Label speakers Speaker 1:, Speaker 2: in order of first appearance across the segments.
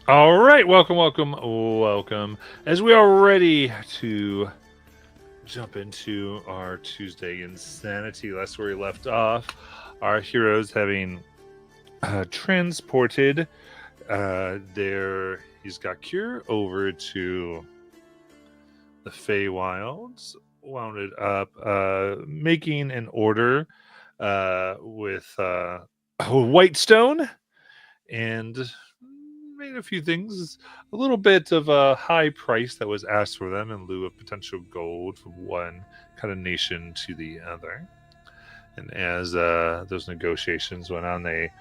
Speaker 1: All right, welcome. As we are ready to jump into our Tuesday insanity, that's where we left off. Our heroes having transported their he's got cure over to the Feywilds, wound it up, making an order with Whitestone and made a few things. A little bit of a high price that was asked for them in lieu of potential gold from one kind of nation to the other. And as those negotiations went on, they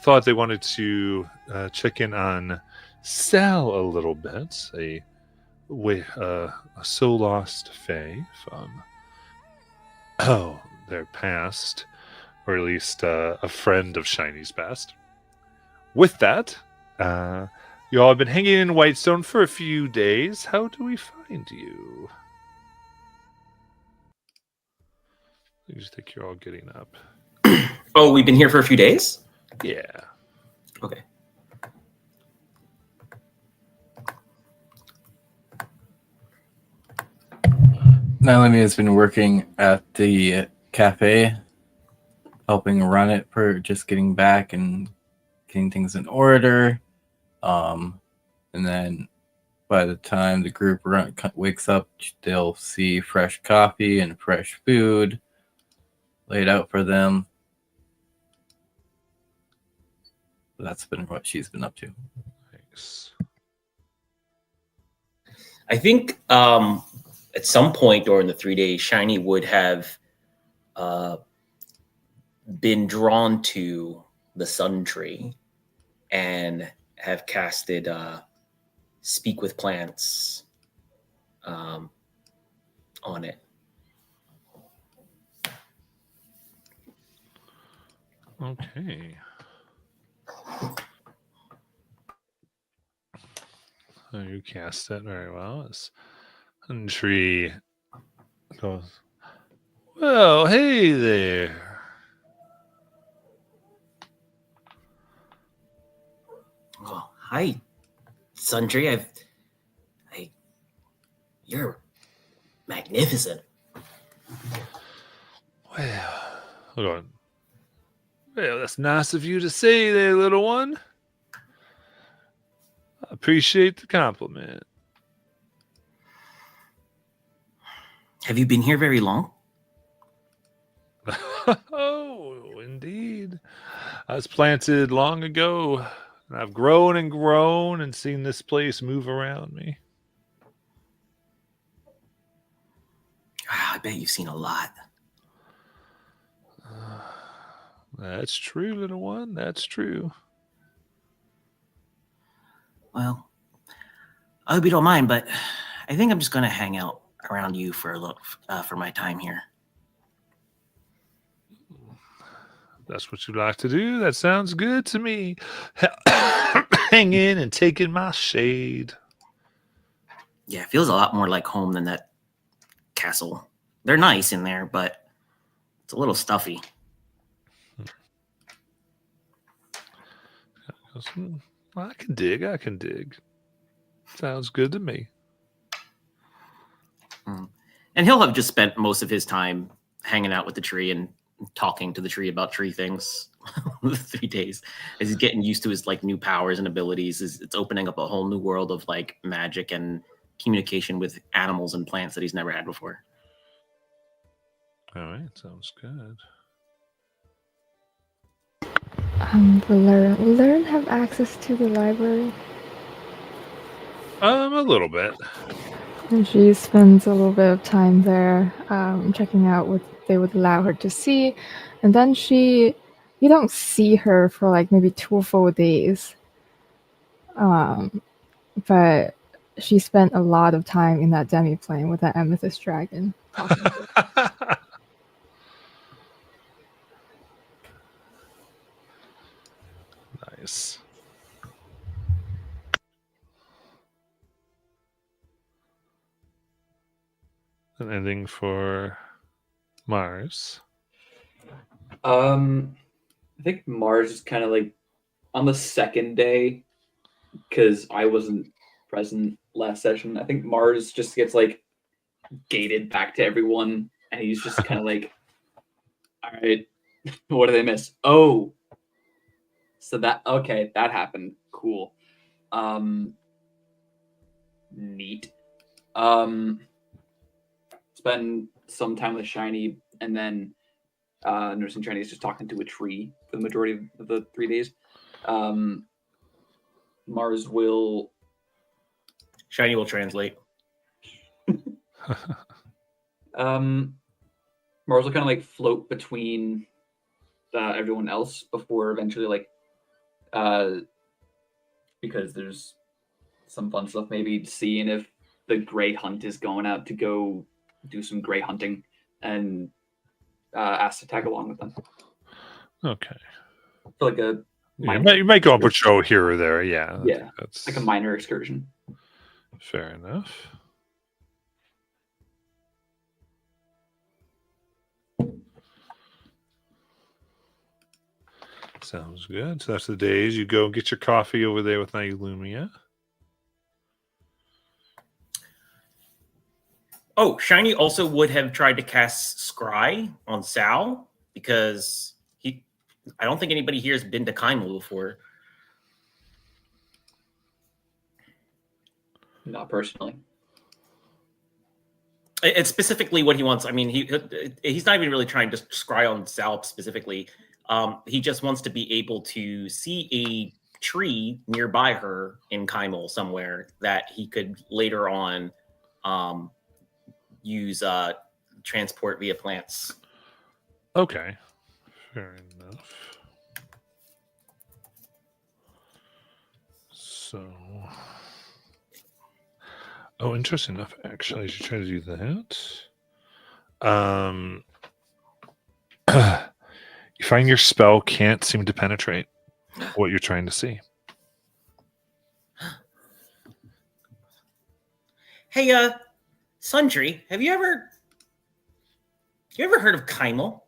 Speaker 1: thought they wanted to check in on Sal a little bit, a so lost Fae from their past, or at least a friend of Shiny's past. With that, uh, you all have been hanging in Whitestone for a few days. How do we find you? I just think you're all getting up.
Speaker 2: Oh, we've been here for a few days?
Speaker 1: Yeah.
Speaker 2: Okay.
Speaker 3: Melanie has been working at the cafe, helping run it for just getting back and getting things in order. And then by the time the group wakes up, they'll see fresh coffee and fresh food laid out for them. That's been what she's been up to.
Speaker 1: Nice.
Speaker 2: I think at some point during the 3 days, Shiny would have been drawn to the Sun Tree and have casted Speak with Plants on it.
Speaker 1: Okay. So you cast it very well. This tree goes, well, hey there.
Speaker 2: Oh, hi, Sun Tree. You're magnificent.
Speaker 1: Well, hold on. Well, that's nice of you to say there, little one. I appreciate the compliment.
Speaker 2: Have you been here very long?
Speaker 1: Oh, indeed. I was planted long ago, and I've grown and seen this place move around me.
Speaker 2: I bet you've seen a lot.
Speaker 1: That's true, little one. That's true.
Speaker 2: Well, I hope you don't mind, but I think I'm just going to hang out around you for a look for my time here.
Speaker 1: That's what you like to do. That sounds good to me. Hanging and taking my shade.
Speaker 2: Yeah, it feels a lot more like home than that castle. They're nice in there, but it's a little stuffy.
Speaker 1: I can dig. Sounds good to me.
Speaker 2: And he'll have just spent most of his time hanging out with the tree and talking to the tree about tree things the 3 days as he's getting used to his like new powers and abilities. It's opening up a whole new world of like magic and communication with animals and plants that he's never had before.
Speaker 1: All right, sounds good.
Speaker 4: Will Learn have access to the library?
Speaker 1: A little bit.
Speaker 4: And she spends a little bit of time there, checking out what they would allow her to see, and then you don't see her for like maybe 2 full days. But she spent a lot of time in that demi-plane with that amethyst dragon.
Speaker 1: Nice. An ending for Mars.
Speaker 5: I think Mars is kind of like on the second day because I wasn't present last session. I think Mars just gets like gated back to everyone, and he's just kind of like, "All right, what did they miss? Oh, so that okay, that happened. Cool. Neat. Spend some time with Shiny, and then nursing Shiny is just talking to a tree for the majority of the 3 days. Mars will
Speaker 2: Shiny will translate.
Speaker 5: Mars will kind of like float between everyone else before eventually like because there's some fun stuff, maybe seeing if the gray hunt is going out to go do some gray hunting, and asked to tag along with them
Speaker 1: Okay.
Speaker 5: for like a
Speaker 1: You might go on patrol here or there. Yeah. I
Speaker 5: Yeah,
Speaker 1: think that's
Speaker 5: like a minor excursion.
Speaker 1: fair enough. Sounds good. So that's the days. You go get your coffee over there with Lumia.
Speaker 2: Oh, Shiny also would have tried to cast Scry on Sal because I don't think anybody here has been to Kymal before.
Speaker 5: Not personally.
Speaker 2: It's specifically what he wants. I mean, he's not even really trying to scry on Sal specifically. He just wants to be able to see a tree nearby her in Kymal somewhere that he could later on use transport via plants.
Speaker 1: Okay. Fair enough. So... Oh, interesting enough. Actually, I should try to do that. You find your spell can't seem to penetrate what you're trying to see.
Speaker 2: Hey, Sundry, have you ever heard of Kymal?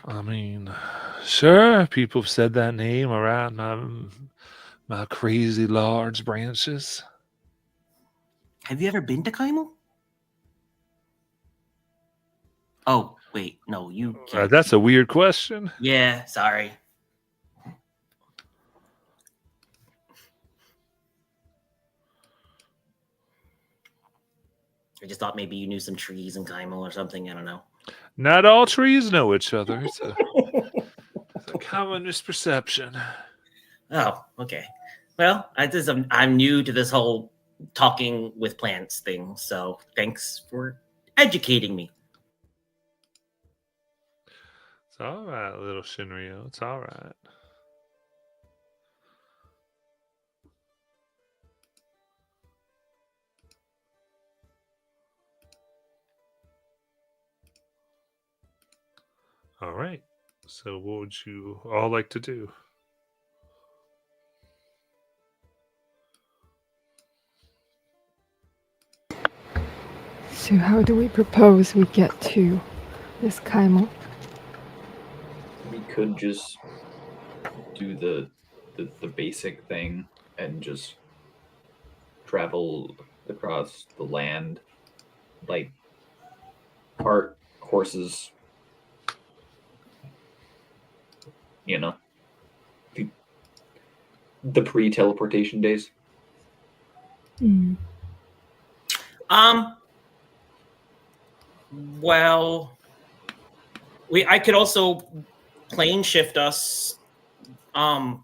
Speaker 1: I mean, sure, people have said that name around my crazy large branches.
Speaker 2: Have you ever been to Kymal? Oh, wait, no, you can't.
Speaker 1: That's a weird question.
Speaker 2: Yeah, sorry. I just thought maybe you knew some trees in Kymal or something. I don't know.
Speaker 1: Not all trees know each other. It's a common misperception.
Speaker 2: Oh, okay. Well, I'm new to this whole talking with plants thing, so thanks for educating me.
Speaker 1: It's all right, little Shinryu. It's all right. All right. So what would you all like to do?
Speaker 4: So how do we propose we get to this Kymal?
Speaker 5: We could just do the basic thing and just travel across the land, like cart, horses, you know, the pre-teleportation days.
Speaker 2: Well, I could also plane shift us to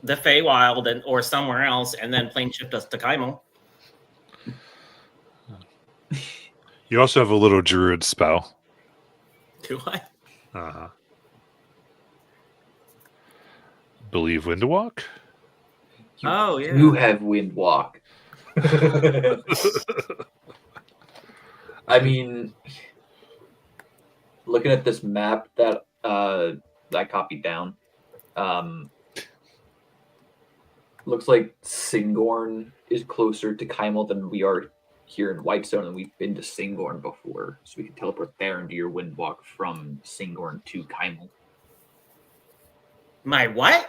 Speaker 2: the Feywild or somewhere else, and then plane shift us to Kymal.
Speaker 1: You also have a little druid spell.
Speaker 2: Do I?
Speaker 1: Believe wind walk?
Speaker 2: Oh, yeah.
Speaker 5: You have wind walk. I mean, looking at this map that I copied down, looks like Singorn is closer to Kymal than we are here in Whitestone, and we've been to Singorn before, so we can teleport there and do your wind walk from Singorn to Kymal.
Speaker 2: My what?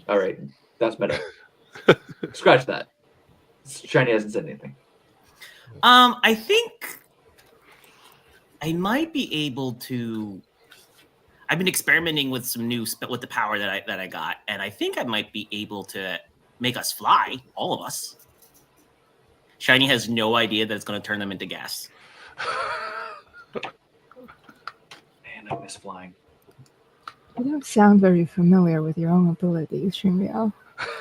Speaker 5: All right, that's better. Scratch that. Shiny hasn't said anything.
Speaker 2: I think I might be able to. I've been experimenting with some new with the power that I got, and I think I might be able to make us fly, all of us. Shiny has no idea that it's going to turn them into gas.
Speaker 5: Man, I miss flying.
Speaker 4: You don't sound very familiar with your own abilities, Shunryao.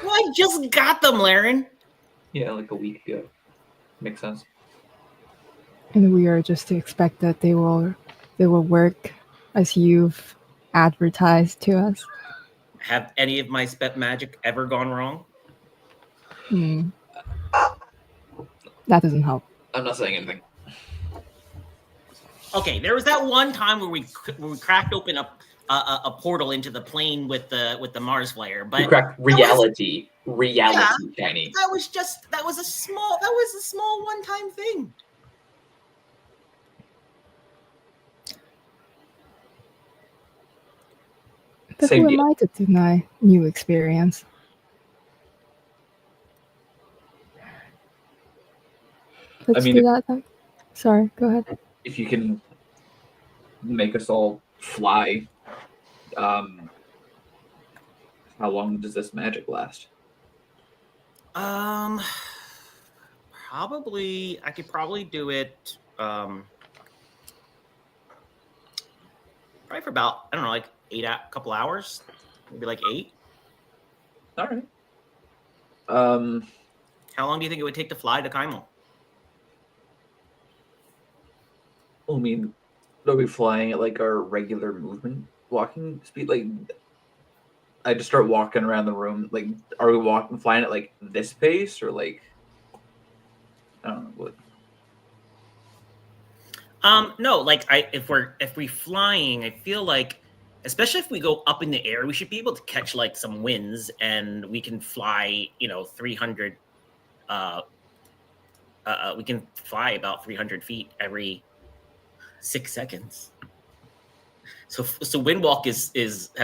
Speaker 2: Well, I just got them, Laren.
Speaker 5: Yeah, like a week ago. Makes sense.
Speaker 4: And we are just to expect that they will work as you've advertised to us.
Speaker 2: Have any of my spec magic ever gone wrong?
Speaker 4: That doesn't help.
Speaker 5: I'm not saying anything.
Speaker 2: Okay, there was that one time where we cracked open a portal into the plane with the Mars flare, but
Speaker 5: You cracked reality. Shiny.
Speaker 2: That was a small one-time thing.
Speaker 4: But
Speaker 5: Same
Speaker 4: who
Speaker 5: deal.
Speaker 4: am I to deny new experience? Let's do that then. Sorry, go ahead.
Speaker 5: If you can make us all fly, how long does this magic last?
Speaker 2: Probably I could probably do it. Probably for about I don't know, like a couple hours, maybe like 8.
Speaker 5: All right.
Speaker 2: How long do you think it would take to fly to Kymal?
Speaker 5: I mean, are we flying at like our regular movement walking speed? Like, I just start walking around the room. Like, are we flying at like this pace or like? I don't know what.
Speaker 2: No, like if we flying, I feel like, especially if we go up in the air, we should be able to catch like some winds, and we can fly, 300. We can fly about 300 feet every 6 seconds. So windwalk has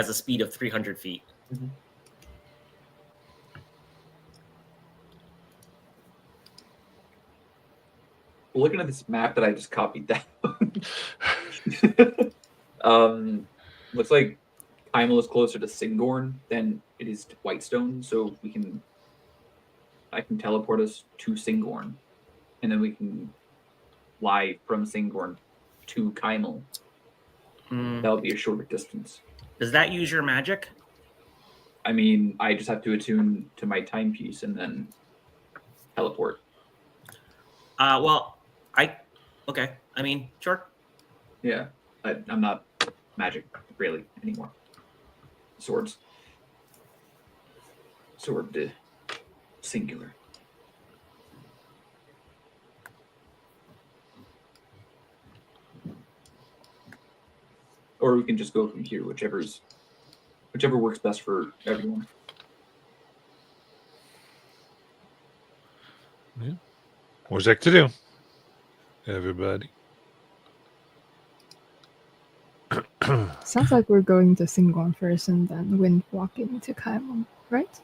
Speaker 2: a speed of 300 feet.
Speaker 5: Mm-hmm. Looking at this map that I just copied down, looks like Kymal is closer to Singorn than it is to Whitestone, so I can teleport us to Singorn, and then we can fly from Singorn to Kymal. That would be a shorter distance.
Speaker 2: Does that use your magic?
Speaker 5: I mean, I just have to attune to my timepiece and then teleport.
Speaker 2: Okay. I mean, sure.
Speaker 5: Yeah, I'm not magic really anymore. Sword singular. Or we can just go from here, whichever works best for everyone.
Speaker 1: Yeah. What's that to do? Everybody.
Speaker 4: Sounds like we're going to Singorn first and then wind walking to Kymal, right?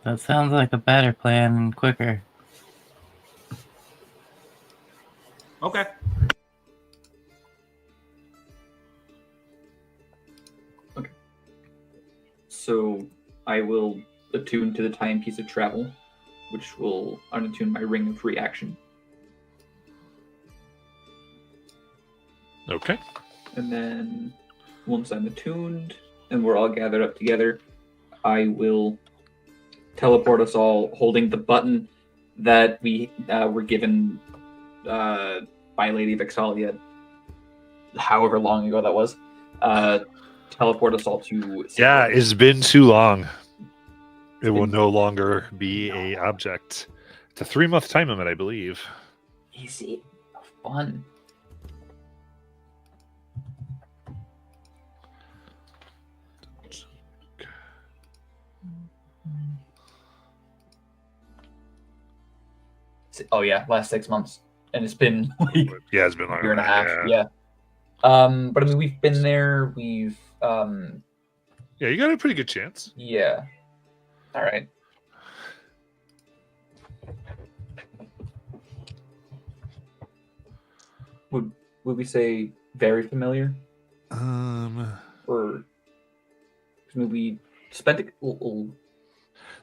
Speaker 3: That sounds like a better plan and quicker.
Speaker 2: Okay.
Speaker 5: Okay. So I will attune to the timepiece of travel, which will unattune my ring of reaction.
Speaker 1: Okay.
Speaker 5: And then once I'm attuned and we're all gathered up together, I will teleport us all holding the button that we were given by Lady Vexalia, however long ago that was. Teleport us all to...
Speaker 1: Yeah, it's been too long. It will no longer be a object. It's a 3-month time limit, I believe.
Speaker 5: Easy. Fun. Oh yeah, last 6 months, and it's been like
Speaker 1: Yeah, it's been
Speaker 5: a year and a half. Yeah. But I mean, we've been there. We've
Speaker 1: Yeah, you got a pretty good chance.
Speaker 5: yeah. All right. Would we say very familiar, or maybe we spent a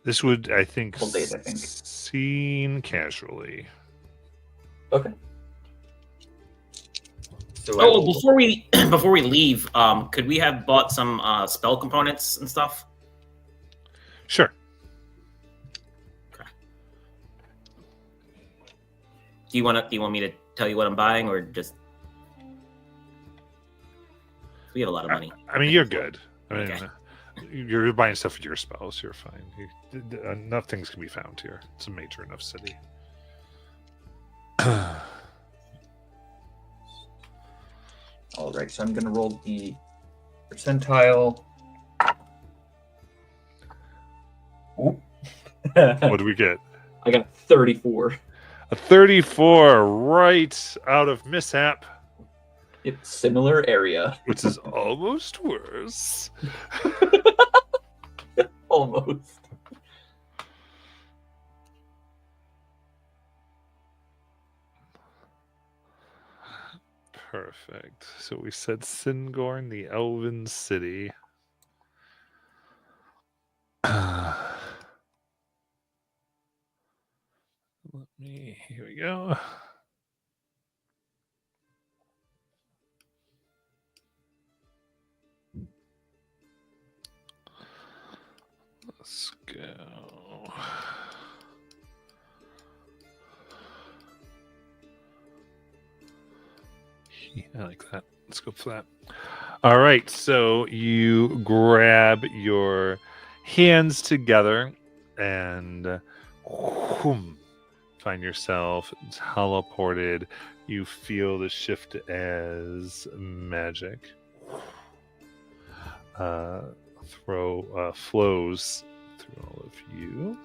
Speaker 1: This would, I think,
Speaker 5: Couple days, I think.
Speaker 1: seen casually.
Speaker 5: okay? So I
Speaker 2: Oh,
Speaker 5: will-
Speaker 2: before we leave, could we have bought some spell components and stuff?
Speaker 1: Sure.
Speaker 2: Do you want me to tell you what I'm buying, or just we have a lot of money?
Speaker 1: I mean, you're good. I mean,
Speaker 2: Okay.
Speaker 1: you're buying stuff for your spells. You're fine. Enough things can be found here. It's a major enough city.
Speaker 5: all right. So I'm gonna roll the percentile. Oop.
Speaker 1: What do we get?
Speaker 5: I got 34.
Speaker 1: A 34, right out of mishap,
Speaker 5: It's similar area.
Speaker 1: which is almost worse.
Speaker 5: Almost.
Speaker 1: Perfect. So we said Singorn, the Elven City. Here we go. Let's go. Yeah, I like that. Let's go for that. All right. So you grab your hands together and find yourself teleported. You feel the shift as magic flows through all of you,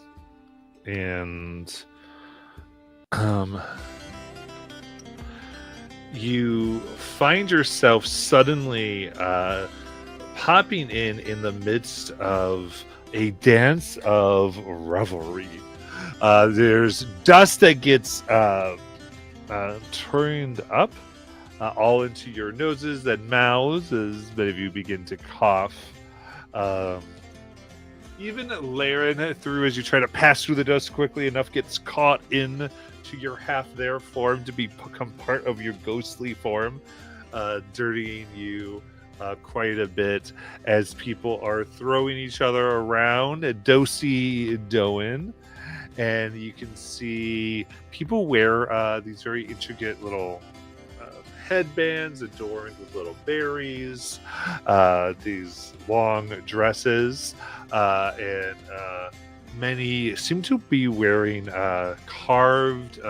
Speaker 1: and you find yourself suddenly popping in the midst of a dance of revelry. There's dust that gets turned up all into your noses and mouths as many of you begin to cough. Even Laren, through as you try to pass through the dust quickly enough, gets caught in to your half there form to become part of your ghostly form, dirtying you quite a bit as people are throwing each other around, doing. And you can see people wear these very intricate little headbands adorned with little berries, these long dresses, and many seem to be wearing carved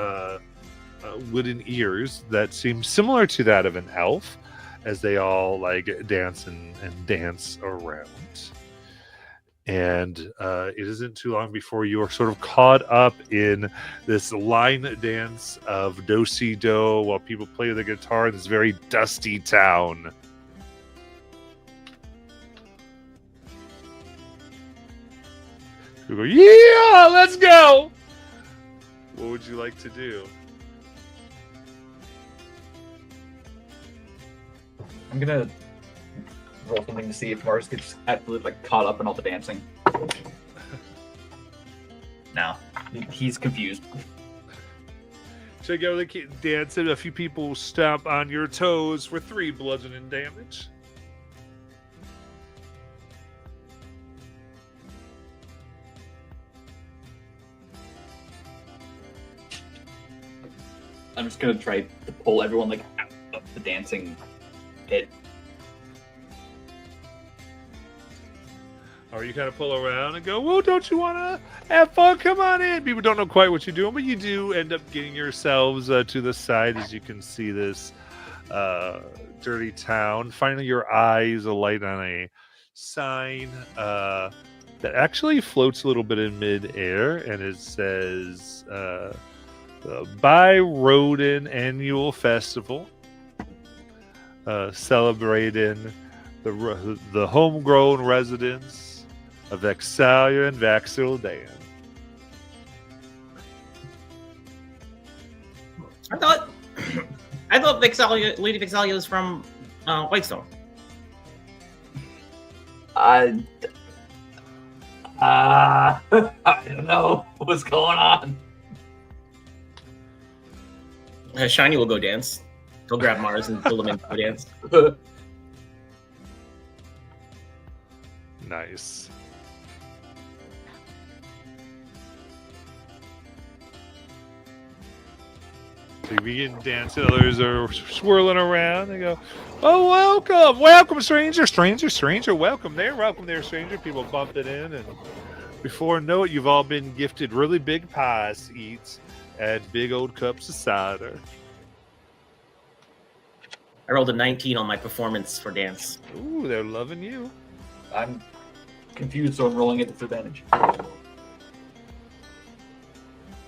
Speaker 1: wooden ears that seem similar to that of an elf, as they all like dance and dance around. And it isn't too long before you are sort of caught up in this line dance of do-si-do while people play the guitar in this very dusty town. You go, yeah, let's go! What would you like to do?
Speaker 5: I'm gonna roll something to see if Mars gets absolutely like caught up in all the dancing. No, he's confused.
Speaker 1: Check out the dancing. A few people stomp on your toes for 3 bludgeoning damage.
Speaker 5: I'm just gonna try to pull everyone like out of the dancing pit.
Speaker 1: Or you kind of pull around and go, well, don't you want to have fun? Come on in. People don't know quite what you're doing, but you do end up getting yourselves to the side as you can see this dirty town. Finally, your eyes alight on a sign that actually floats a little bit in midair, and it says, By Rodin Annual Festival. celebrating the homegrown residents of Vexalia and Vaxildan.
Speaker 2: I thought Lady Vexalia was from Whitestone.
Speaker 5: I don't know what's going on.
Speaker 2: Shiny will go dance. He'll grab Mars and pull him in to go dance.
Speaker 1: Nice. So you begin dancing, others are swirling around. They go, "Oh, welcome, stranger, welcome there, stranger." People bumping in, and before you know it, you've all been gifted really big pies to eat and big old cups of cider.
Speaker 2: I rolled a 19 on my performance for dance.
Speaker 1: Ooh, they're loving you.
Speaker 5: I'm confused, so I'm rolling at disadvantage.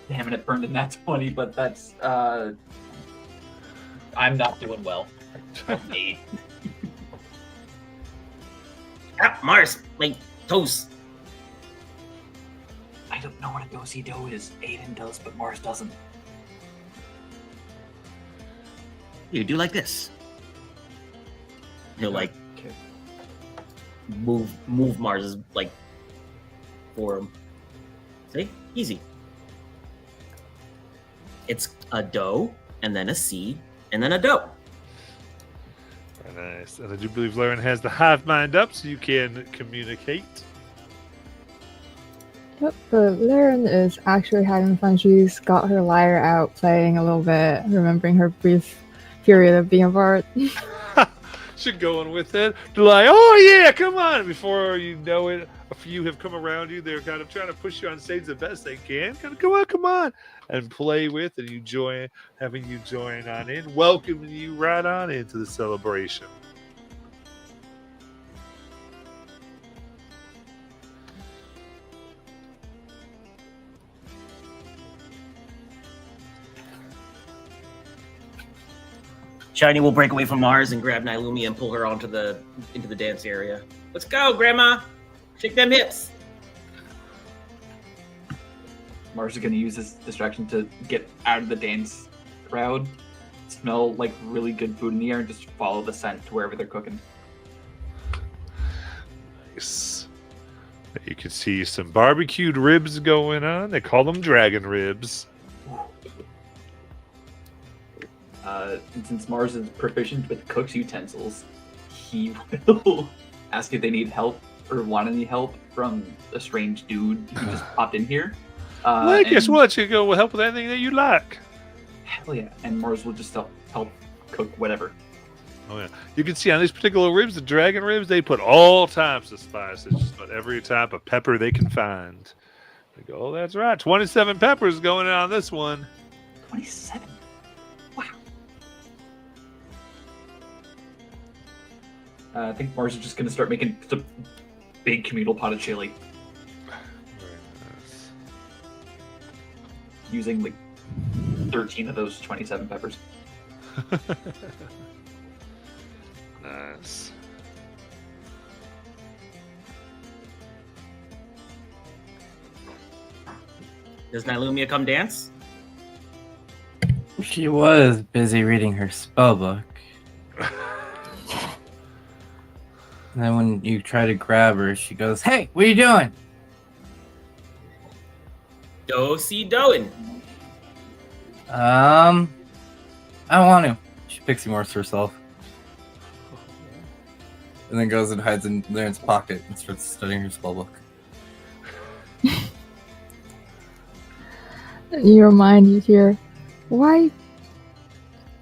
Speaker 5: Damn it, it burned in that 20, but that's I'm not doing well. Me.
Speaker 2: Mars, my toes.
Speaker 5: I don't know what a do-si-do is. Aiden does, but Mars doesn't.
Speaker 2: You do like this. He'll like
Speaker 5: Okay.
Speaker 2: move Mars's like form. See? Easy. It's a dough, and then a C, and then a dough.
Speaker 1: Very nice. And I do believe Lauren has the hive mind up, so you can communicate.
Speaker 4: Yep, but Laren is actually having fun. She's got her lyre out, playing a little bit, remembering her brief period of being a bard.
Speaker 1: She's going with it. They're like, "Oh yeah, come on!" Before you know it, a few have come around you. They're kind of trying to push you on stage the best they can. Kind of, come on, and play with, and you join, having you join on in, welcoming you right on into the celebration.
Speaker 2: Shiny will break away from Mars and grab Nylumia and pull her into the dance area. Let's go, Grandma! Shake them hips!
Speaker 5: Mars is going to use this distraction to get out of the dance crowd, smell like really good food in the air, and just follow the scent to wherever they're cooking.
Speaker 1: Nice. You can see some barbecued ribs going on. They call them dragon ribs.
Speaker 5: And since Mars is proficient with cook's utensils, he will ask if they need help or want any help from a strange dude who just popped in here.
Speaker 1: Well, guess what? You go help with anything that you like.
Speaker 5: Hell yeah. And Mars will just help cook whatever.
Speaker 1: Oh yeah. You can see on these particular ribs, the dragon ribs, they put all types of spices, just about every type of pepper they can find. They go, "Oh, that's right. 27 peppers going in on this one."
Speaker 5: 27? Wow. I think Mars is just going to start making the big communal pot of chili
Speaker 1: Very nice.
Speaker 5: using like 13 of those 27 peppers.
Speaker 1: Nice.
Speaker 2: Does Nylumia come dance?
Speaker 3: She was busy reading her spell book. And then when you try to grab her, she goes, "Hey, what are you doing?"
Speaker 2: Do-si-doing.
Speaker 3: I don't want to. She picks Morse herself. And then goes and hides in Lauren's pocket and starts studying her spell book.
Speaker 4: In your mind, you hear, "Why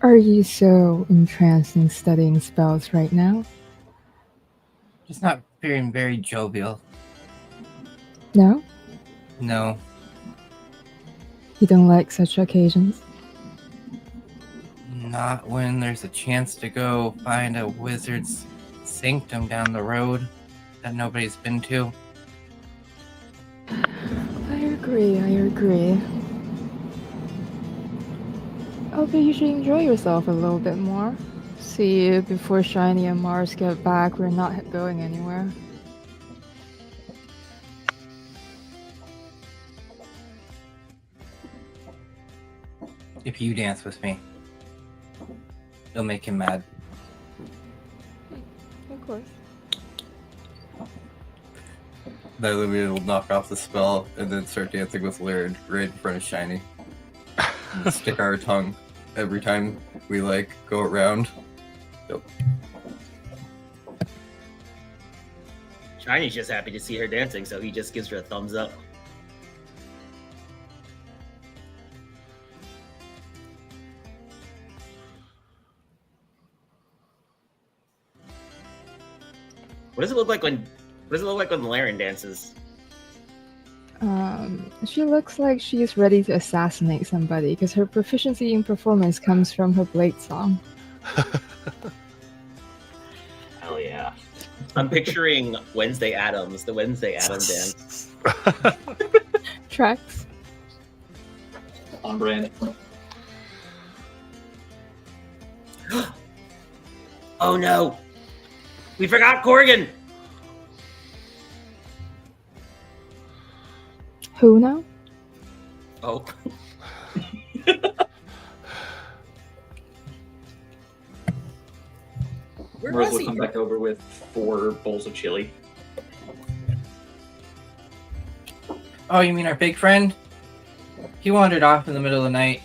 Speaker 4: are you so entranced in studying spells right now?"
Speaker 3: Just not feeling very jovial.
Speaker 4: No?
Speaker 3: No.
Speaker 4: You don't like such occasions?
Speaker 3: Not when there's a chance to go find a wizard's sanctum down the road that nobody's been to.
Speaker 4: I agree. Okay, you should enjoy yourself a little bit more. see before Shiny and Mars get back, we're not going anywhere.
Speaker 3: If you dance with me, it'll make him mad.
Speaker 4: Of course.
Speaker 3: Nylumia will knock off the spell and then start dancing with Laird right in front of Shiny. And stick our tongue every time we like go around. Yep.
Speaker 2: Shiny's just happy to see her dancing, so he just gives her a thumbs up. What does it look like when Laren dances?
Speaker 4: She looks like she's ready to assassinate somebody because her proficiency in performance comes from her blade song.
Speaker 5: Hell yeah.
Speaker 2: I'm picturing Wednesday Addams, the Wednesday Addams dance.
Speaker 4: Tracks.
Speaker 5: On brand.
Speaker 2: Oh no! We forgot Corrigan!
Speaker 4: Who now?
Speaker 2: Oh. Where
Speaker 5: Mars
Speaker 2: was
Speaker 5: will
Speaker 2: he?
Speaker 5: come back over with 4 bowls of chili.
Speaker 3: Oh, you mean our big friend? He wandered off in the middle of the night.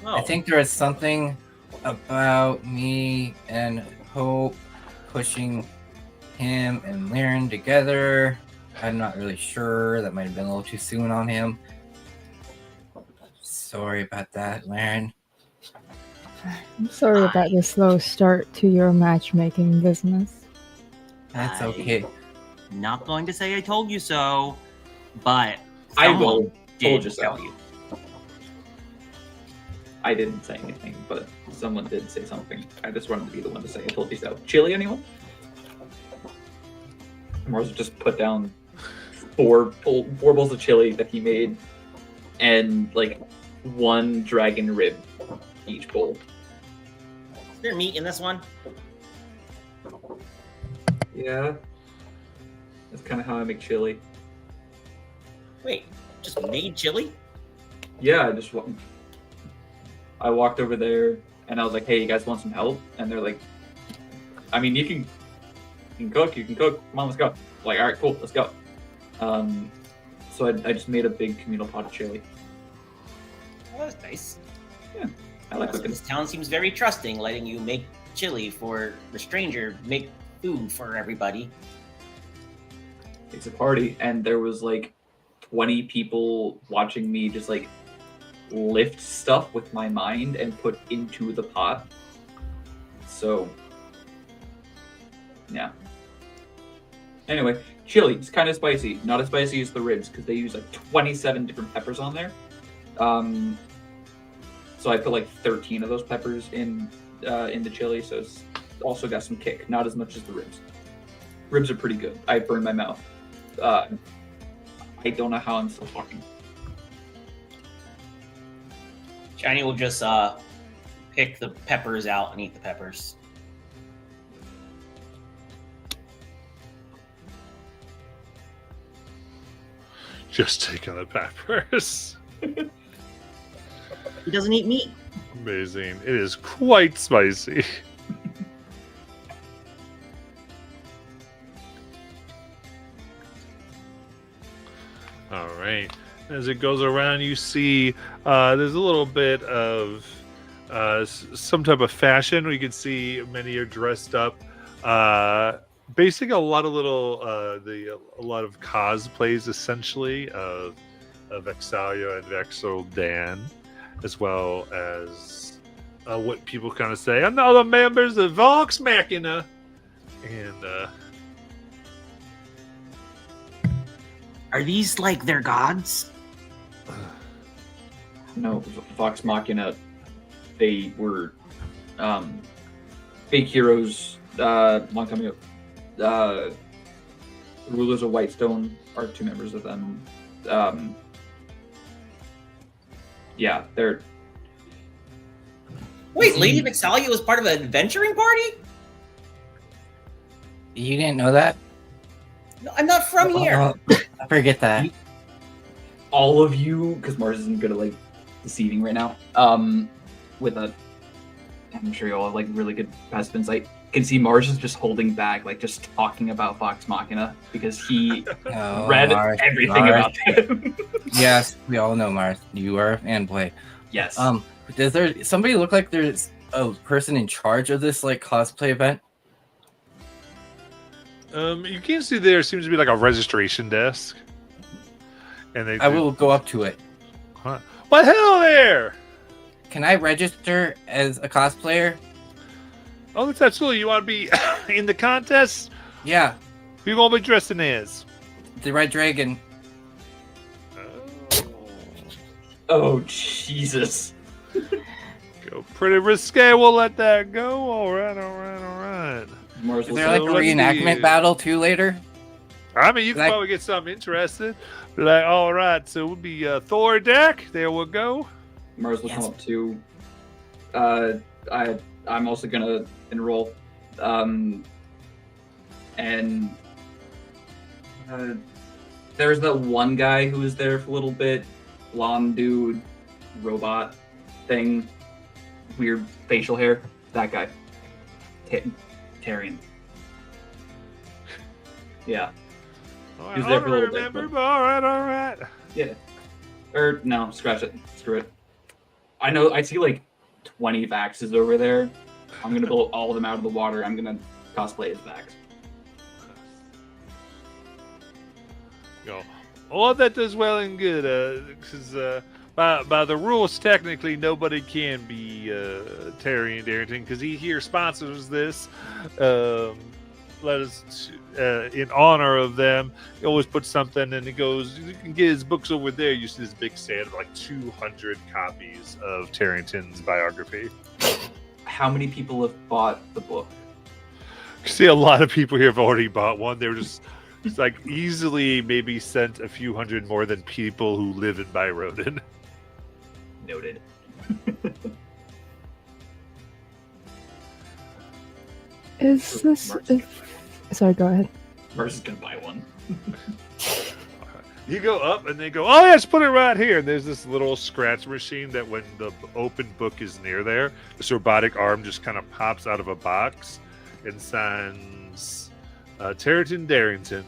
Speaker 2: Oh.
Speaker 3: I think there was something about me and Hope pushing him and Laren together. I'm not really sure. That might have been a little too soon on him. Sorry about that, Laren.
Speaker 4: I'm sorry about the slow start to your matchmaking business.
Speaker 3: That's
Speaker 2: I-
Speaker 3: okay.
Speaker 2: Not going to say I told you so, but
Speaker 5: I
Speaker 2: someone
Speaker 5: will.
Speaker 2: did
Speaker 5: Told you so.
Speaker 2: tell you.
Speaker 5: I didn't say anything, but someone did say something. I just wanted to be the one to say I told you so. Chili, anyone? Mars just put down 4 bowls of chili that he made, and like 1 dragon rib each bowl.
Speaker 2: Is there meat in this one?
Speaker 5: Yeah, that's kind of how I make chili.
Speaker 2: Wait, just made chili?
Speaker 5: Yeah, I walked over there and I was like, "Hey, you guys want some help?" And they're like, "I mean, you can cook. You can cook. Come on, let's go." I'm like, all right, cool, let's go. So I just made a big communal pot of chili.
Speaker 2: Oh, that's nice.
Speaker 5: I like
Speaker 2: Also,
Speaker 5: cooking.
Speaker 2: this town seems very trusting, letting you make chili for the stranger, make food for everybody.
Speaker 5: It's a party, and there was like 20 people watching me just like lift stuff with my mind and put into the pot. So, yeah. Anyway, chili. It's kind of spicy. Not as spicy as the ribs because they use like 27 different peppers on there. So I put like 13 of those peppers in the chili, so it's also got some kick. Not as much as the ribs. Ribs are pretty good. I burned my mouth. I don't know how I'm still talking.
Speaker 2: Shiny will just pick the peppers out and eat the peppers.
Speaker 1: Just taking the peppers.
Speaker 2: He doesn't eat meat.
Speaker 1: Amazing. It is quite spicy. All right. As it goes around, you see there's a little bit of some type of fashion. We can see many are dressed up, basically a lot of a lot of cosplays essentially of Exalia and Vexel Dan, as well as what people kind of say, another members of Vox Machina, and
Speaker 2: Are these like their gods?
Speaker 5: No, Vox Machina, they were fake heroes long time ago. The rulers of Whitestone are 2 members of them. Yeah, they're
Speaker 2: Wait, Lady Vixalia was part of an adventuring party?
Speaker 3: You didn't know that?
Speaker 2: No, I'm not from here.
Speaker 3: I forget that.
Speaker 5: All of you, because Mars isn't good at like deceiving right now. With a, I'm sure you all have like really good passive insight. Can see Mars is just holding back, like just talking about Vox Machina because he
Speaker 3: No,
Speaker 5: read
Speaker 3: Mars,
Speaker 5: everything
Speaker 3: Mars.
Speaker 5: about him.
Speaker 3: Yes, we all know Mars. You are a fanboy.
Speaker 5: Yes.
Speaker 3: Does there somebody look like there's a person in charge of this like cosplay event?
Speaker 1: You can see there seems to be like a registration desk, and
Speaker 3: I will go up to it.
Speaker 1: What? What hell there?
Speaker 3: Can I register as a cosplayer?
Speaker 1: Oh, that's absolutely. You want to be in the contest?
Speaker 3: Yeah,
Speaker 1: Who you gonna be dressing as?
Speaker 3: the Red Dragon.
Speaker 5: Oh Jesus.
Speaker 1: Go pretty risque. We'll let that go. All right.
Speaker 5: Mars
Speaker 3: Is
Speaker 5: will
Speaker 3: there like a
Speaker 1: So let's
Speaker 3: reenactment
Speaker 1: see.
Speaker 3: battle too later?
Speaker 1: I mean, you can
Speaker 3: Like-
Speaker 1: probably get something interested. Be like, all right, so it would be Thor deck. There we go.
Speaker 5: Mars will
Speaker 3: Yes.
Speaker 5: come up to. I'm also gonna enroll, and there's that one guy who was there for a little bit, blonde dude, robot thing, weird facial hair. That guy, Tarian. Yeah,
Speaker 1: All
Speaker 5: He was
Speaker 1: right,
Speaker 5: there for a little bit,
Speaker 1: remember,
Speaker 5: but-
Speaker 1: but all right.
Speaker 5: yeah. Or no, scratch it. Screw it. I know. I see like 20 Vaxes over there. I'm gonna blow all of them out of the water. I'm gonna cosplay as Vax.
Speaker 1: Go. All that does well and good, because by the rules, technically nobody can be Terry and Darrington because he here sponsors this. Let us in honor of them. He always puts something, and he goes. You can get his books over there. You see this big stand of like 200 copies of Tarrington's biography.
Speaker 5: How many people have bought the book?
Speaker 1: See, a lot of people here have already bought one. They were just. It's like easily maybe sent a few hundred more than people who live in Byroden.
Speaker 5: Noted.
Speaker 4: Is this? Sorry, go ahead.
Speaker 5: Mars is gonna buy one.
Speaker 1: You go up and they go, oh, yes, put it right here. And there's this little scratch machine that when the open book is near there, this robotic arm just kind of pops out of a box and signs Tarrington Darrington.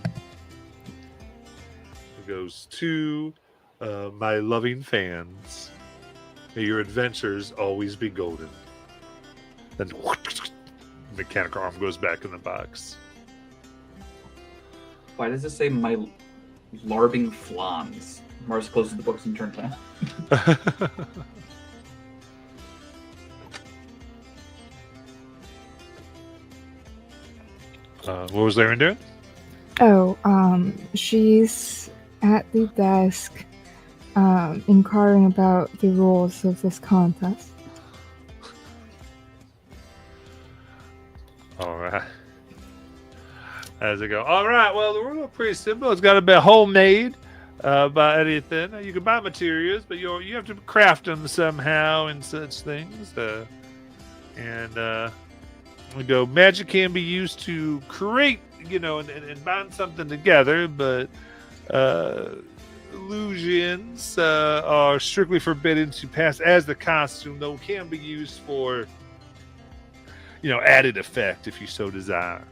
Speaker 1: It goes to my loving fans. May your adventures always be golden. Then mechanical arm goes back in the box.
Speaker 5: Why does it say my larbing flans? Mars closes the books and turns around.
Speaker 1: What was Laren doing?
Speaker 4: Oh, she's at the desk, inquiring about the rules of this contest.
Speaker 1: All right. As it go, all right. Well, the rules are pretty simple. It's got to be homemade by anything. You can buy materials, but you have to craft them somehow and such things. We go. Magic can be used to create, and bind something together, but illusions are strictly forbidden to pass as the costume, though can be used for, added effect if you so desire.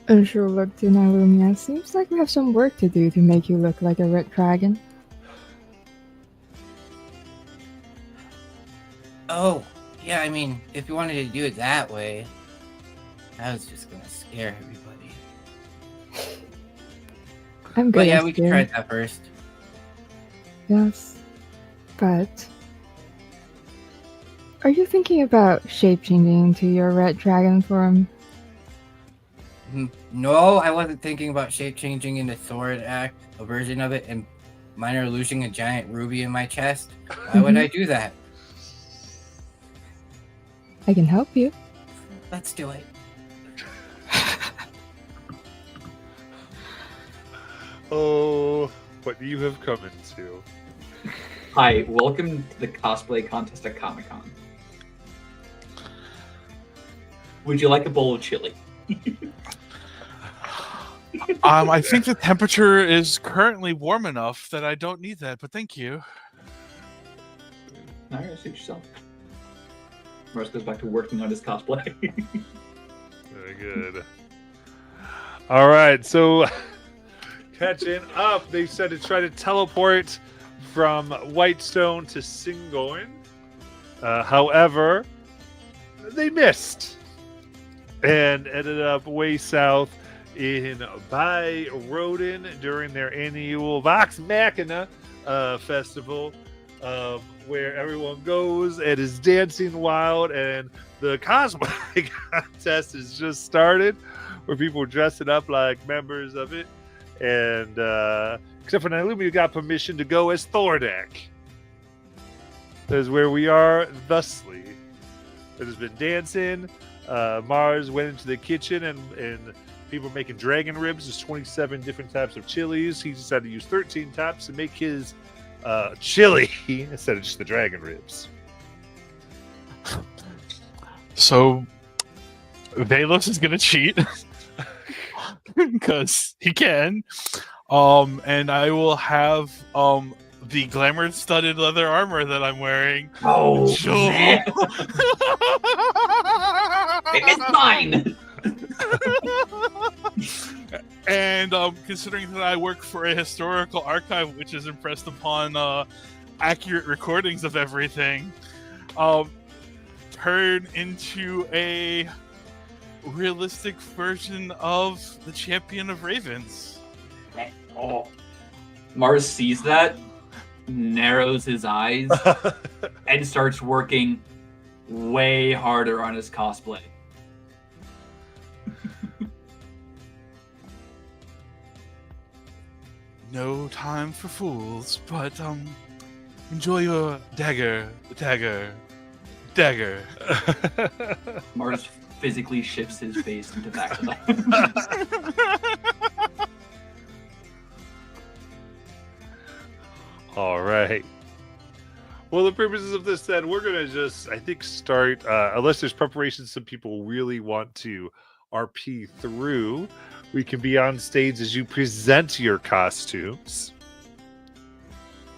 Speaker 4: And she'll look to Nalumia. Seems like we have some work to do to make you look like a red dragon.
Speaker 3: Oh, yeah, I mean, if you wanted to do it that way, I was just gonna scare everybody.
Speaker 4: I'm
Speaker 3: But
Speaker 4: good.
Speaker 3: yeah, we can try that first.
Speaker 4: Yes. But are you thinking about shape-changing into your red dragon form?
Speaker 3: No, I wasn't thinking about shape-changing into Sword Act, a version of it, and minor illusion a giant ruby in my chest. Why would I do that?
Speaker 4: I can help you.
Speaker 3: Let's do it.
Speaker 1: Oh, what you have come into.
Speaker 5: Hi, welcome to the cosplay contest at Comic-Con. Would you like a bowl of chili?
Speaker 6: I think the temperature is currently warm enough that I don't need that, but thank you.
Speaker 5: All right, suit yourself. Morris goes back to working on his cosplay.
Speaker 1: Very good. All right, so catching up, they said to try to teleport from Whitestone to Singorn. However, they missed and ended up way south in Byroden during their annual Vox Machina festival, where everyone goes and is dancing wild, and the cosplay contest has just started, where people are dressing up like members of it, and except for Nailumi, who got permission to go as Thordak. That is where we are thusly. It has been dancing. Mars went into the kitchen and people making dragon ribs. There's 27 different types of chilies. He decided to use 13 types to make his chili instead of just the dragon ribs.
Speaker 6: So, Velos is gonna cheat because he can. And I will have the glamour-studded leather armor that I'm wearing.
Speaker 5: Oh,
Speaker 6: Sure.
Speaker 5: man. It's mine.
Speaker 6: And considering that I work for a historical archive which is impressed upon accurate recordings of everything, turn into a realistic version of the Champion of Ravens.
Speaker 5: Oh. Mars sees that, narrows his eyes, and starts working way harder on his cosplay.
Speaker 6: No time for fools, but enjoy your dagger.
Speaker 5: Mars physically shifts his face into back to life.
Speaker 1: All right. Well, the purposes of this, then, we're going to just, I think, start, unless there's preparations some people really want to RP through, we can be on stage as you present your costumes.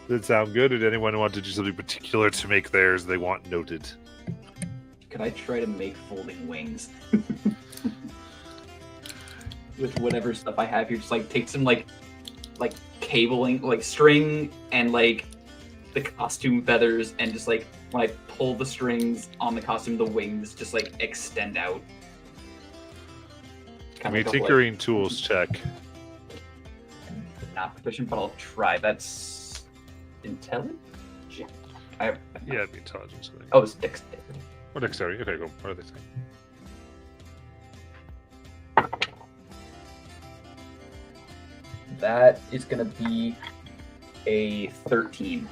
Speaker 1: Does that sound good? Or did anyone want to do something particular to make theirs they want noted?
Speaker 5: Could I try to make folding wings? With whatever stuff I have here, just like take some like cabling, like string and like the costume feathers, and just like when I pull the strings on the costume, the wings just like extend out.
Speaker 1: I mean, tinkering tools check.
Speaker 5: Not proficient, but I'll try. That's intelligence.
Speaker 1: Yeah, it'd be intelligence. I think.
Speaker 5: Oh, it's dexterity.
Speaker 1: Or dexterity. Okay, go. What are they saying?
Speaker 5: That is going to be a 13.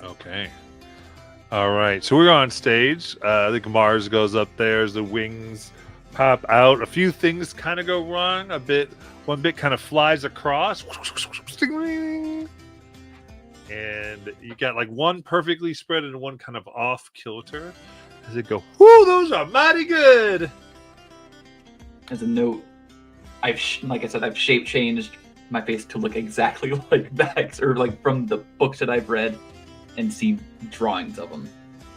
Speaker 1: Okay. All right. So we're on stage. I think Mars goes up there as the wings pop out. A few things kind of go wrong. One bit kind of flies across. And you got like one perfectly spread and one kind of off kilter. As it go, whoo, those are mighty good.
Speaker 5: As a note, like I said, I've shape changed my face to look exactly like that, or like from the books that I've read and see drawings of them.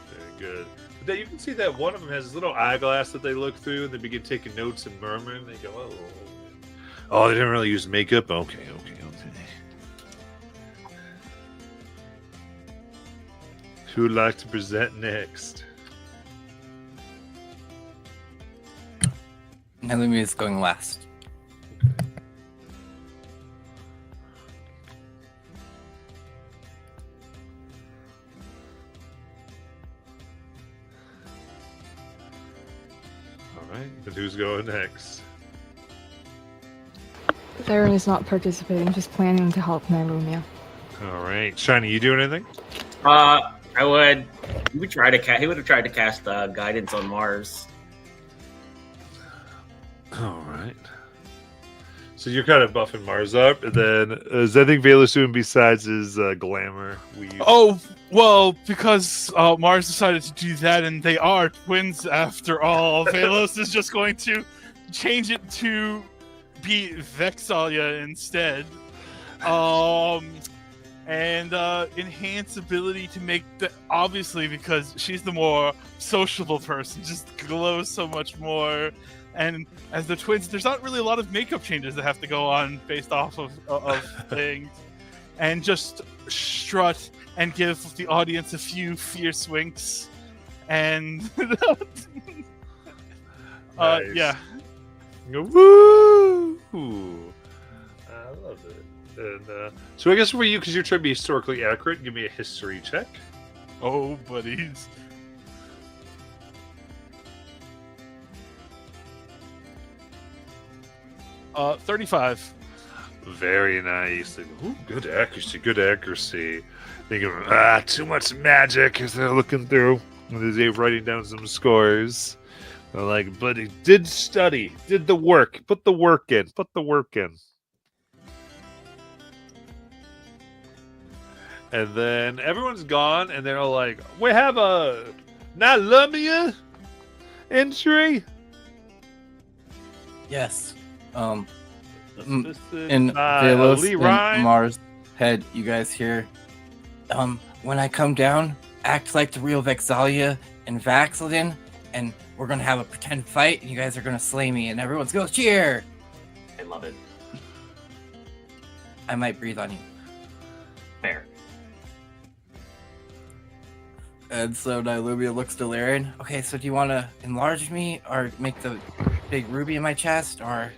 Speaker 1: Very good. But then you can see that one of them has this little eyeglass that they look through, and they begin taking notes and murmuring. They go, oh, they didn't really use makeup. Okay. Who would like to present next?
Speaker 3: Nailumi is going last.
Speaker 1: All right, and who's going next?
Speaker 4: Theron is not participating, just planning to help Nailumia.
Speaker 1: All right, Shiny, you doing anything?
Speaker 2: I would. He would have tried to cast guidance on Mars.
Speaker 1: All right. So you're kind of buffing Mars up, and then is anything Valus doing besides his glamour weave?
Speaker 6: Oh, well, because Mars decided to do that, and they are twins after all, Velos is just going to change it to be Vexalia instead. And enhance ability to make the, obviously, because she's the more sociable person, just glows so much more. And as the twins, there's not really a lot of makeup changes that have to go on based off of things. And just strut and give the audience a few fierce winks. And
Speaker 1: Nice.
Speaker 6: yeah.
Speaker 1: You go, woo! I love it. And so I guess for you, because you're trying to be historically accurate, give me a history check.
Speaker 6: Oh, buddies. Uh, 35.
Speaker 1: Very nice. Ooh, good accuracy, good accuracy. Thinking, too much magic as they're looking through. And as they're writing down some scores. They're like, but he did study, did the work, put the work in, put the work in. And then everyone's gone, and they're all like, we have a Nalumia entry.
Speaker 3: Yes. In
Speaker 1: Assisted by
Speaker 3: Velos
Speaker 1: Lee
Speaker 3: and
Speaker 1: Ryan.
Speaker 3: Mars' head, you guys hear, when I come down, act like the real Vexalia and Vaxilin, and we're gonna have a pretend fight, and you guys are gonna slay me, and everyone's gonna cheer!
Speaker 5: I love it.
Speaker 3: I might breathe on you.
Speaker 5: Fair.
Speaker 3: And so Nilumia looks to Laren. Okay, so do you want to enlarge me, or make the big ruby in my chest, or...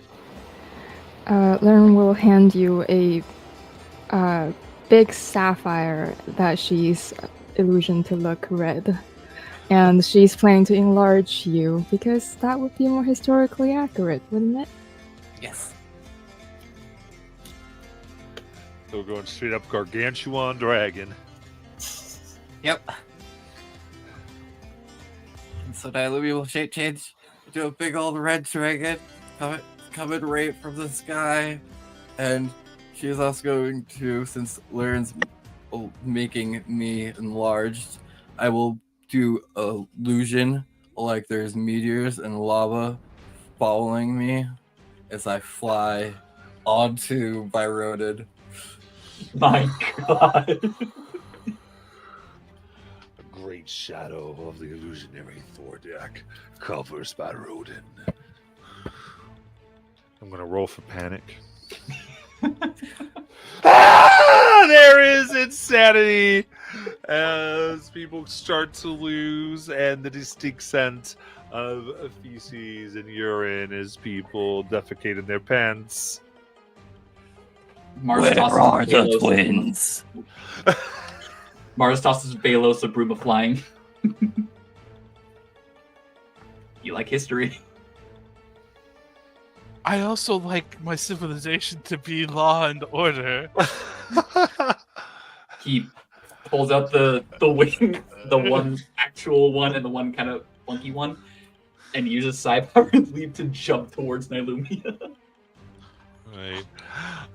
Speaker 4: Lern will hand you a big sapphire that she's illusioned to look red. And she's planning to enlarge you because that would be more historically accurate, wouldn't it?
Speaker 3: Yes.
Speaker 1: So we're going straight up Gargantuan Dragon.
Speaker 3: Yep. And so Nilumia will shape change into a big old red dragon coming right from the sky. And she's also going to, since Laren's making me enlarged, I will do illusion like there's meteors and lava following me as I fly onto Byroded.
Speaker 5: My God.
Speaker 1: A great shadow of the illusionary Thordak covers by Rodin. I'm gonna roll for panic. There is insanity as people start to lose, and the distinct scent of feces and urine as people defecate in their pants.
Speaker 5: Mars tosses Balos Mars tosses Balos a broom of flying. You like history?
Speaker 6: I also like my civilization to be law and order.
Speaker 5: He pulls out the wing, the one actual one and the one kind of funky one, and uses Psi-powered leap to jump towards Nilumia.
Speaker 1: Right.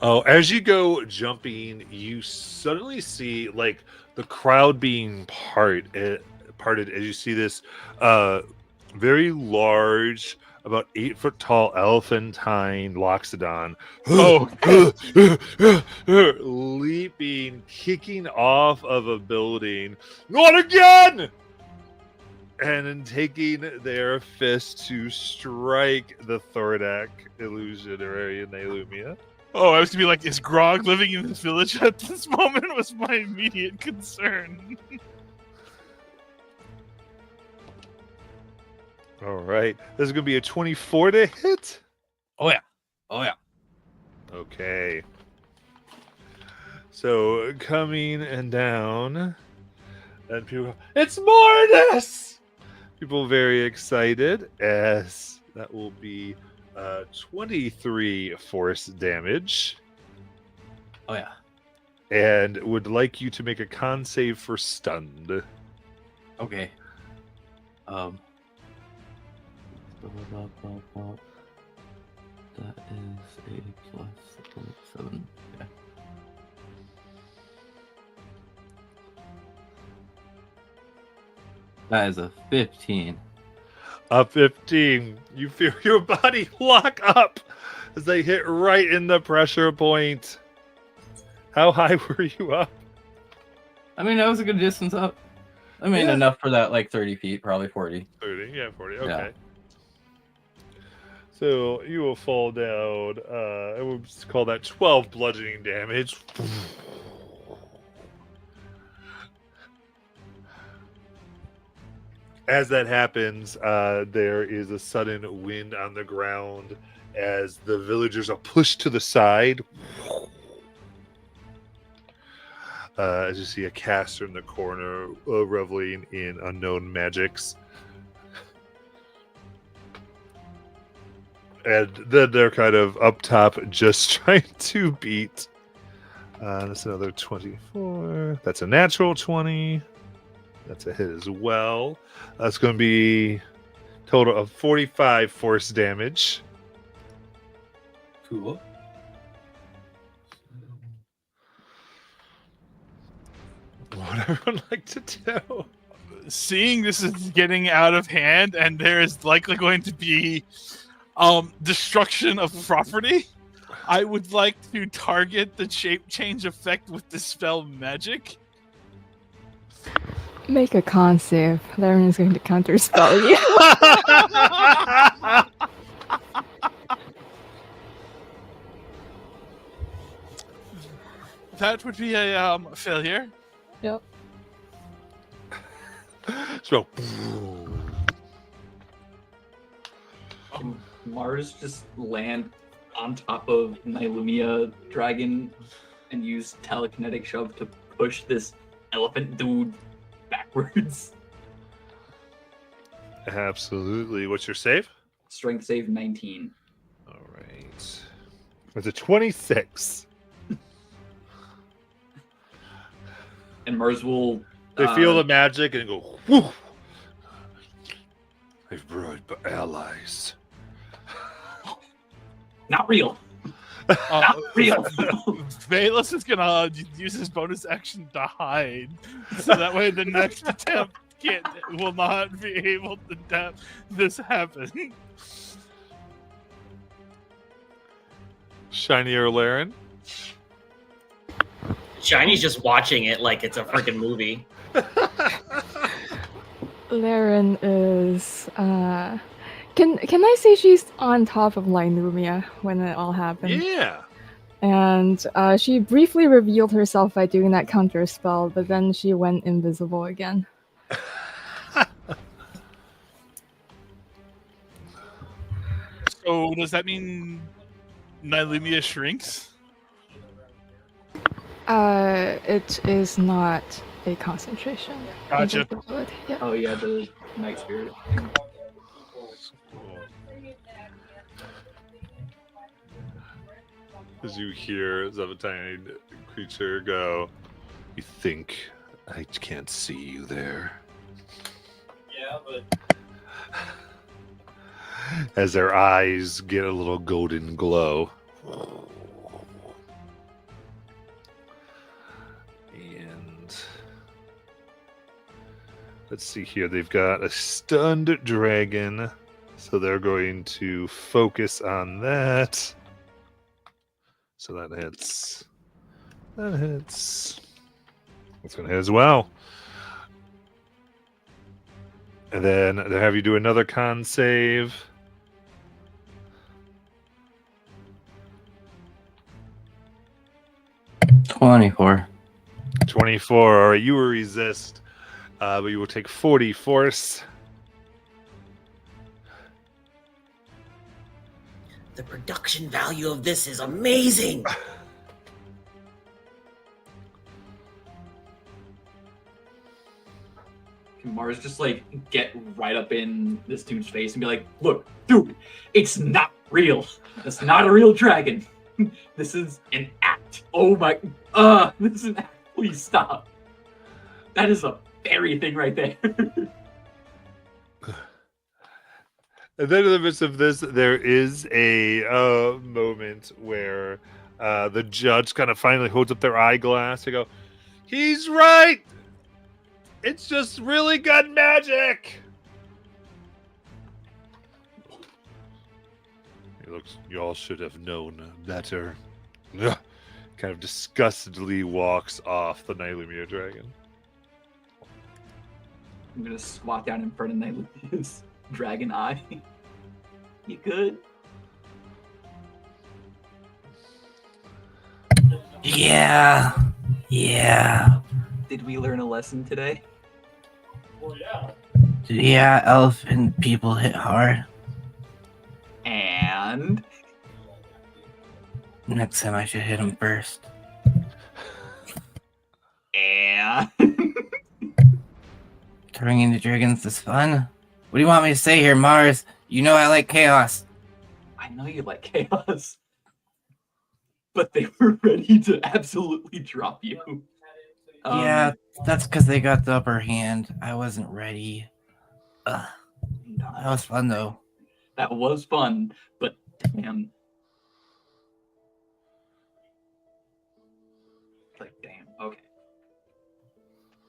Speaker 1: Oh, as you go jumping, you suddenly see like the crowd being parted as you see this very large, about 8-foot tall elephantine Loxodon leaping, kicking off of a building. Not again! And then taking their fist to strike the Thordak illusionary in Nilumia.
Speaker 6: Oh, I was gonna be like, is Grog living in this village at this moment? Was my immediate concern.
Speaker 1: All right. This is going to be a 24 to hit.
Speaker 3: Oh yeah. Oh yeah.
Speaker 1: Okay. So coming and down. And people go, it's Mortis! People very excited as that will be 23 force damage.
Speaker 3: Oh yeah.
Speaker 1: And would like you to make a con save for stunned.
Speaker 3: Okay. That is a plus 7. Yeah. That is a 15.
Speaker 1: A 15. You feel your body lock up as they hit right in the pressure point. How high were you up?
Speaker 3: I mean, that was a good distance up. I mean,
Speaker 1: Yeah.
Speaker 3: enough for that, like 30 feet, probably 40.
Speaker 1: 30. Yeah, 40. Okay.
Speaker 3: Yeah.
Speaker 1: So you will fall down. I would call that 12 bludgeoning damage. As that happens, there is a sudden wind on the ground as the villagers are pushed to the side. As you see a caster in the corner reveling in unknown magics. And then they're kind of up top just trying to beat. That's another 24. That's a natural 20. That's a hit as well. That's going to be total of 45 force damage.
Speaker 3: Cool.
Speaker 1: What would everyone like to do?
Speaker 6: Seeing this is getting out of hand, and there is likely going to be destruction of property, I would like to target the shape change effect with Dispel Magic.
Speaker 4: Make a con save. Laren is going to counter spell you.
Speaker 6: That would be a failure.
Speaker 4: Yep.
Speaker 1: So,
Speaker 5: Can Mars just land on top of Nylumia Dragon and use telekinetic shove to push this elephant dude backwards?
Speaker 1: absolutely. What's your save?
Speaker 5: Strength save 19.
Speaker 1: All right. It's a 26.
Speaker 5: And Mars will.
Speaker 1: They feel the magic and go, whoo! I've brought allies.
Speaker 5: Not real. Not real.
Speaker 6: Valus is gonna use his bonus action to hide, so that way the next attempt will not be able to have this happen.
Speaker 1: Shiny or Laren?
Speaker 2: Shiny's just watching it like it's a freaking movie.
Speaker 4: Laren is can I say she's on top of Lynumia when it all happened?
Speaker 1: Yeah.
Speaker 4: And she briefly revealed herself by doing that counter spell, but then she went invisible again.
Speaker 6: So does that mean Nylumia shrinks?
Speaker 4: It is not a concentration.
Speaker 6: Gotcha.
Speaker 4: invisibility. Yeah.
Speaker 5: Oh yeah, the Night Spirit.
Speaker 1: As you hear the tiny creature go, you think I can't see you there.
Speaker 7: Yeah, but
Speaker 1: As their eyes get a little golden glow. And let's see here. They've got a stunned dragon, so they're going to focus on that. So that hits. That hits. That's going to hit as well. And then they have you do another con save.
Speaker 3: $24.
Speaker 1: 24. All right, you will resist, but you will take 40 force.
Speaker 2: The production value of this is amazing.
Speaker 5: Can Mars just like get right up in this dude's face and be like, "Look, dude, it's not real. It's not a real dragon. This is an act. Oh my, this is an act. Please stop. That is a fairy thing right there."
Speaker 1: And then in the midst of this, there is a moment where the judge kind of finally holds up their eyeglass and go, "He's right! It's just really good magic!" He looks, "Y'all should have known better." Kind of disgustedly walks off the Nylumia dragon.
Speaker 5: I'm gonna squat down in front of Nylumia's dragon eye. You good?
Speaker 3: Yeah.
Speaker 5: Did we learn a lesson today?
Speaker 7: Well, yeah.
Speaker 3: Yeah, elephant people hit hard.
Speaker 5: And
Speaker 3: Next time I should hit him first.
Speaker 5: and
Speaker 3: Turning into dragons is fun. What do you want me to say here, Mars? You know I like chaos.
Speaker 5: I know you like chaos, but they were ready to absolutely drop you.
Speaker 3: Yeah, that's because they got the upper hand. I wasn't ready. Ugh, that was fun, though.
Speaker 5: That was fun, but damn. Like, damn, okay.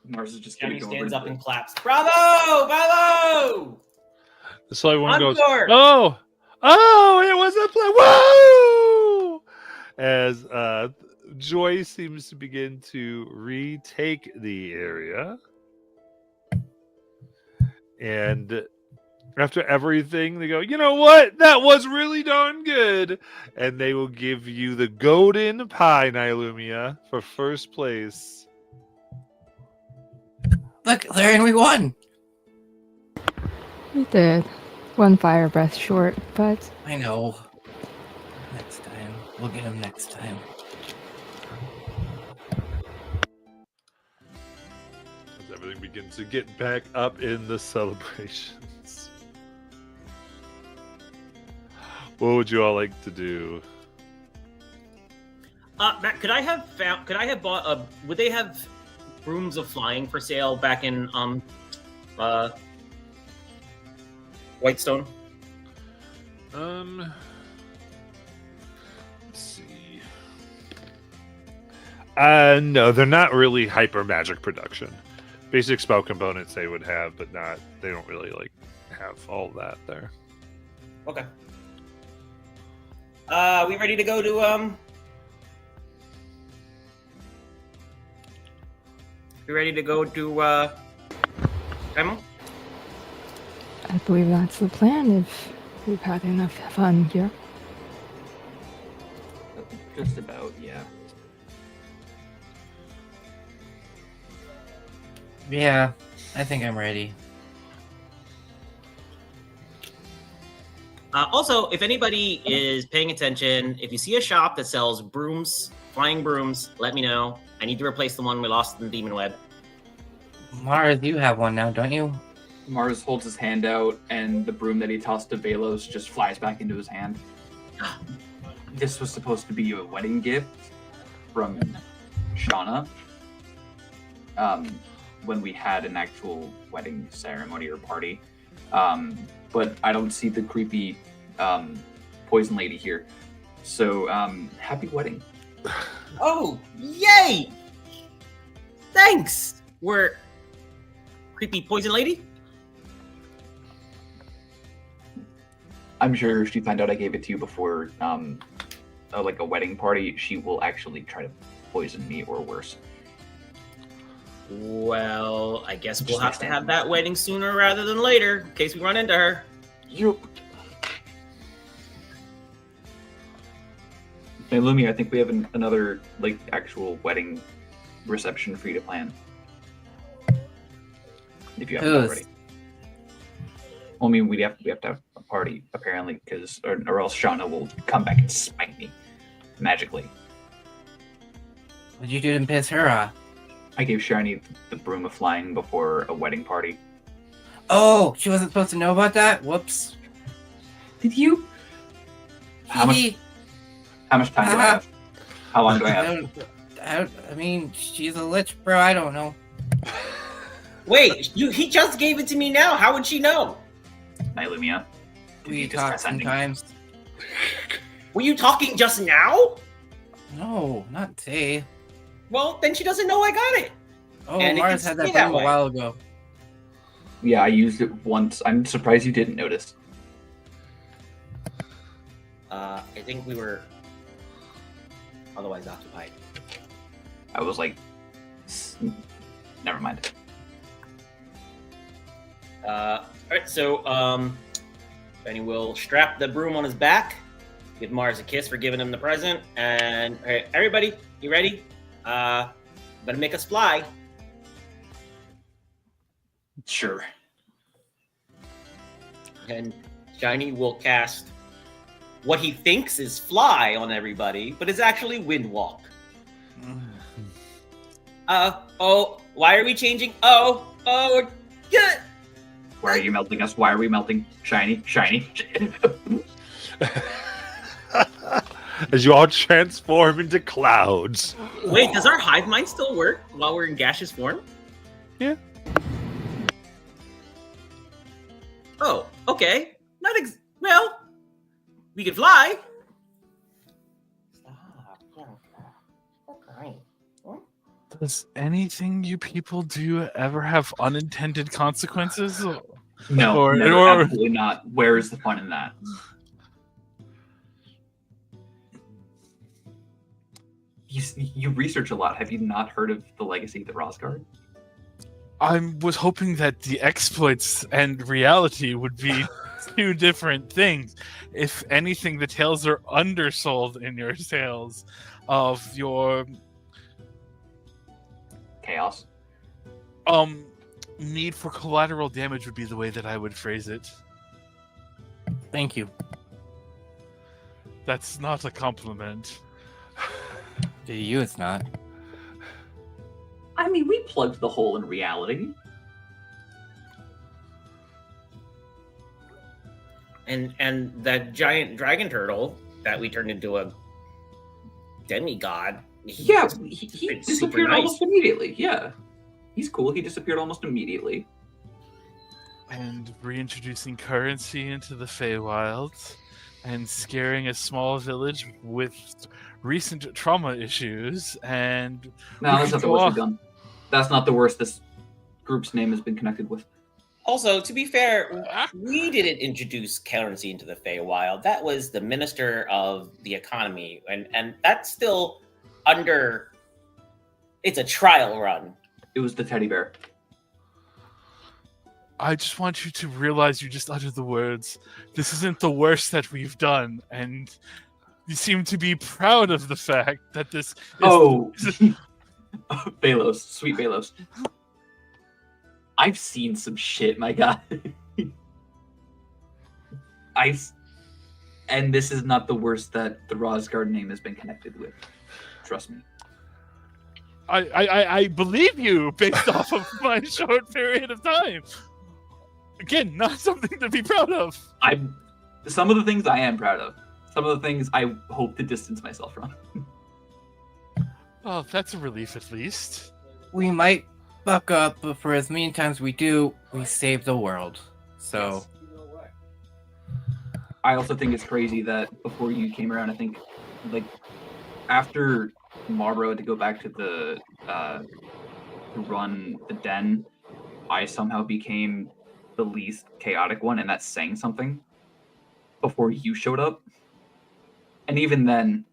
Speaker 5: Mars is just gonna
Speaker 2: Jeremy
Speaker 5: go
Speaker 2: stands
Speaker 5: over
Speaker 2: up
Speaker 5: to
Speaker 2: and claps. Bravo! Bravo!
Speaker 1: So everyone goes,
Speaker 2: Encore!
Speaker 1: "Oh, it was a play!" Woo! As Joy seems to begin to retake the area. And after everything, they go, "You know what? That was really darn good." And they will give you the golden pie, Nylumia, for first place.
Speaker 3: Look, Larian, we won!
Speaker 4: We did. One fire breath short, but
Speaker 3: I know. Next time. We'll get him next time.
Speaker 1: As everything begins to get back up in the celebrations. What would you all like to do?
Speaker 2: Matt, could I have bought a? Would they have rooms of flying for sale back in Whitestone?
Speaker 1: Let's see. No, they're not really hyper magic production. Basic spell components they would have, but not. They don't really like have all that there.
Speaker 2: Okay. We ready to go to We ready to go to Kymal?
Speaker 4: I believe that's the plan if we've had enough fun here.
Speaker 5: just about, yeah.
Speaker 3: Yeah, I think I'm ready.
Speaker 2: Also, if anybody is paying attention, if you see a shop that sells brooms, flying brooms, let me know. I need to replace the one we lost in the Demon Web.
Speaker 3: Mars, you have one now, don't you?
Speaker 5: Mars holds his hand out, and the broom that he tossed to Velos just flies back into his hand. This was supposed to be a wedding gift from Shauna. When we had an actual wedding ceremony or party. But I don't see the creepy poison lady here. So, happy wedding.
Speaker 2: Oh, yay! Thanks! We're creepy poison lady?
Speaker 5: I'm sure if she found out I gave it to you before, like a wedding party, she will actually try to poison me or worse.
Speaker 2: Well, I guess we'll have to have that wedding sooner rather than later, in case we run into her.
Speaker 5: Yup. Hey, Lumi, I think we have another, like, actual wedding reception for you to plan. If you haven't already. Well, I mean, we have to have a party, apparently, because or else Shauna will come back and smite me magically.
Speaker 3: What'd you do to piss her off?
Speaker 5: I gave Shiny the broom of flying before a wedding party.
Speaker 3: Oh, she wasn't supposed to know about that? Whoops.
Speaker 5: Did you? How much time do I have? How long do I have?
Speaker 3: I mean, she's a lich, bro. I don't know.
Speaker 2: Wait, he just gave it to me now. How would she know?
Speaker 5: Nylumia.
Speaker 3: We
Speaker 5: just
Speaker 3: talk
Speaker 5: press ending.
Speaker 3: sometimes.
Speaker 2: Were you talking just now?
Speaker 3: No, not today.
Speaker 2: Well, then she doesn't know I got it.
Speaker 3: Oh,
Speaker 2: And it
Speaker 3: Mars
Speaker 2: can
Speaker 3: had that
Speaker 2: stay that
Speaker 3: problem a
Speaker 2: way.
Speaker 3: while ago.
Speaker 5: Yeah, I used it once. I'm surprised you didn't notice.
Speaker 2: I think we were otherwise occupied.
Speaker 5: I was like, never mind.
Speaker 2: All right, so Benny will strap the broom on his back, give Mars a kiss for giving him the present, and all right, everybody, you ready? Better make us fly.
Speaker 5: Sure.
Speaker 2: And Shiny will cast what he thinks is fly on everybody, but is actually wind walk. Oh, why are we changing? Oh, good.
Speaker 5: Why are you melting us? Why are we melting? Shiny.
Speaker 1: As you all transform into clouds.
Speaker 2: Wait, does our hive mind still work while we're in gaseous form?
Speaker 1: Yeah.
Speaker 2: Oh, okay. Well, we can fly. Stop. Okay.
Speaker 6: Does anything you people do ever have unintended consequences?
Speaker 5: No,
Speaker 6: Or-
Speaker 5: never,
Speaker 6: or-
Speaker 5: absolutely not. Where is the fun in that? You research a lot. Have you not heard of the legacy of the Rosgard?
Speaker 6: I was hoping that the exploits and reality would be two different things. If anything, the tales are undersold in your tales of your
Speaker 5: Chaos.
Speaker 6: need for collateral damage would be the way that I would phrase it.
Speaker 3: Thank you.
Speaker 6: That's not a compliment.
Speaker 3: To you, it's not.
Speaker 5: I mean, we plugged the hole in reality.
Speaker 2: And that giant dragon turtle that we turned into a demigod.
Speaker 5: Yeah, he
Speaker 2: It's super
Speaker 5: disappeared
Speaker 2: nice.
Speaker 5: almost immediately. Yeah. He's cool. He disappeared almost immediately.
Speaker 6: And reintroducing currency into the Feywilds and scaring a small village with recent trauma issues and
Speaker 5: No,
Speaker 6: We
Speaker 5: that's
Speaker 6: could
Speaker 5: not the
Speaker 6: go
Speaker 5: worst
Speaker 6: off.
Speaker 5: we've done. That's not the worst this group's name has been connected with.
Speaker 2: Also, to be fair, we didn't introduce currency into the Feywild. That was the Minister of the Economy, and that's still under. It's a trial run.
Speaker 5: It was the teddy bear.
Speaker 6: I just want you to realize you just uttered the words, this isn't the worst that we've done, and you seem to be proud of the fact that this is
Speaker 5: Oh, Balos, sweet Balos. I've seen some shit, my guy. And this is not the worst that the Rosgard name has been connected with. Trust me.
Speaker 6: I believe you based off of my short period of time. Again, not something to be proud of.
Speaker 5: Some of the things I am proud of. Some of the things I hope to distance myself from.
Speaker 6: Well, that's a relief at least.
Speaker 3: We might fuck up, but for as many times we do, we save the world. So,
Speaker 5: I also think it's crazy that before you came around, I think, like, after Marlborough had to go back to the to run the den, I somehow became the least chaotic one, and that's saying something. Before you showed up, and even then,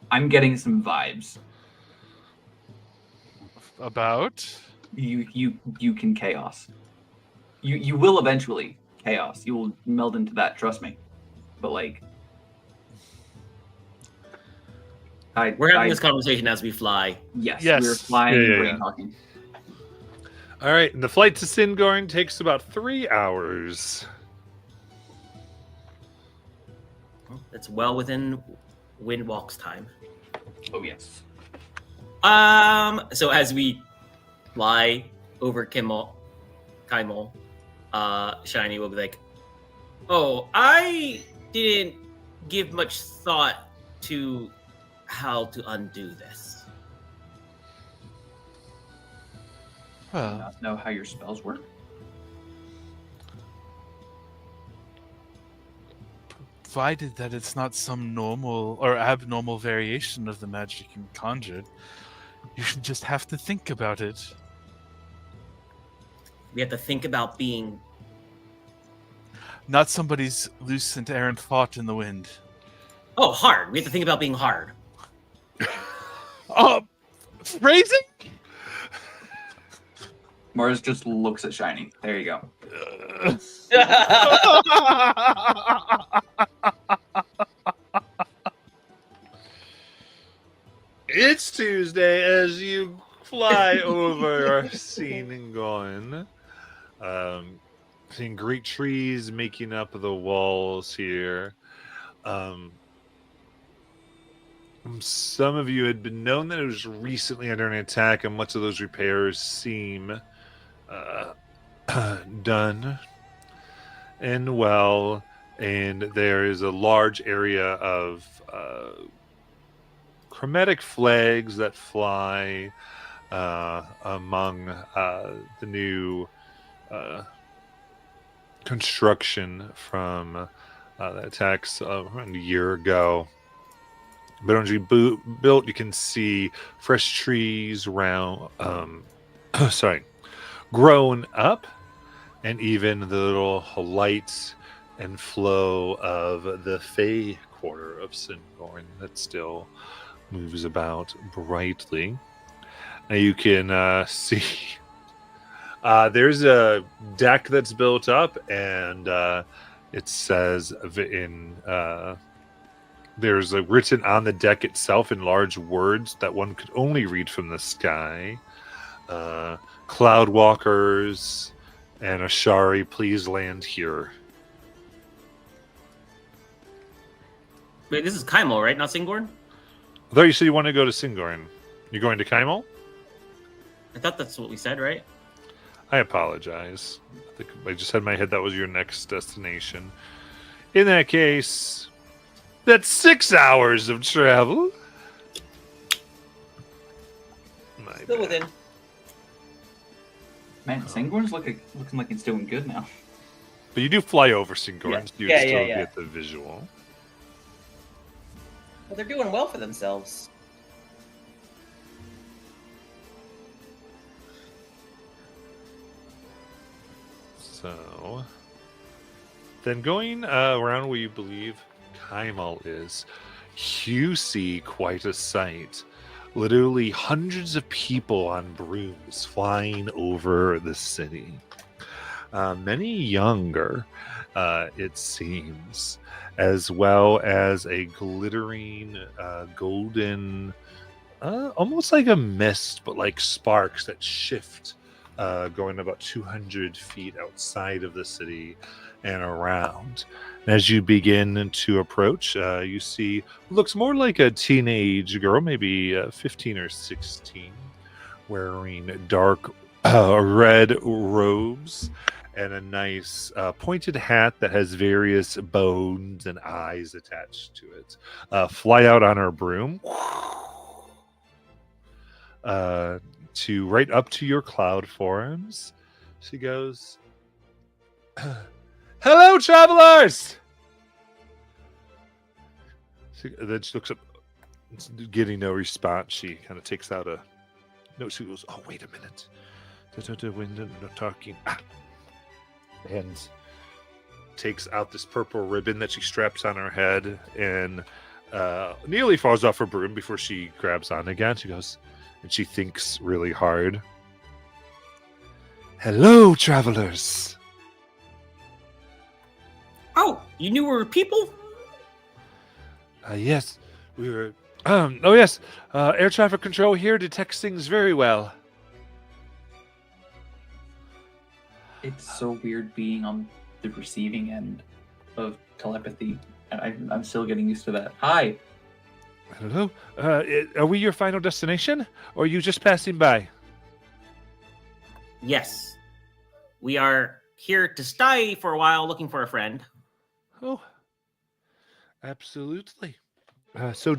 Speaker 5: I'm getting some vibes.
Speaker 6: About?
Speaker 5: You can chaos. You will eventually chaos. You will meld into that. Trust me. But like,
Speaker 2: We're having this conversation as we fly.
Speaker 5: Yes,
Speaker 6: Yes.
Speaker 5: we're flying,
Speaker 1: Yeah,
Speaker 5: brain
Speaker 1: yeah.
Speaker 5: talking.
Speaker 1: All right, and the flight to Singorn takes about 3 hours.
Speaker 2: That's well within Windwalk's time.
Speaker 5: Oh yes.
Speaker 2: So as we fly over Kymal, Shiny will be like, "Oh, I didn't give much thought to how to undo this."
Speaker 5: Do you
Speaker 6: Well,
Speaker 5: not know how your spells work?
Speaker 6: provided that it's not some normal or abnormal variation of the magic you conjured, you should just have to think about it.
Speaker 2: We have to think about being.
Speaker 6: Not somebody's loose and errant thought in the wind.
Speaker 2: Oh, hard. We have to think about being hard.
Speaker 6: Phrasing?
Speaker 5: Mars just looks at Shiny. There you go.
Speaker 1: It's Tuesday as you fly over Singon. Seeing great trees making up the walls here. Some of you had been known that it was recently under an attack, and much of those repairs seem done and well. And there is a large area of chromatic flags that fly among the new construction from the attacks around a year ago. But as you built, you can see fresh trees around, grown up, and even the little lights and flow of the Fey quarter of Singorn that still moves about brightly. Now you can see there's a deck that's built up, and it says in there's written on the deck itself in large words that one could only read from the sky. Cloudwalkers and Ashari, please land here.
Speaker 2: Wait, this is Kymal, right? Not Singorn?
Speaker 1: I thought you said you wanted to go to Singorn. You're going to Kymal?
Speaker 2: I thought that's what we said, right?
Speaker 1: I apologize. I think I just had in my head that was your next destination. In that case, that's 6 hours of travel.
Speaker 2: Still within.
Speaker 5: Man, Singorn's looking like it's doing good now.
Speaker 1: But you do fly over Singorn,
Speaker 2: Yeah.
Speaker 1: so you
Speaker 2: Yeah,
Speaker 1: still
Speaker 2: yeah.
Speaker 1: get the visual.
Speaker 2: Well, they're doing well for themselves.
Speaker 1: So, then going around where you believe Kymal is, you see quite a sight. Literally hundreds of people on brooms flying over the city. Many younger, it seems, as well as a glittering golden, almost like a mist, but like sparks that shift, going about 200 feet outside of the city and around. As you begin to approach, you see looks more like a teenage girl, maybe 15 or 16, wearing dark red robes and a nice pointed hat that has various bones and eyes attached to it. Fly out on her broom to right up to your cloud forms. She goes, "Hello, travelers!" Then she looks up, getting no response. She kind of takes out a note. She goes, "Oh, wait a minute. No talking." And takes out this purple ribbon that she straps on her head and nearly falls off her broom before she grabs on again. She goes, and she thinks really hard. "Hello, travelers."
Speaker 2: Oh, you knew we were people?
Speaker 1: Yes, we were. Oh yes, air traffic control here detects things very well.
Speaker 5: It's so weird being on the receiving end of telepathy, and I'm still getting used to that. Hi.
Speaker 1: Hello, are we your final destination, or are you just passing by?
Speaker 2: Yes. We are here to stay for a while looking for a friend.
Speaker 1: Oh, absolutely. So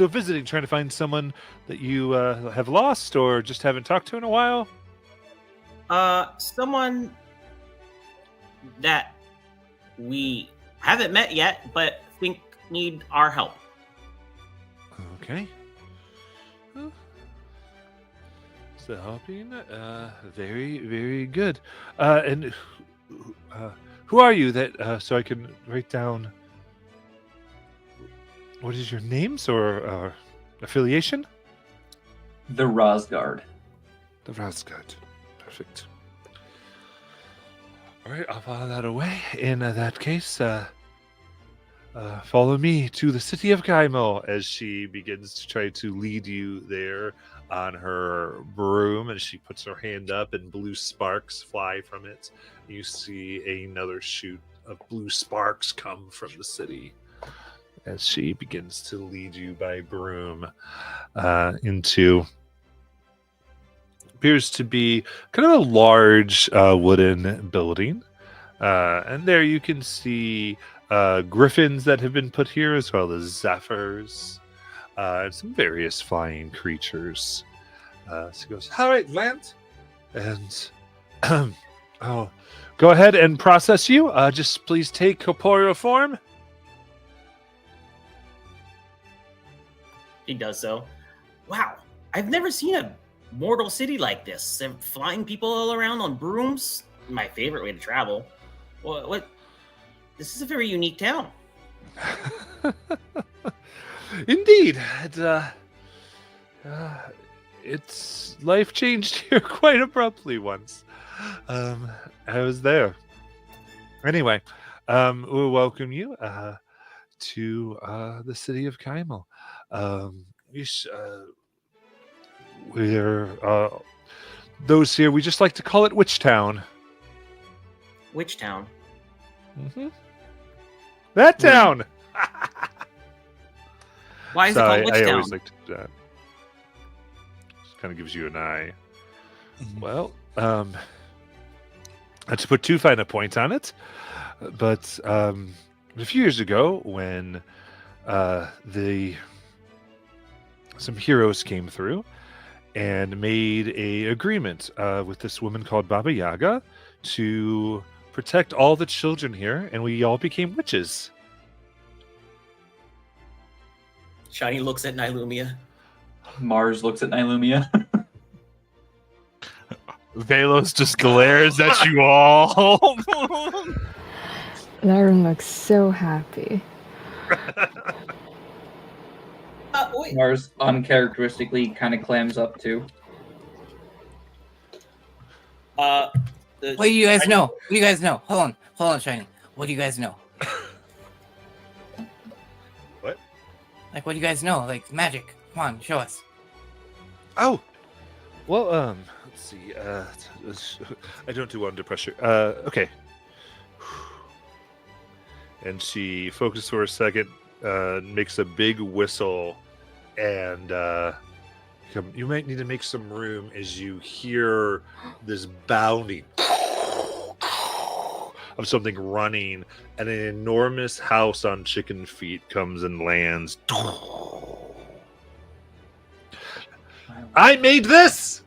Speaker 1: visiting, trying to find someone that you have lost or just haven't talked to in a while.
Speaker 2: Someone that we haven't met yet, but think need our help.
Speaker 1: Okay. Well, so helping, very, very good. And who are you that, so I can write down, what is your names or affiliation?
Speaker 5: The Rosgard.
Speaker 1: The Rasgard. Perfect. All right, I'll file that away. In that case, follow me to the city of Kymal as she begins to try to lead you there on her broom. And she puts her hand up, and blue sparks fly from it. You see another shoot of blue sparks come from the city as she begins to lead you by broom into appears to be kind of a large wooden building. And there you can see griffins that have been put here, as well as zephyrs and some various flying creatures. So he goes, all right, Vlant. And I'll go ahead and process you. Just please take corporeal form.
Speaker 2: He does so. Wow, I've never seen a mortal city like this. Flying people all around on brooms. My favorite way to travel. What? This is a very unique town.
Speaker 1: Indeed. It's life changed here quite abruptly once. I was there. Anyway, we'll welcome you to the city of Kymal. We're those here. We just like to call it Witch Town.
Speaker 2: Which town?
Speaker 1: Mm-hmm. That town.
Speaker 2: Why is it
Speaker 1: Sorry,
Speaker 2: called
Speaker 1: I
Speaker 2: Witch Town?
Speaker 1: always like to do that. Just kind of gives you an eye. Well, not to put too fine a point on it, but a few years ago, when some heroes came through and made a agreement with this woman called Baba Yaga to protect all the children here, and we all became witches.
Speaker 2: Shiny looks at Nylumia.
Speaker 5: Mars looks at Nylumia.
Speaker 6: Velos just glares at you all.
Speaker 4: Laren looks so happy.
Speaker 2: Wait.
Speaker 5: Mars uncharacteristically kind of clams up too.
Speaker 3: What do you guys know? What do you guys know? Hold on, Shiny. What do you guys know?
Speaker 1: What?
Speaker 3: Like, what do you guys know? Like, magic. Come on, show us.
Speaker 1: Oh, well, let's see. I don't do under pressure. Okay. And she focuses for a second, makes a big whistle, and you might need to make some room as you hear this bounding of something running, and an enormous house on chicken feet comes and lands. I made this!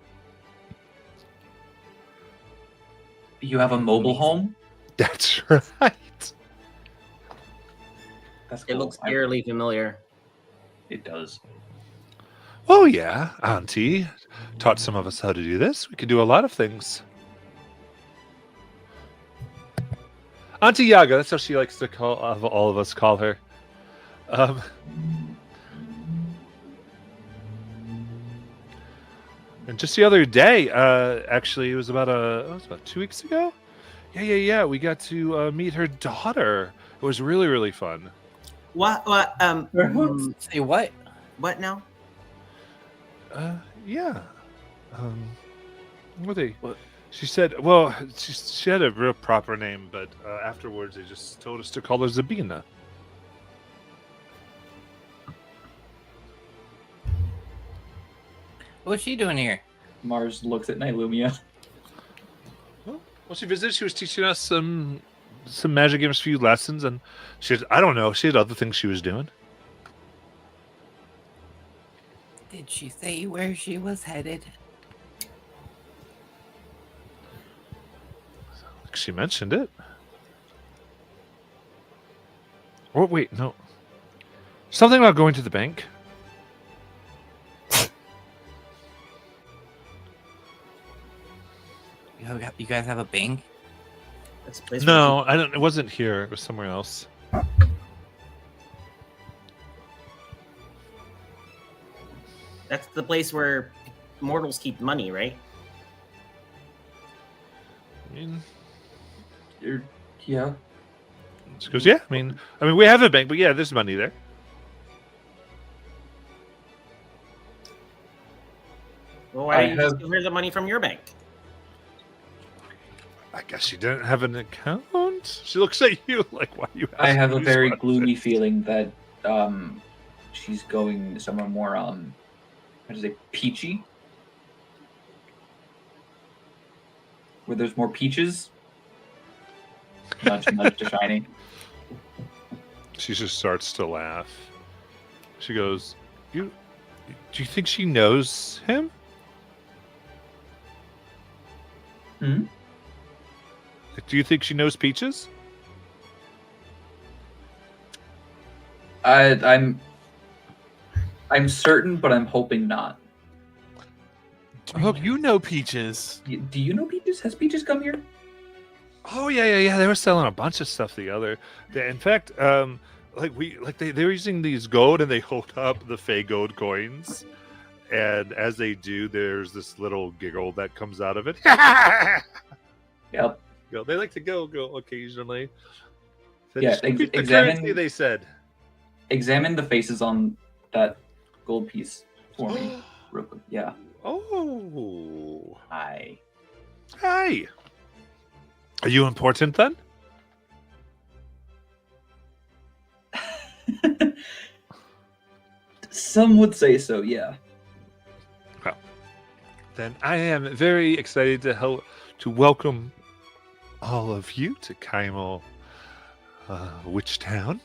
Speaker 5: You have a mobile home?
Speaker 1: That's right.
Speaker 5: That's
Speaker 2: It
Speaker 5: cool.
Speaker 2: looks eerily familiar.
Speaker 5: It does.
Speaker 1: Oh, yeah, Auntie taught some of us how to do this. We could do a lot of things. Auntie Yaga, that's how she likes to call all of us call her. And just the other day, actually, it was about 2 weeks ago. Yeah. We got to meet her daughter. It was really, really fun.
Speaker 2: What?
Speaker 3: Say what?
Speaker 2: What now?
Speaker 1: Yeah. What they?
Speaker 3: What?
Speaker 1: She said. Well, she had a real proper name, but afterwards they just told us to call her Zabina.
Speaker 3: What's she doing here?
Speaker 5: Mars looks at Nylumia.
Speaker 1: Well, she visited. She was teaching us some magic games, few lessons, and she had, I don't know. She had other things she was doing.
Speaker 3: Did she say where she was headed?
Speaker 1: She mentioned it. Oh wait, no. Something about going to the bank.
Speaker 3: You guys have a bank?
Speaker 2: That's a place where
Speaker 1: No, I don't. It wasn't here. It was somewhere else.
Speaker 2: that's the place where mortals keep money, right?
Speaker 1: I mean,
Speaker 5: Yeah.
Speaker 1: she goes, yeah. I mean, we have a bank, but yeah, there's money there.
Speaker 2: Well, why
Speaker 5: I
Speaker 2: don't you just
Speaker 5: have-
Speaker 2: give her the money from your bank?
Speaker 1: I guess she didn't have an account. She looks at you like, why you?
Speaker 5: I have a
Speaker 1: asking
Speaker 5: very
Speaker 1: these
Speaker 5: gloomy
Speaker 1: questions?
Speaker 5: feeling that she's going somewhere more how to say peachy, where there's more peaches. Nudge, nudge to shiny.
Speaker 1: She just starts to laugh. She goes, "You? Do you think she knows him?"
Speaker 5: Hmm?
Speaker 1: Do you think she knows Peaches?
Speaker 5: I'm certain, but I'm hoping not.
Speaker 6: Do you know Peaches?
Speaker 5: Do you know Peaches? Has Peaches come here?
Speaker 1: Oh yeah. They were selling a bunch of stuff together. In fact, they were using these gold, and they hold up the Fey gold coins, and as they do, there's this little giggle that comes out of it.
Speaker 5: Yep.
Speaker 1: They like to go occasionally. Said,
Speaker 5: Yeah,
Speaker 1: "Distribute the
Speaker 5: examine-
Speaker 1: currency," they said.
Speaker 5: Examine the faces on that gold piece for me, real quick. Yeah.
Speaker 1: Oh,
Speaker 5: Hi.
Speaker 1: hi. Are you important then?
Speaker 5: Some would say so. Yeah.
Speaker 1: Then I am very excited to welcome all of you to Kymal, Witch Town.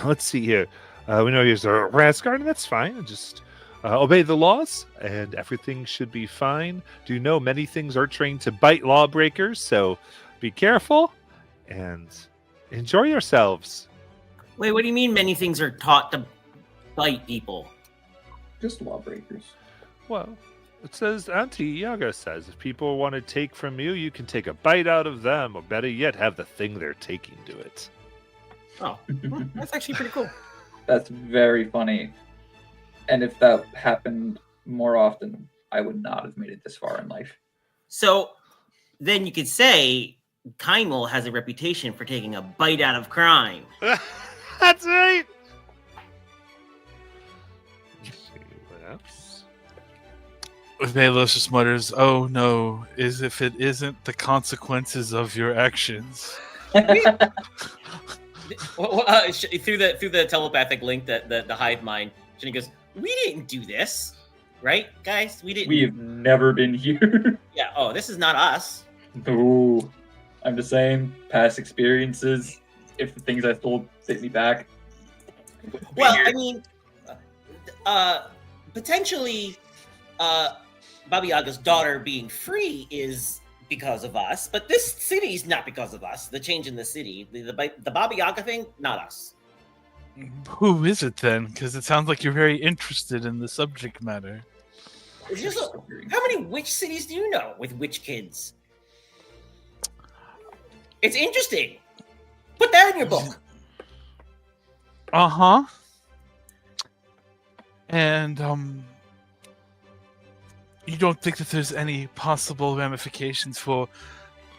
Speaker 1: Let's see here. We know here's a Rasgard, and that's fine. Just obey the laws, and everything should be fine. Do know many things are trained to bite lawbreakers, so be careful and enjoy yourselves.
Speaker 2: Wait, what do you mean many things are taught to bite people?
Speaker 5: Just lawbreakers.
Speaker 1: Well, it says, Auntie Yaga says, if people want to take from you, you can take a bite out of them, or better yet, have the thing they're taking do it.
Speaker 2: Oh, that's actually pretty cool.
Speaker 5: That's very funny. And if that happened more often, I would not have made it this far in life.
Speaker 2: So then you could say Kymal has a reputation for taking a bite out of crime.
Speaker 1: That's right. Let's see what else.
Speaker 6: Velos just mutters, "Oh no, is if it isn't the consequences of your actions."
Speaker 2: Through the telepathic link, that the hive mind, Jenny goes, "We didn't do this, right, guys? We didn't.
Speaker 5: We have never been here.
Speaker 2: Yeah. Oh, this is not us.
Speaker 5: No. I'm just saying, past experiences, if the things I stole hit me back.
Speaker 2: Well, I mean, potentially, Baba Yaga's daughter being free is because of us, but this city's not because of us. The change in the city, the Baba Yaga thing, not us.
Speaker 6: Who is it then? Because it sounds like you're very interested in the subject matter.
Speaker 2: It's just how many witch cities do you know with witch kids? It's interesting. Put that in your book.
Speaker 6: Uh-huh. And you don't think that there's any possible ramifications for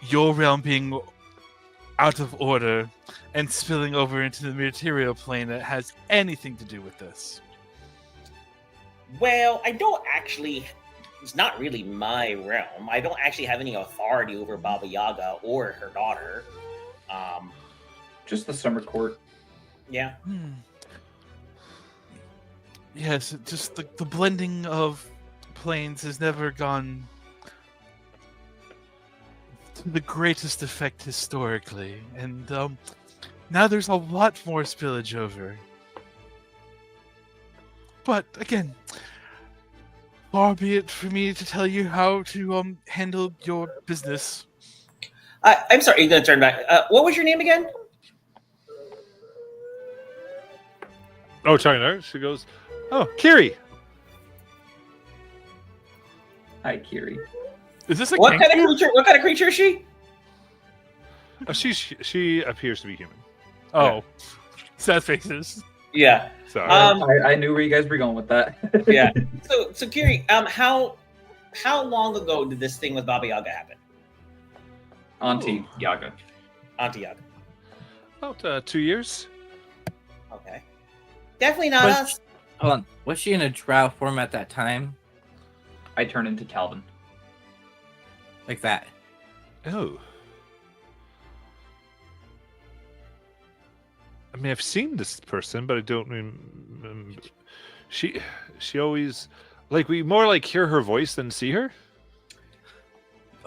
Speaker 6: your realm being out of order and spilling over into the material plane that has anything to do with this?
Speaker 2: Well, I don't actually. It's not really my realm. I don't actually have any authority over Baba Yaga or her daughter.
Speaker 5: Just the summer court.
Speaker 2: Yeah.
Speaker 6: Yes, just the blending of planes has never gone to the greatest effect historically, and now there's a lot more spillage over. But again, far be it for me to tell you how to handle your business.
Speaker 2: I'm sorry, you're gonna turn back. What was your name again?
Speaker 1: Oh, talking to her. She goes, "Oh, Kiri."
Speaker 5: Hi, Kiri.
Speaker 6: Is this a
Speaker 2: What kind of
Speaker 6: kangaroo?
Speaker 2: creature? What kind of creature is she?
Speaker 1: Oh, she appears to be human.
Speaker 6: Oh, sad faces.
Speaker 2: Yeah.
Speaker 1: Sorry.
Speaker 5: I knew where you guys were going with that.
Speaker 2: Yeah. So Kiri, how long ago did this thing with Baba Yaga happen?
Speaker 5: Auntie Yaga.
Speaker 2: Auntie Yaga.
Speaker 1: About 2 years.
Speaker 2: Okay. Definitely not
Speaker 3: Was-
Speaker 2: us.
Speaker 3: Hold on. Was she in a drow form at that time?
Speaker 5: I turned into Calvin.
Speaker 3: Like that?
Speaker 1: Oh. I mean, I've seen this person, but I don't remember. She always like we more like hear her voice than see her.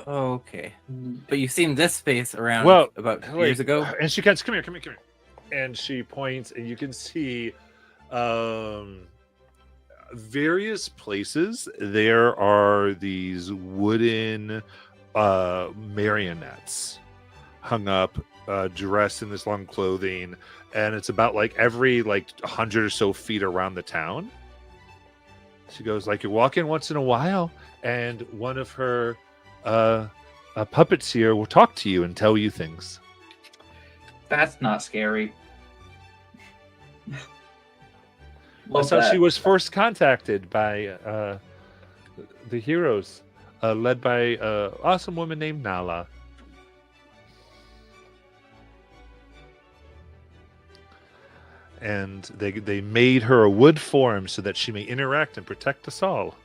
Speaker 3: Okay. But you've seen this face around
Speaker 1: Well,
Speaker 3: about
Speaker 1: like,
Speaker 3: years ago?
Speaker 1: and she comes, come here, and she points, and you can see, various places. There are these wooden, marionettes hung up, dressed in this long clothing, and it's about like every 100 or so feet around the town. She goes like, you walk in once in a while, and one of her puppets here will talk to you and tell you things.
Speaker 5: That's not scary.
Speaker 1: That's how she was first contacted by the heroes, led by an awesome woman named Nala. And they made her a wood form so that she may interact and protect us all.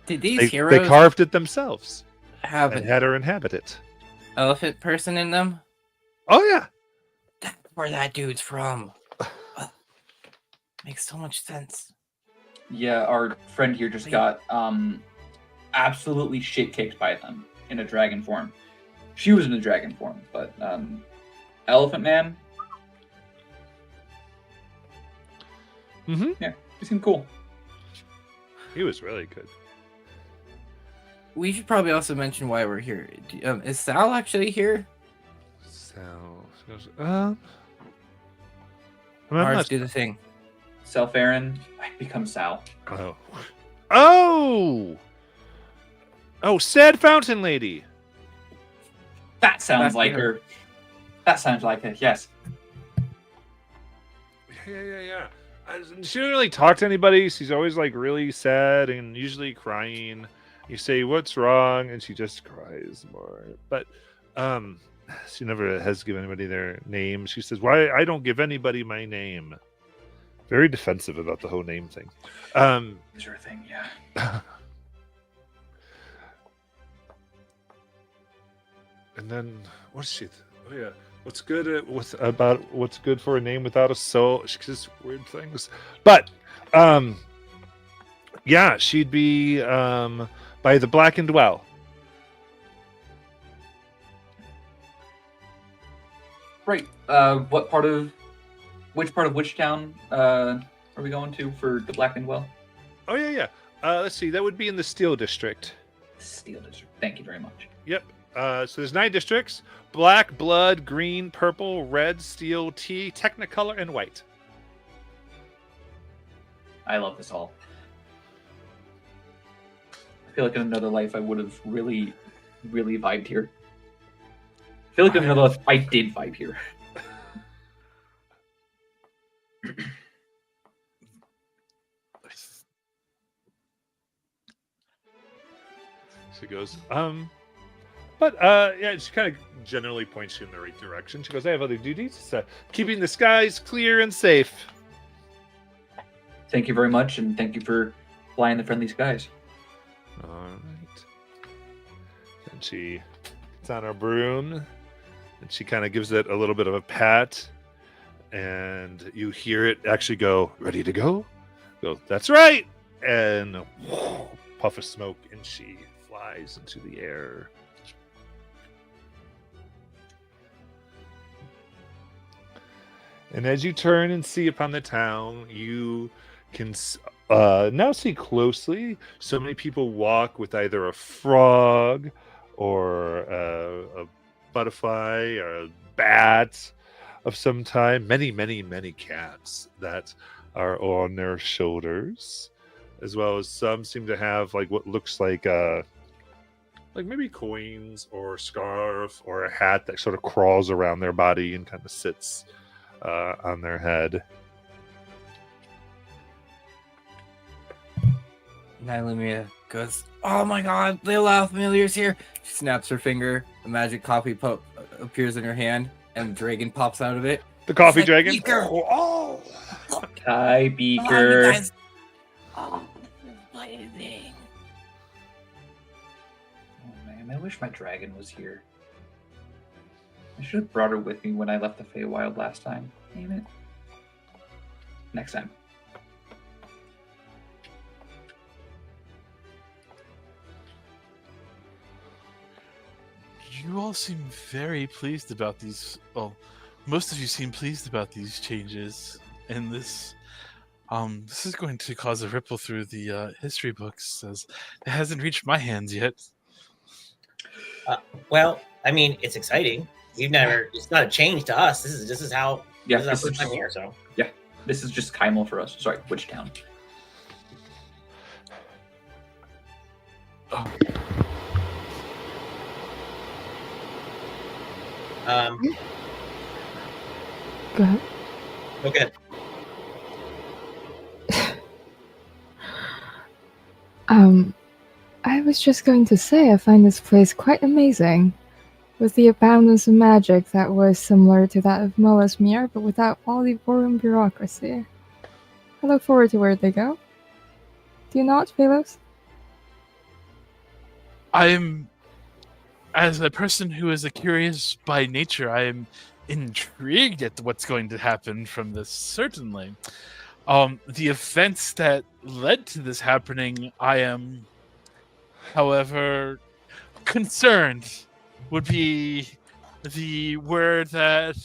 Speaker 3: Did these
Speaker 1: They
Speaker 3: heroes
Speaker 1: carved it themselves
Speaker 3: have
Speaker 1: and
Speaker 3: an
Speaker 1: had her inhabit it.
Speaker 3: elephant person in them?
Speaker 1: Oh yeah.
Speaker 3: That's where that dude's from. Makes so much sense.
Speaker 5: Yeah, our friend here just got absolutely shit kicked by them in a dragon form. She was in a dragon form, but Elephant Man,
Speaker 1: Mm-hmm.
Speaker 5: yeah, he seemed cool.
Speaker 1: He was really good.
Speaker 3: We should probably also mention why we're here. Is Sal actually here?
Speaker 1: So she goes, I'm
Speaker 3: Mars,
Speaker 1: not-
Speaker 3: do the thing.
Speaker 5: Self Aaron, I become Sal.
Speaker 1: Oh, sad fountain lady.
Speaker 5: That sounds
Speaker 3: That's
Speaker 5: like
Speaker 3: her.
Speaker 5: her. That sounds like her. Yes.
Speaker 1: Yeah. She doesn't really talk to anybody. She's always like really sad and usually crying. You say, "What's wrong?" and she just cries more. But she never has given anybody their name. She says, "Why I don't give anybody my name?" Very defensive about the whole name thing.
Speaker 5: Is her thing? Yeah.
Speaker 1: And then what's she? Oh yeah, what's good what's good for a name without a soul? She says weird things, but yeah, she'd be by the Blackened Well.
Speaker 5: Right. Which part of which town are we going to for the Blackened Well?
Speaker 1: Oh yeah. Let's see, that would be in the Steel District.
Speaker 5: Steel District. Thank you very much.
Speaker 1: Yep. So there's 9 districts: black, blood, green, purple, red, steel, tea, technicolor, and white.
Speaker 5: I love this all. I feel like in another life I would have really, really vibed here. I feel like in another life I did vibe here.
Speaker 1: She goes, but yeah, she kind of generally points you in the right direction. She goes, I have other duties, keeping the skies clear and safe.
Speaker 5: Thank you very much, and thank you for flying the friendly skies.
Speaker 1: All right. And she gets on her broom, and she kind of gives it a little bit of a pat, and you hear it actually go, ready to go? Go, that's right! And puff of smoke, and she flies into the air. And as you turn and see upon the town, you can now see closely. So many people walk with either a frog or a butterfly or a bat of some time. Many cats that are on their shoulders, as well as some seem to have like what looks like maybe coins or scarf or a hat that sort of crawls around their body and kind of sits on their head.
Speaker 3: Nylamia goes, "Oh my god, the Allow Familiar's here!" She snaps her finger, a magic coffee appears in her hand, and the dragon pops out of it.
Speaker 1: The coffee
Speaker 3: It's like,
Speaker 1: dragon.
Speaker 3: Beaker!
Speaker 1: Oh!
Speaker 5: Hi,
Speaker 3: Allow you
Speaker 5: Beaker.
Speaker 3: guys. Oh, this is blazing.
Speaker 5: Oh man, I wish my dragon was here. I should have brought her with me when I left the Feywild last time. Damn it. Next time.
Speaker 6: You all seem very pleased about these. Well, most of you seem pleased about these changes, and this is going to cause a ripple through the history books, as it hasn't reached my hands yet.
Speaker 8: Well, I mean, it's exciting. We've never. It's not a change to us. This is how.
Speaker 5: Yeah,
Speaker 8: this is our first time here. So
Speaker 5: This is just Kymal for us. Sorry, which town?
Speaker 4: Go ahead.
Speaker 8: okay.
Speaker 4: I was just going to say I find this place quite amazing. With the abundance of magic that was similar to that of Molasmere, but without all the boring bureaucracy. I look forward to where they go. Do you not, Velos?
Speaker 6: I'm, as a person who is a curious by nature, I am intrigued at what's going to happen from this, certainly. The events that led to this happening, I am, however, concerned would be the word that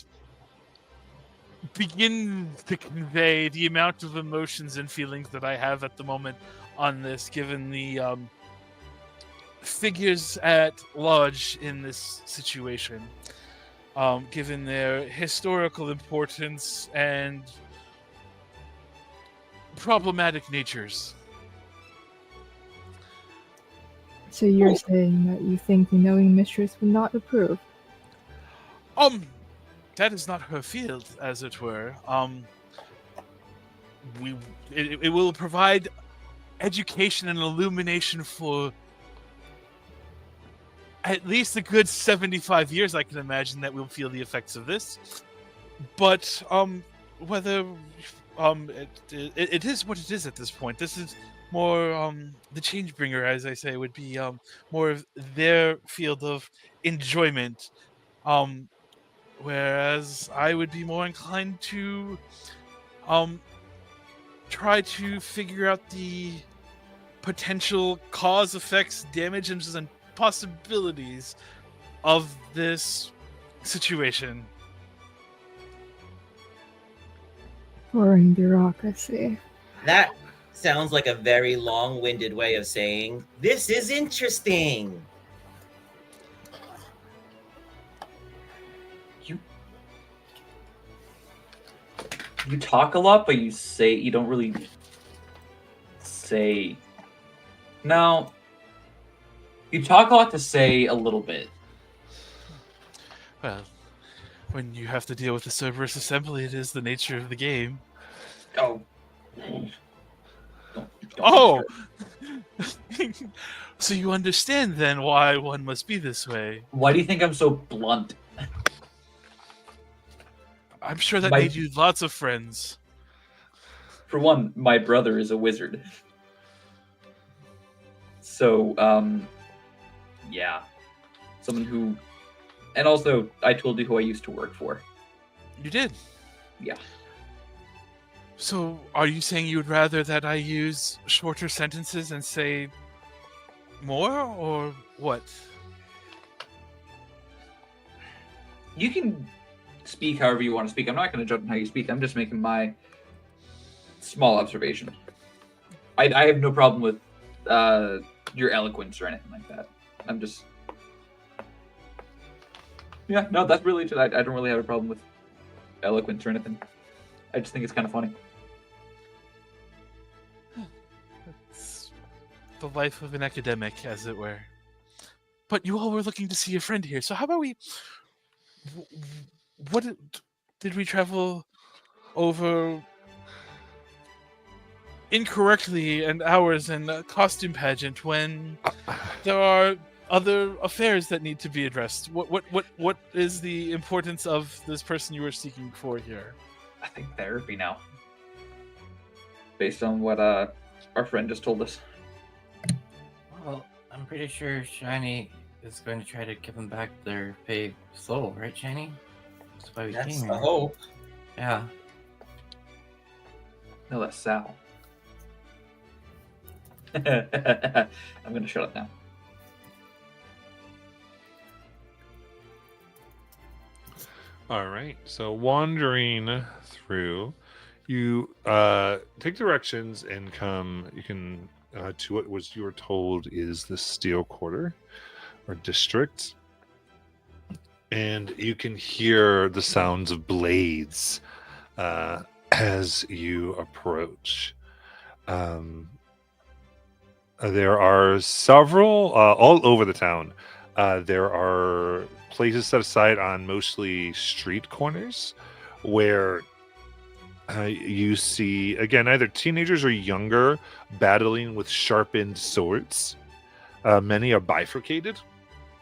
Speaker 6: begins to convey the amount of emotions and feelings that I have at the moment on this, given the figures at large in this situation, given their historical importance and problematic natures.
Speaker 4: So you're saying that you think the knowing mistress would not approve?
Speaker 6: That is not her field, as it were. It will provide education and illumination for at least a good 75 years, I can imagine, that we'll feel the effects of this. But whether it is what it is at this point. This is more the change bringer, as I say, would be more of their field of enjoyment, whereas I would be more inclined to try to figure out the potential cause, effects, damages, and possibilities of this situation.
Speaker 4: Boring bureaucracy.
Speaker 8: That sounds like a very long-winded way of saying this is interesting.
Speaker 5: You talk a lot, but you don't really say. No. You talk a lot to say a little bit.
Speaker 6: Well, when you have to deal with the Cerberus Assembly, it is the nature of the game.
Speaker 5: Oh.
Speaker 6: Oh! So you understand then why one must be this way.
Speaker 5: Why do you think I'm so blunt?
Speaker 6: I'm sure that
Speaker 5: My-
Speaker 6: made you lots of friends.
Speaker 5: For one, my brother is a wizard. So, yeah. Someone who... And also, I told you who I used to work for.
Speaker 6: You did.
Speaker 5: Yeah.
Speaker 6: So, are you saying you would rather that I use shorter sentences and say more, or what?
Speaker 5: You can speak however you want to speak. I'm not going to judge on how you speak. I'm just making my small observation. I have no problem with your eloquence or anything like that. I'm just... Yeah, no, that's really just... I don't really have a problem with eloquence or anything. I just think it's kind of funny.
Speaker 6: the life of an academic, as it were. But you all were looking to see a friend here, so how about we? What did we travel over incorrectly and hours in a costume pageant when there are other affairs that need to be addressed? What is the importance of this person you were seeking for here?
Speaker 5: I think therapy now. Based on what our friend just told us.
Speaker 3: Well, I'm pretty sure Shiny is going to try to give them back their Fey soul, right, Shiny? That's why we
Speaker 8: That's
Speaker 3: came
Speaker 8: the
Speaker 3: here.
Speaker 8: hope.
Speaker 3: Yeah.
Speaker 5: No, that's Sal. I'm gonna shut up now.
Speaker 1: All right. So wandering through, you take directions and come. You can to what was you were told is the Steel Quarter or district, and you can hear the sounds of blades as you approach. There are several all over the town. There are places set aside on mostly street corners where you see, again, either teenagers or younger battling with sharpened swords. Many are bifurcated.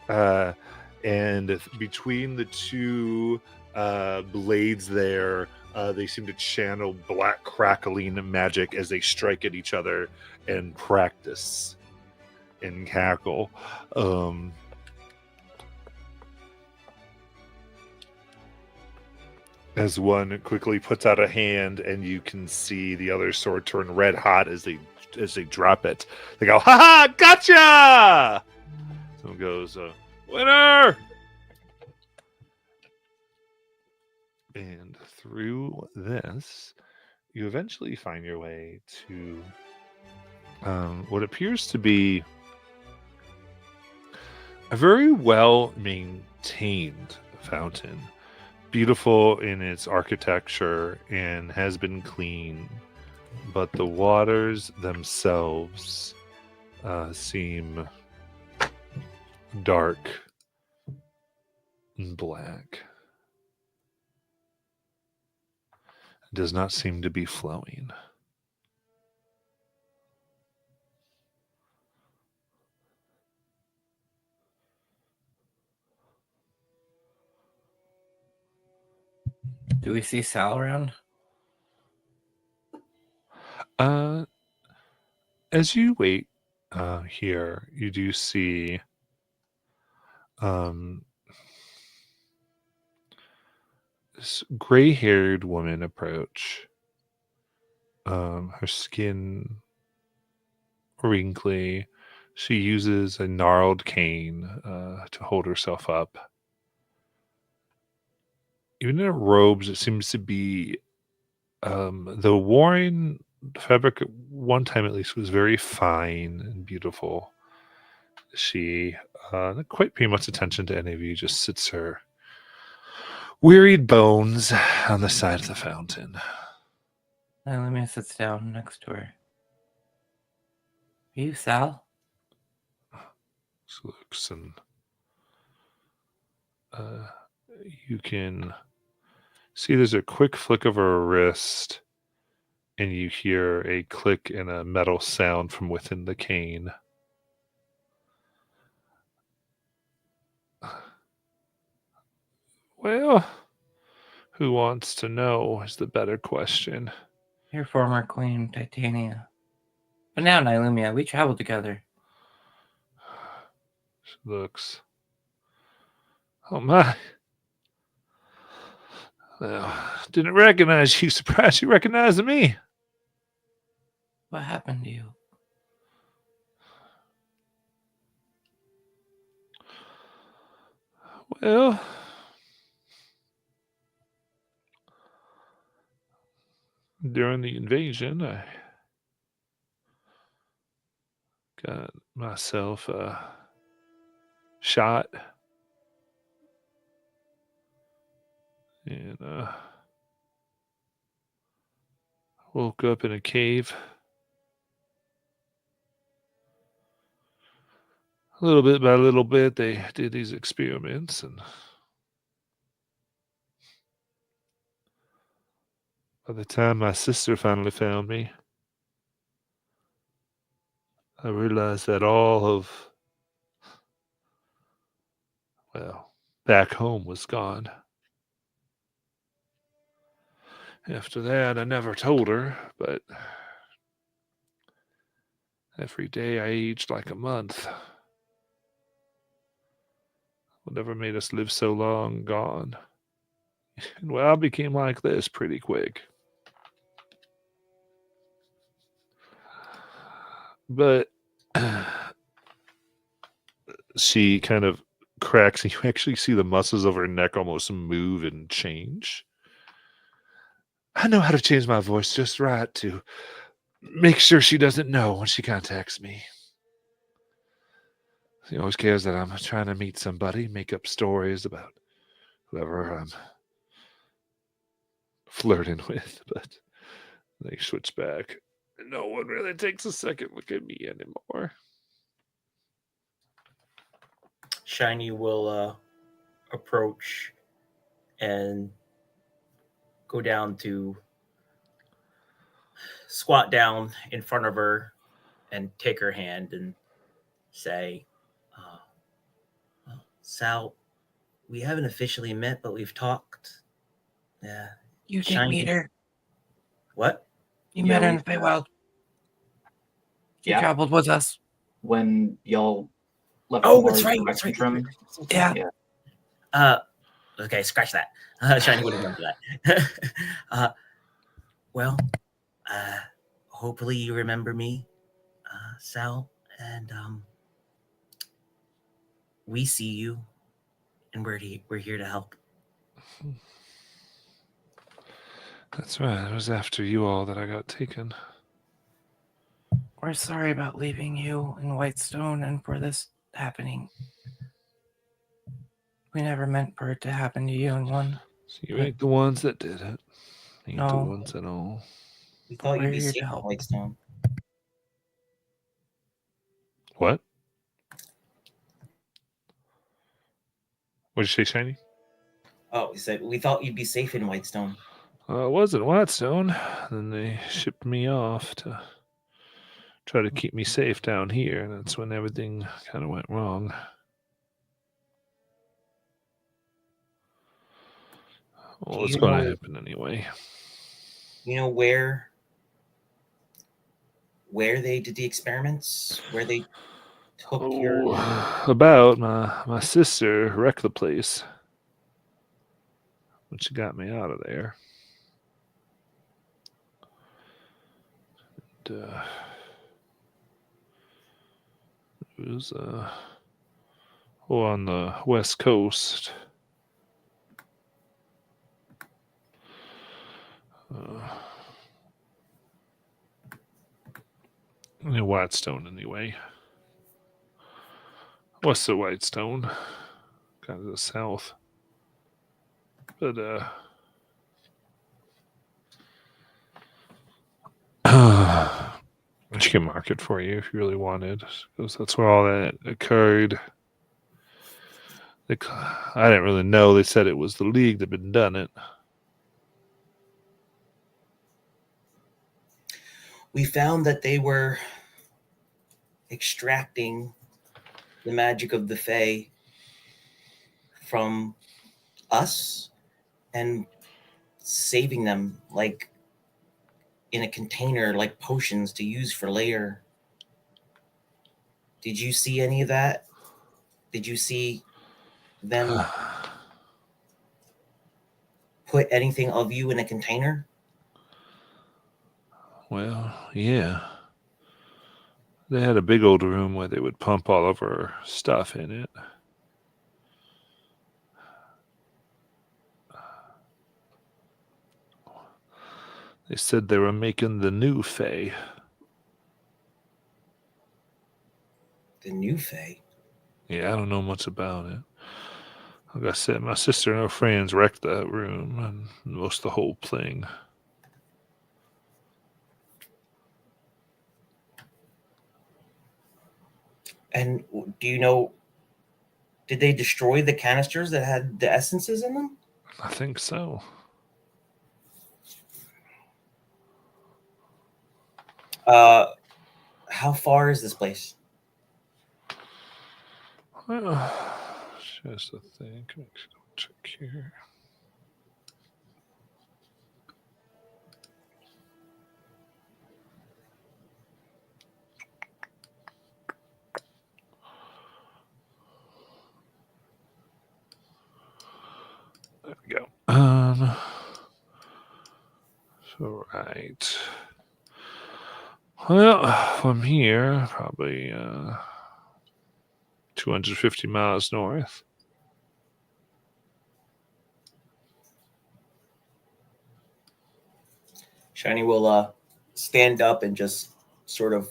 Speaker 1: And between the two blades there, they seem to channel black crackling magic as they strike at each other and practice and cackle. As one quickly puts out a hand, and you can see the other sword turn red hot as they drop it. They go, "Ha ha! Gotcha!" Someone goes, "Winner!" And through this, you eventually find your way to what appears to be a very well maintained fountain. Beautiful in its architecture and has been clean, but the waters themselves seem dark and black. It does not seem to be flowing.
Speaker 3: Do we see Sal around?
Speaker 1: As you wait here, you do see this gray-haired woman approach. Her skin wrinkly. She uses a gnarled cane to hold herself up. Even in her robes, it seems to be the worn fabric at one time at least was very fine and beautiful. She not quite paying much attention to any of you, just sits her wearied bones on the side of the fountain.
Speaker 3: Lemia sits down next to her. Are you Sal?
Speaker 1: She looks, and you can see there's a quick flick of her wrist, and you hear a click and a metal sound from within the cane. Well, who wants to know is the better question.
Speaker 3: Your former queen, Titania. But now, Nylumia, we travel together.
Speaker 1: She looks. Oh my. Well, didn't recognize you. Surprised you recognized me.
Speaker 3: What happened to you?
Speaker 1: Well, during the invasion, I got myself shot and woke up in a cave. little bit by little bit, they did these experiments, and by the time my sister finally found me, I realized that all of, well, back home was gone. After that, I never told her, but every day I aged like a month. Whatever made us live so long gone. And well, I became like this pretty quick. But she kind of cracks, and you actually see the muscles of her neck almost move and change. I know how to change my voice just right to make sure she doesn't know when she contacts me. She always cares that I'm trying to meet somebody, make up stories about whoever I'm flirting with, but they switch back. No one really takes a second look at me anymore.
Speaker 8: Shiny will approach and go down to squat down in front of her and take her hand and say, well, Sal, we haven't officially met, but we've talked. Yeah.
Speaker 3: You did
Speaker 8: Shiny-
Speaker 3: meet her.
Speaker 8: What?
Speaker 3: You
Speaker 5: Yeah,
Speaker 3: met her
Speaker 5: we-
Speaker 3: in the Feywild. She
Speaker 5: Yeah.
Speaker 3: traveled with us.
Speaker 5: When y'all left
Speaker 8: Oh,
Speaker 5: Mars
Speaker 8: that's right.
Speaker 5: for
Speaker 8: That's right.
Speaker 5: Spectrum,
Speaker 3: Yeah.
Speaker 5: Yeah.
Speaker 8: Okay, scratch that. Shiny would remember that. Well, hopefully you remember me, Sal, and we see you, and we're here to help.
Speaker 1: That's right. It was after you all that I got taken.
Speaker 3: We're sorry about leaving you in Whitestone and for this happening. We never meant for it to happen to you and one.
Speaker 1: So you ain't the ones that did it. Ain't the
Speaker 3: No.
Speaker 1: ones at all.
Speaker 8: We thought
Speaker 3: We're
Speaker 8: you'd be
Speaker 3: here
Speaker 8: safe
Speaker 3: to
Speaker 8: in
Speaker 3: help.
Speaker 8: Whitestone.
Speaker 1: What? What'd you say, Shiny?
Speaker 8: Oh, he said we thought you'd be safe in Whitestone.
Speaker 1: It wasn't Whitestone. Then they shipped me off to try to keep me safe down here, and that's when everything kind of went wrong. Well,
Speaker 8: Do
Speaker 1: it's
Speaker 8: you
Speaker 1: going to
Speaker 8: know-
Speaker 1: happen anyway.
Speaker 8: You know where they did the experiments? Where they took your
Speaker 1: About my sister wrecked the place when she got me out of there. And, it was on the west coast. Near Whitestone, anyway. West of Whitestone, kind of the south. But she can mark it for you if you really wanted, because that's where all that occurred. I didn't really know. They said it was the League that had been done it.
Speaker 8: We found that they were extracting the magic of the Fae from us and saving them like in a container, like potions to use for later. Did you see any of that? Did you see them put anything of you in a container?
Speaker 1: Well, yeah. They had a big old room where they would pump all of our stuff in it. They said they were making the new Fae.
Speaker 8: The new Fae?
Speaker 1: Yeah, I don't know much about it. Like I said, my sister and her friends wrecked that room and most of the whole thing.
Speaker 8: And do you know, did they destroy the canisters that had the essences in them?
Speaker 1: I think so.
Speaker 8: How far is this place?
Speaker 1: Just a thing. Let's go check here. There we go. So right. Well, from here, probably 250 miles north.
Speaker 8: Shiny will stand up and just sort of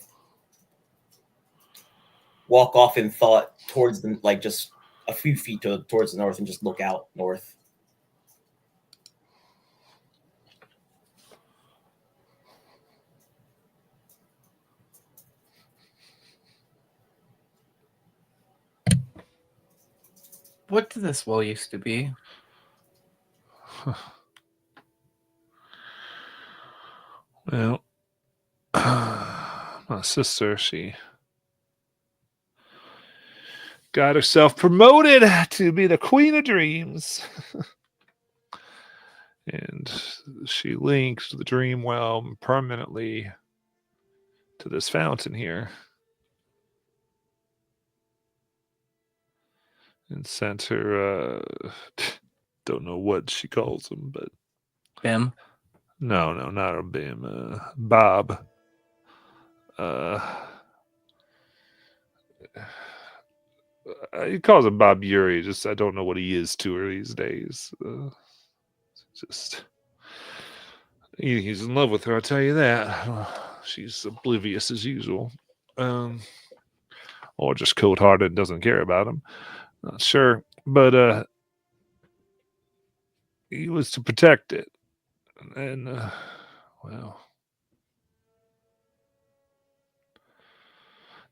Speaker 8: walk off in thought towards the, like, just a few feet towards the north and just look out north.
Speaker 3: What did this well used to be?
Speaker 1: Well, my sister, she got herself promoted to be the Queen of Dreams. And she linked the dream well permanently to this fountain here. And sent her, don't know what she calls him, but
Speaker 3: Bim.
Speaker 1: no, not a Bim, Bob. He calls him Bob Yuri. Just I don't know what he is to her these days. Just he's in love with her. I'll tell you that. She's oblivious as usual, or just cold-hearted and doesn't care about him. Not sure, but he was to protect it, and well,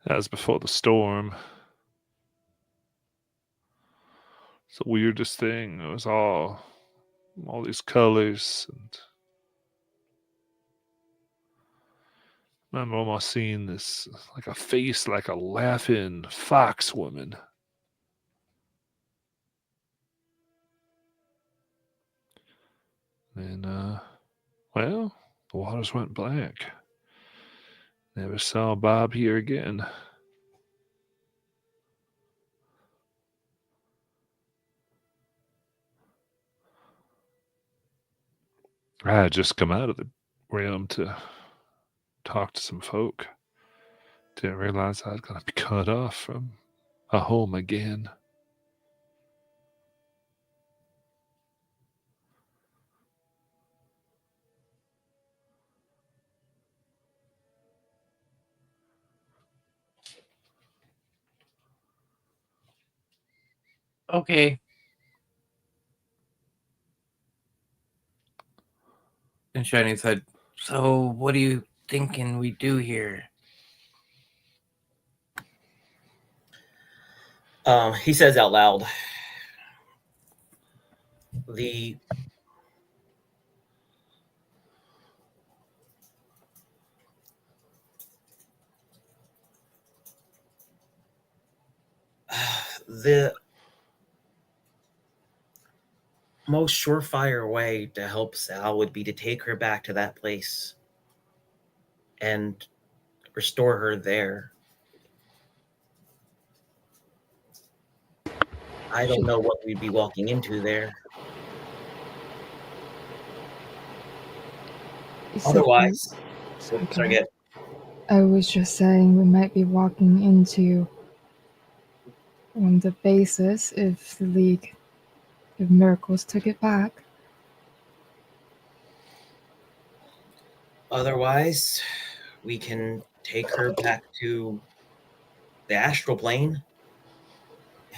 Speaker 1: that was before the storm. It's the weirdest thing. It was all these colors, and I remember almost seeing this like a face, like a laughing fox woman. And well, the waters went black. Never saw Bob here again. I had just come out of the realm to talk to some folk. Didn't realize I was going to be cut off from a home again.
Speaker 3: Okay. And Shiny said, "So, what are you thinking we do here?"
Speaker 8: He says out loud, the the most surefire way to help Sal would be to take her back to that place and restore her there. I don't know what we'd be walking into there.
Speaker 4: You said
Speaker 8: Otherwise,
Speaker 4: Sorry,
Speaker 8: sorry, get
Speaker 4: I was just saying we might be walking into one of the bases if the League of Miracles took it back.
Speaker 8: Otherwise, we can take her back to the astral plane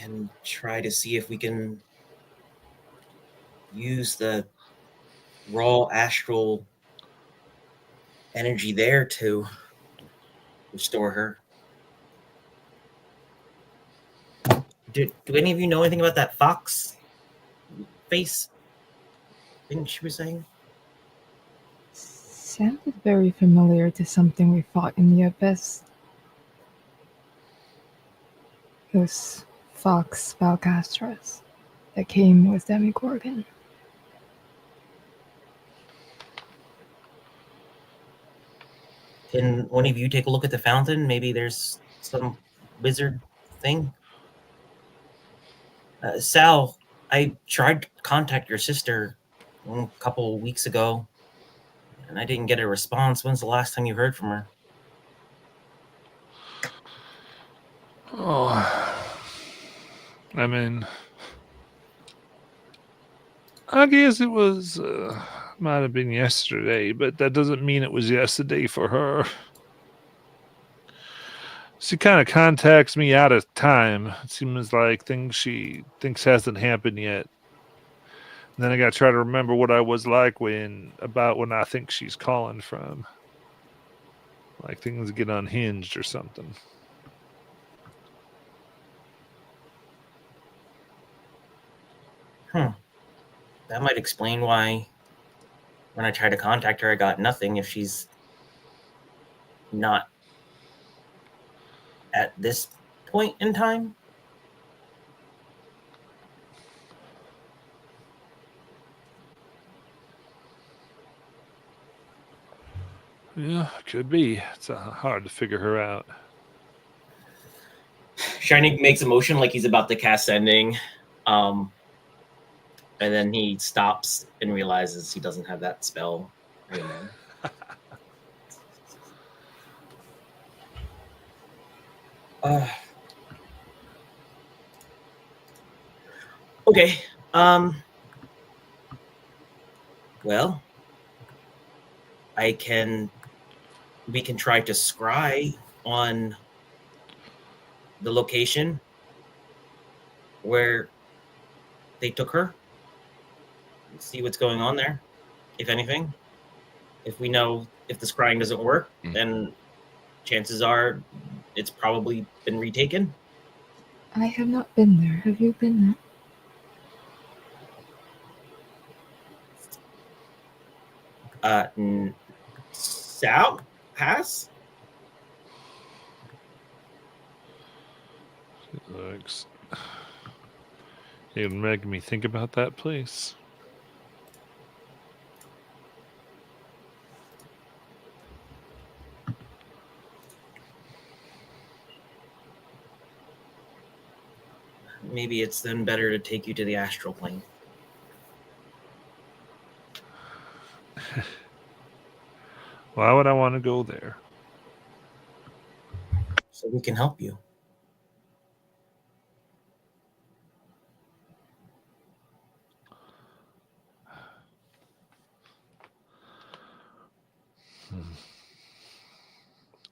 Speaker 8: and try to see if we can use the raw astral energy there to restore her. Do any of you know anything about that fox face thing she was saying?
Speaker 4: Sounded very familiar to something we fought in the abyss. It was Fox Valcastras that came with Demigorgon.
Speaker 8: Can one of you take a look at the fountain? Maybe there's some wizard thing. Sal, I tried to contact your sister a couple weeks ago, and I didn't get a response. When's the last time you heard from her?
Speaker 1: Oh, I mean, I guess it was, might have been yesterday, but that doesn't mean it was yesterday for her. She kind of contacts me out of time. It seems like things she thinks hasn't happened yet. And then I got to try to remember what I was like when I think she's calling from. Like things get unhinged or something.
Speaker 8: That might explain why when I tried to contact her, I got nothing if she's not at this point in time.
Speaker 1: Yeah, could be. It's hard to figure her out.
Speaker 8: Shining makes a motion like he's about to cast Sending, and then he stops and realizes he doesn't have that spell anymore. Okay. Well, we can try to scry on the location where they took her. See what's going on there, if anything. If we know if the scrying doesn't work, then chances are it's probably been retaken.
Speaker 4: I have not been there. Have you been there?
Speaker 8: Sal has.
Speaker 1: Looks. You're making me think about that place.
Speaker 8: Maybe it's then better to take you to the astral plane.
Speaker 1: Why would I want to go there?
Speaker 8: So we can help you.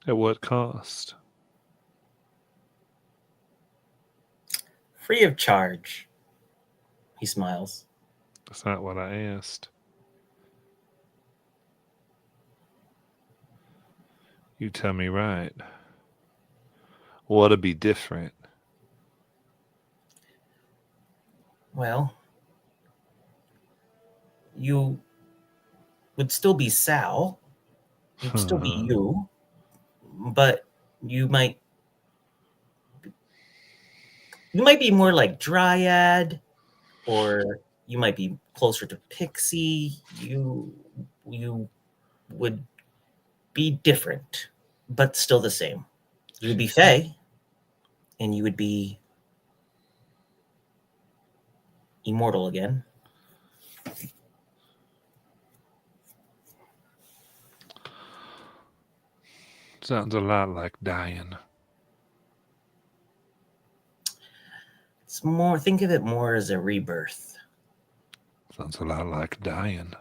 Speaker 1: At what cost?
Speaker 8: Free of charge. He smiles.
Speaker 1: That's not what I asked. You tell me right. What'd be different?
Speaker 8: Well, you would still be Sal. You'd still be you. But you might be more like Dryad, or you might be closer to Pixie. You would be different, but still the same. You would be Fae, and you would be immortal again.
Speaker 1: Sounds a lot like dying.
Speaker 8: It's more, think of it more as a rebirth.
Speaker 1: Sounds a lot like dying.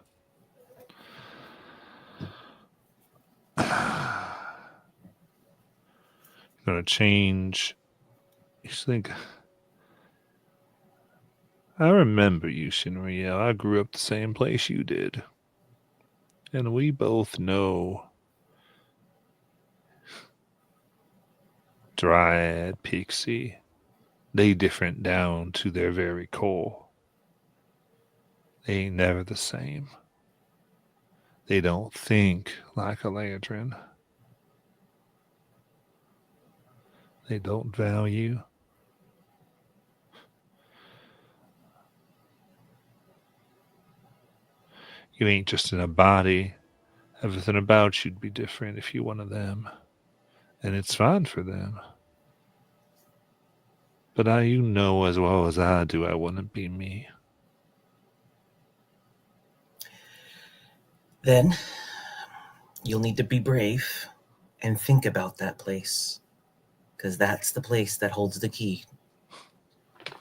Speaker 1: Gonna change. You think? I remember you, Shinriel. I grew up the same place you did. And we both know Dryad, Pixie. They different down to their very core. They ain't never the same. They don't think like a Eladrin. They don't value. You ain't just in a body. Everything about you'd be different if you one of them. And it's fine for them. But you know as well as I do I wouldn't be me.
Speaker 8: Then you'll need to be brave and think about that place. Because that's the place that holds the key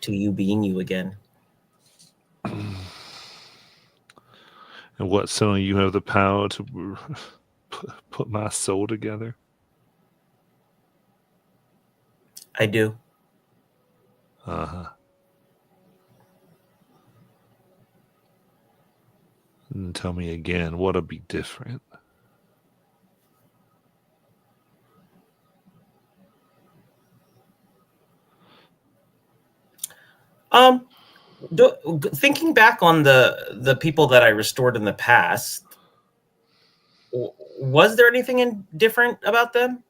Speaker 8: to you being you again.
Speaker 1: And what, so you have the power to put my soul together?
Speaker 8: I do.
Speaker 1: Uh-huh. And tell me again, what'll be different?
Speaker 8: Thinking back on the people that I restored in the past, was there anything different about them?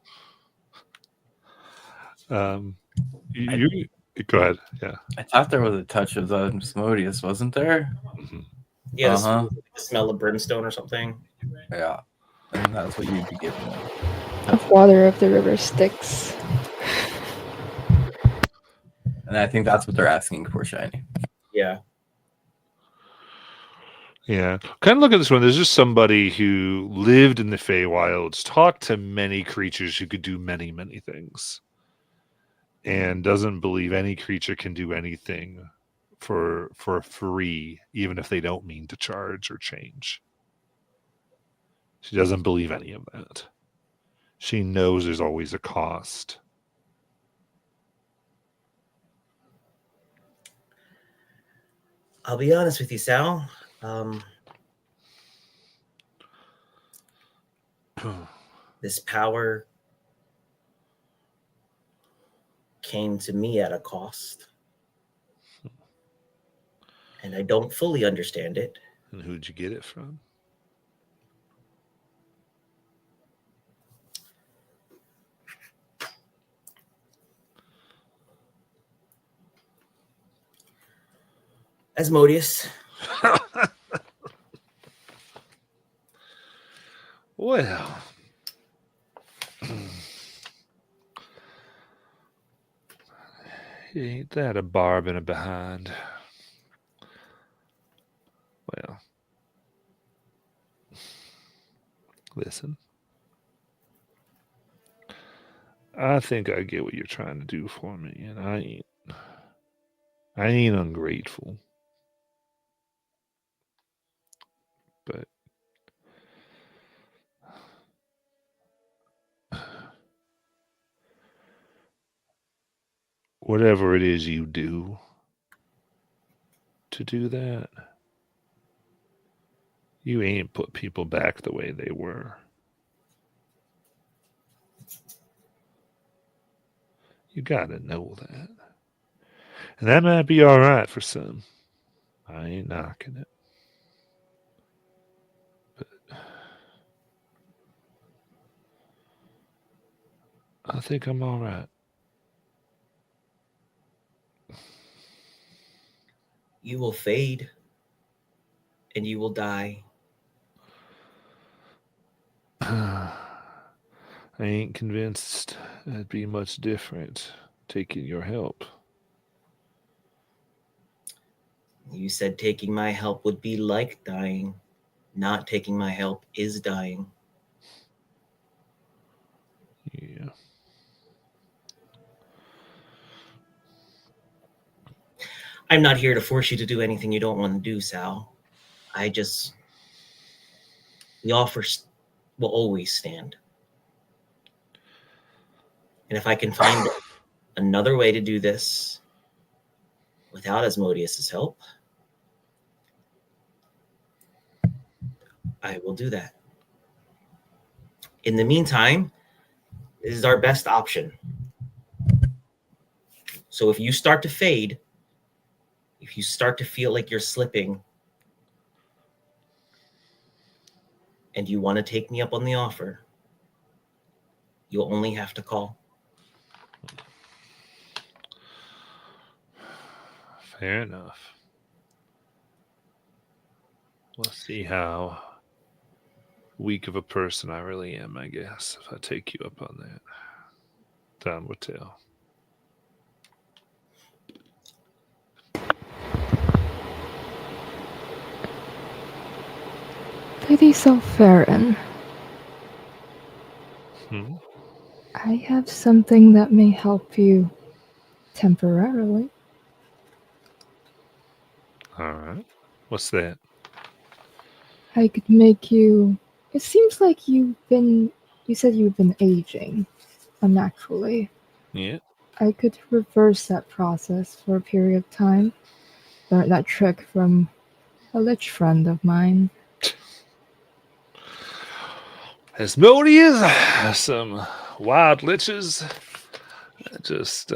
Speaker 1: You go ahead. Yeah.
Speaker 3: I thought there was a touch of Asmodeus, wasn't there?
Speaker 1: Mm-hmm.
Speaker 8: Yeah,
Speaker 3: Uh-huh.
Speaker 8: the smell of brimstone or something.
Speaker 3: Yeah. And that's what you'd be giving them.
Speaker 4: Of water of the river Styx.
Speaker 3: And I think that's what they're asking for, Shiny.
Speaker 8: Yeah.
Speaker 1: Yeah. Kind of look at this one. There's just somebody who lived in the Feywilds, talked to many creatures who could do many, many things, and doesn't believe any creature can do anything for free, even if they don't mean to charge or change. She doesn't believe any of that. She knows there's always a cost.
Speaker 8: I'll be honest with you, Sal. This power came to me at a cost. And I don't fully understand it.
Speaker 1: And who'd you get it from?
Speaker 8: Asmodeus.
Speaker 1: Well, ain't that a barb and a behind? Well, listen. I think I get what you're trying to do for me, and I ain't ungrateful. But whatever it is you do to do that, you ain't put people back the way they were. You gotta know that. And that might be all right for some. I ain't knocking it. But I think I'm all right.
Speaker 8: You will fade and you will die.
Speaker 1: I ain't convinced it'd be much different taking your help.
Speaker 8: You said taking my help would be like dying. Not taking my help is dying.
Speaker 1: Yeah.
Speaker 8: I'm not here to force you to do anything you don't want to do, Sal. The offer will always stand. And if I can find another way to do this without Asmodeus's help, I will do that. In the meantime, this is our best option. So if you start to fade, if you start to feel like you're slipping, and you want to take me up on the offer, you'll only have to call.
Speaker 1: Fair enough. We'll see how weak of a person I really am, I guess, if I take you up on that. Time will tell.
Speaker 4: Lady Sulfarin,
Speaker 1: Hmm?
Speaker 4: I have something that may help you temporarily.
Speaker 1: All right. What's that?
Speaker 4: I could make you. It seems like you said you've been aging unnaturally.
Speaker 1: Yeah.
Speaker 4: I could reverse that process for a period of time. Learned that trick from a lich friend of mine.
Speaker 1: Asmodeus, some wild liches. Just,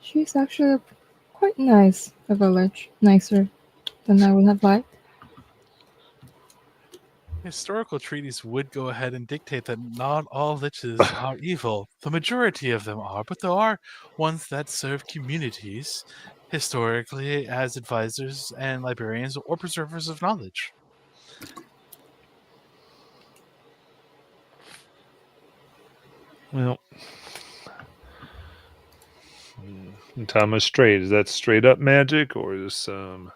Speaker 4: She's actually quite nice of a lich. Nicer than I would have liked.
Speaker 6: Historical treaties would go ahead and dictate that not all liches are evil. The majority of them are, but there are ones that serve communities historically as advisors and librarians or preservers of knowledge.
Speaker 1: well, time is straight. Is that straight up magic, or is some?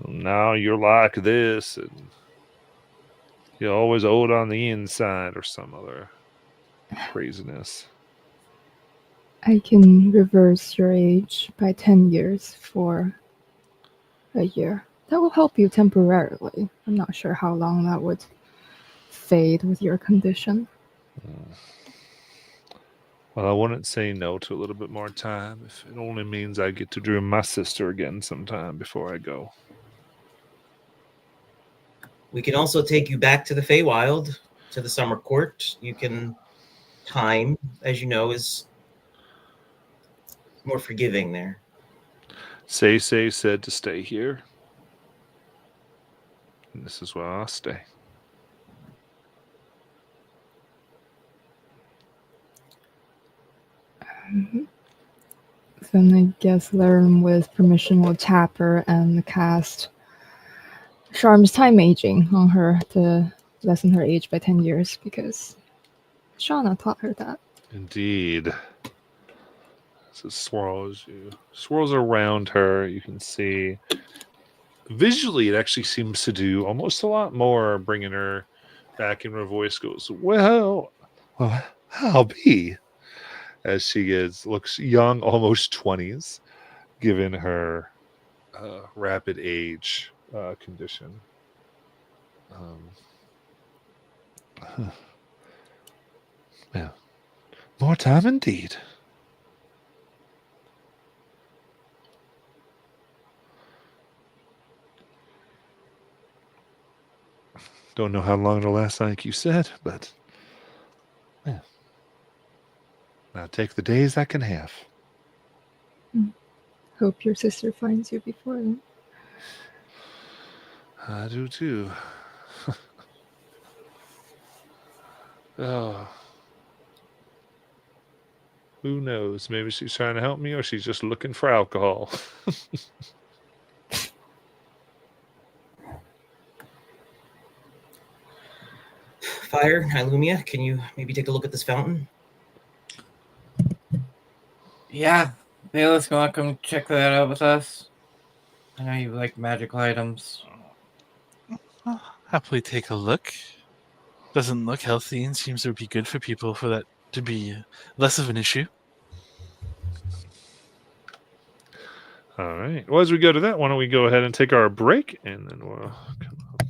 Speaker 1: Now you're like this, and you're always old on the inside, or some other craziness.
Speaker 4: I can reverse your age by 10 years for a year. That will help you temporarily. I'm not sure how long that would fade with your condition.
Speaker 1: Well, I wouldn't say no to a little bit more time if it only means I get to dream my sister again sometime before I go.
Speaker 8: We can also take you back to the Feywild, to the Summer Court. You can time, as you know, is more forgiving there.
Speaker 1: Say said to stay here. And this is where I'll stay.
Speaker 4: Then I guess Laram, with permission, will tap her and cast Charm's time aging on her to lessen her age by 10 years because Shauna taught her that.
Speaker 1: Indeed. As it swirls around her, you can see visually it actually seems to do almost a lot more, bringing her back, and her voice goes, well, I'll be, as she looks young, almost 20s, given her rapid age condition. Yeah, more time indeed. Don't know how long it'll last, like you said, but yeah. I'll take the days I can have.
Speaker 4: Hope your sister finds you before then.
Speaker 1: I do too. Oh. Who knows? Maybe she's trying to help me, or she's just looking for alcohol.
Speaker 8: Fire, Ilumia, can you maybe take a look at this fountain?
Speaker 3: Yeah, Bayless, you want to come check that out with us? I know you like magical items.
Speaker 6: I'll happily take a look. Doesn't look healthy and seems to be good for people for that to be less of an issue.
Speaker 1: All right. Well, as we go to that, why don't we go ahead and take our break, and then we'll come back.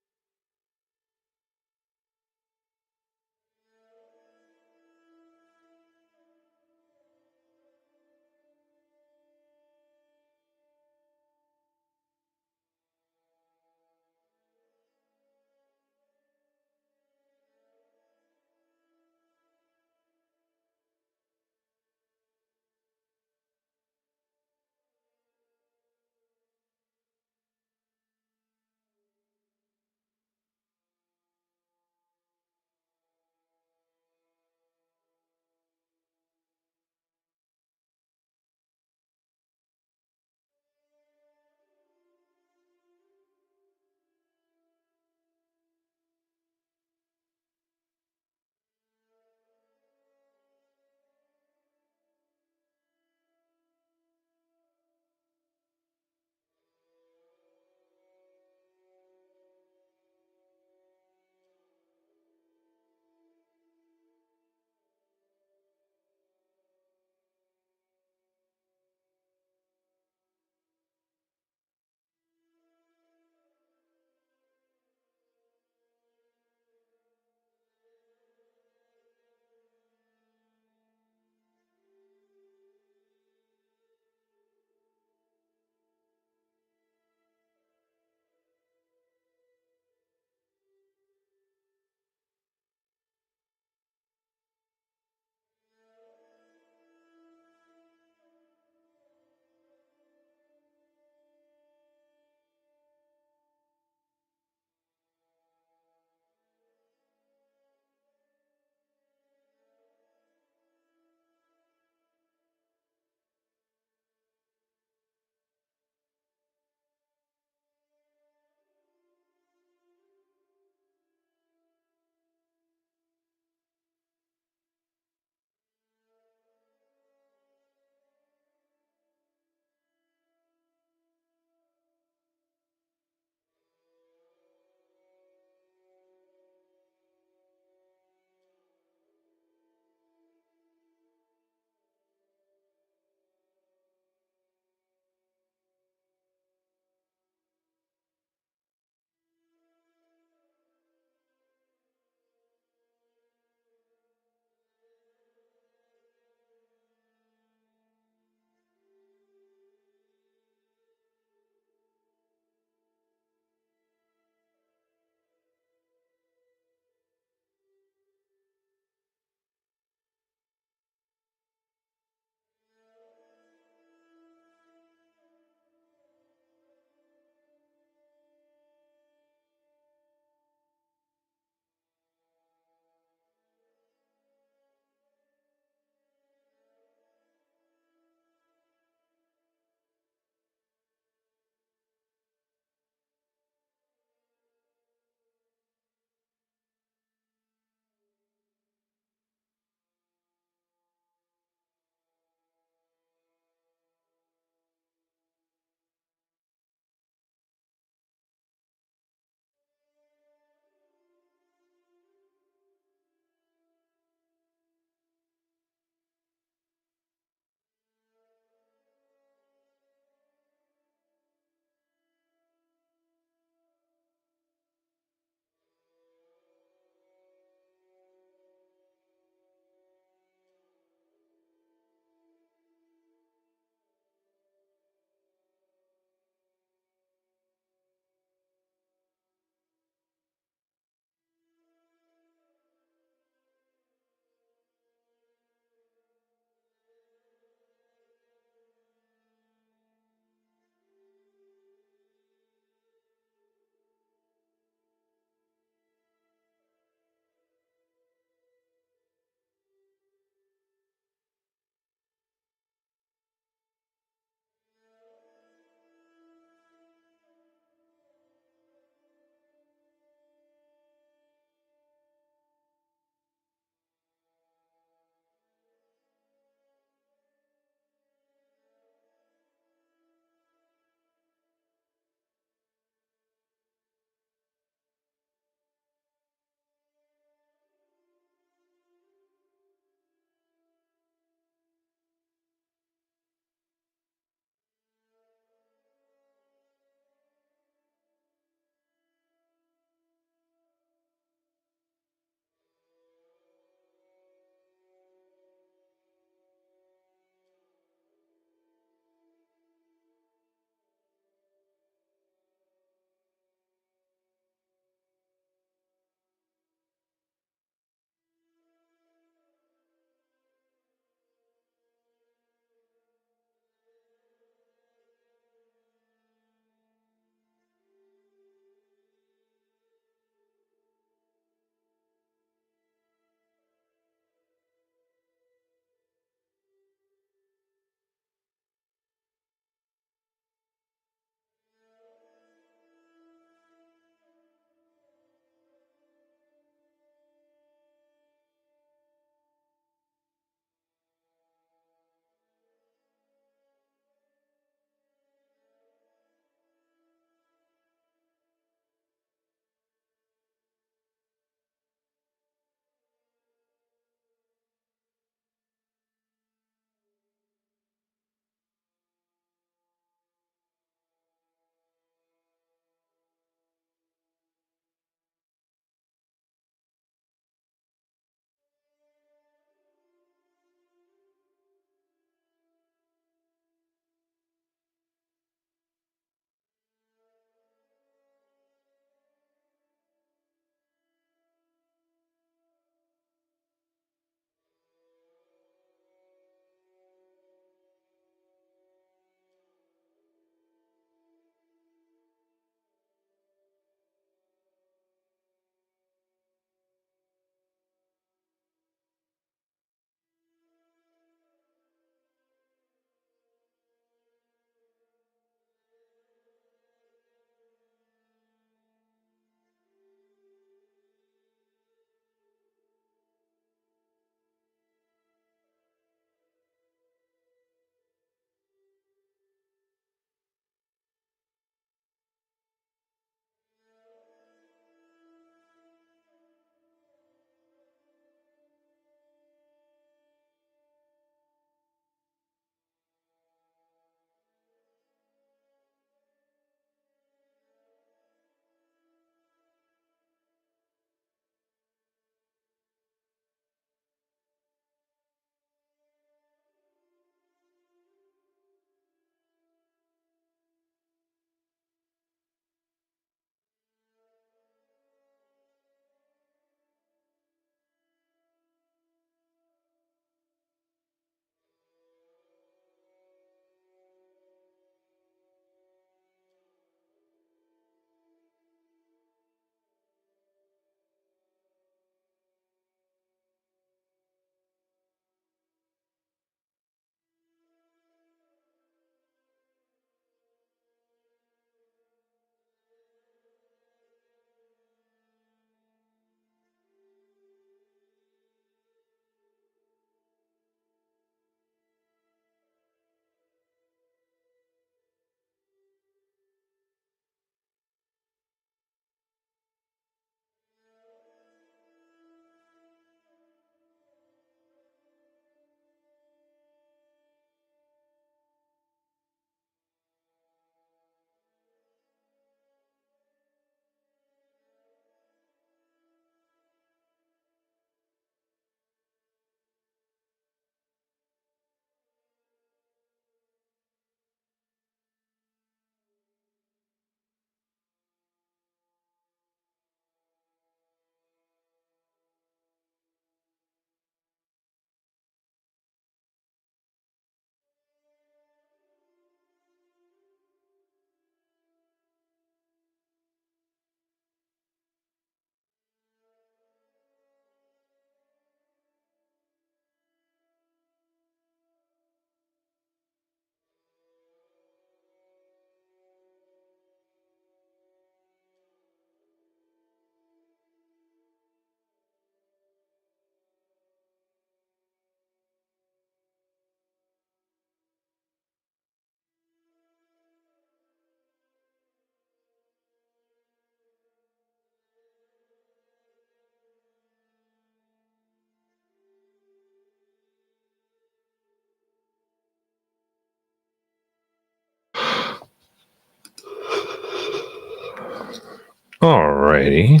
Speaker 1: Alrighty.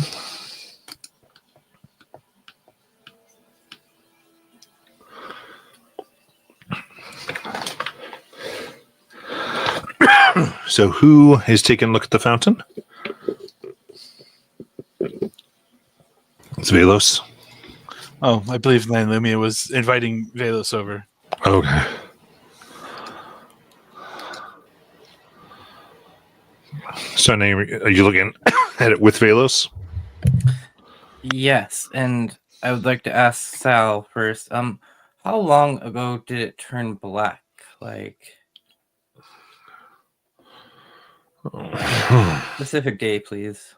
Speaker 1: So who is taking a look at the fountain? It's Velos.
Speaker 6: Oh, I believe Lumia was inviting Velos over.
Speaker 1: Okay. So, are you looking at it with Velos?
Speaker 3: Yes, and I would like to ask Sal first. How long ago did it turn black? Like specific day, please.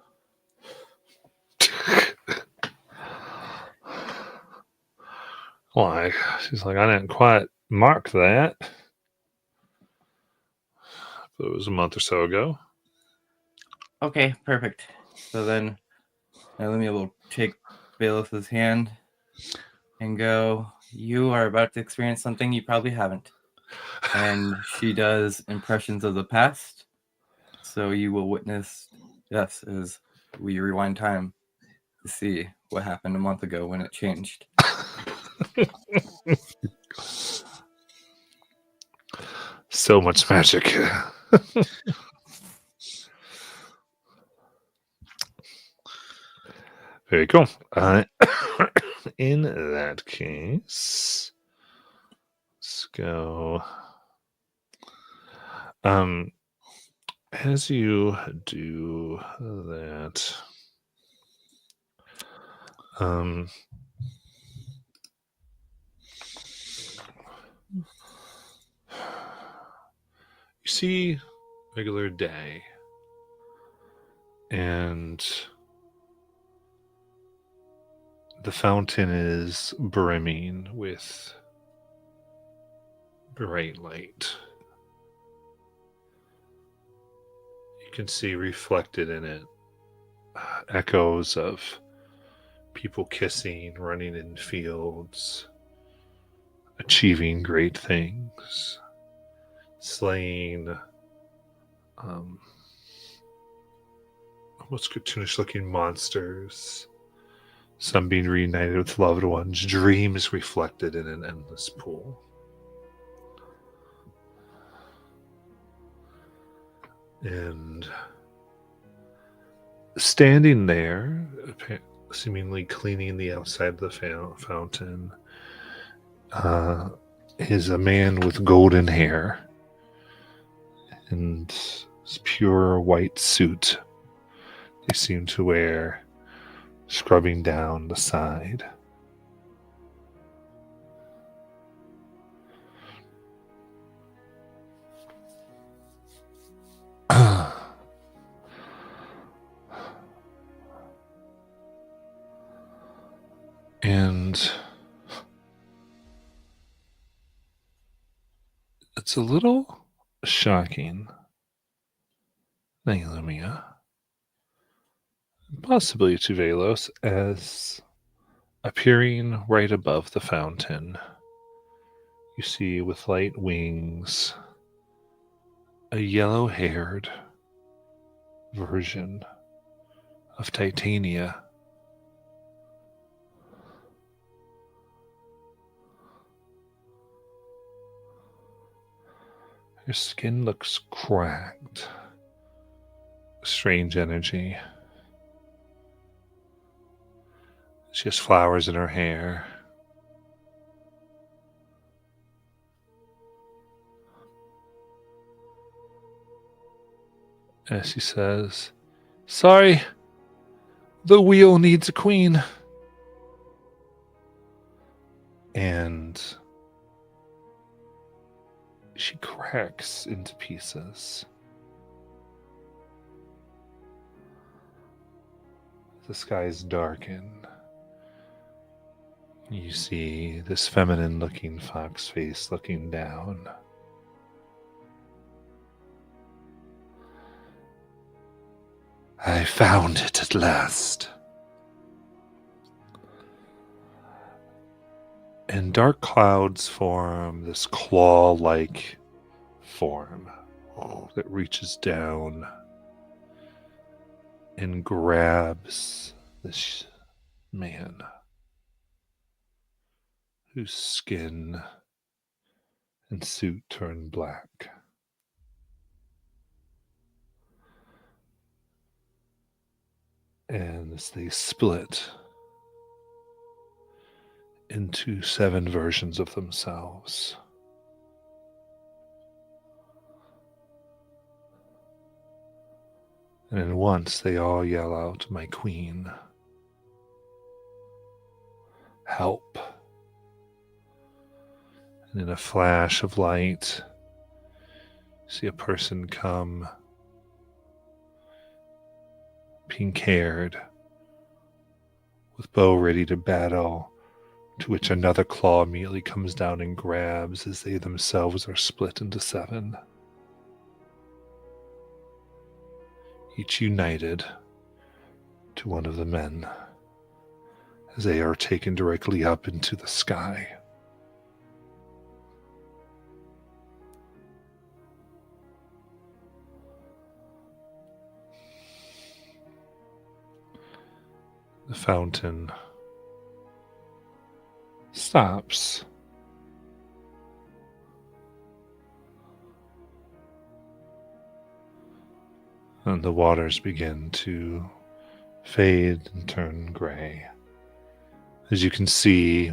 Speaker 1: Why? She's like, I didn't quite mark that. But it was a month or so ago.
Speaker 3: Okay, perfect. So then, Lumia will take Velos' hand and go, "You are about to experience something you probably haven't." And she does impressions of the past. So you will witness, yes, as we rewind time to see what happened a month ago when it changed.
Speaker 1: So much magic. Very cool. In that case, let's go. As you do that, you see regular day, and the fountain is brimming with bright light. You can see reflected in it echoes of people kissing, running in fields, achieving great things, slaying almost cartoonish looking monsters, some being reunited with loved ones, dreams reflected in an endless pool. And standing there, seemingly cleaning the outside of the fountain, is a man with golden hair and his pure white suit they seem to wear, scrubbing down the side. And it's a little shocking, Lumia, possibly to Velos, as appearing right above the fountain, you see with light wings a yellow-haired version of Titania. Her skin looks cracked. Strange energy. She has flowers in her hair. As she says, "Sorry, the wheel needs a queen." And she cracks into pieces. The skies darken. You see this feminine looking fox face looking down. "I found it at last." And dark clouds form this claw-like form that reaches down and grabs this man whose skin and suit turn black. And as they split into 7 versions of themselves. And at once they all yell out, "My queen, help." And in a flash of light, see a person come, pink-haired, with bow ready to battle, to which another claw immediately comes down and grabs as they themselves are split into 7. Each united to one of the men as they are taken directly up into the sky. The fountain stops. And the waters begin to fade and turn gray. As you can see,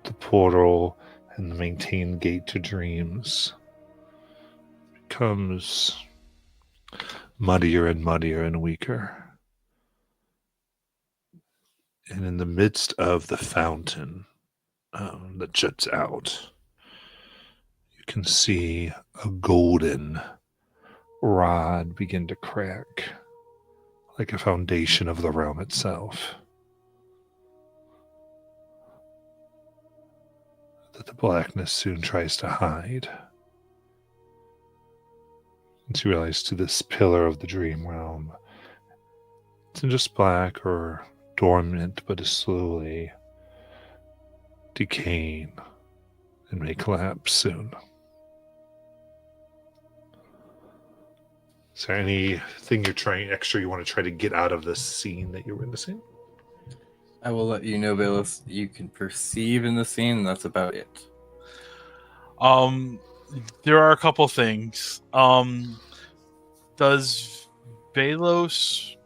Speaker 1: the portal and the maintained gate to dreams becomes muddier and muddier and weaker. And in the midst of the fountain that juts out, you can see a golden rod begin to crack like a foundation of the realm itself. That the blackness soon tries to hide. And you realize to this pillar of the dream realm, it's not just black or dormant, but is slowly decaying and may collapse soon. Is there anything you want to try to get out of this scene that you're witnessing?
Speaker 3: I will let you know, Bayless, you can perceive in the scene, and that's about it.
Speaker 6: There are a couple things. Does Velos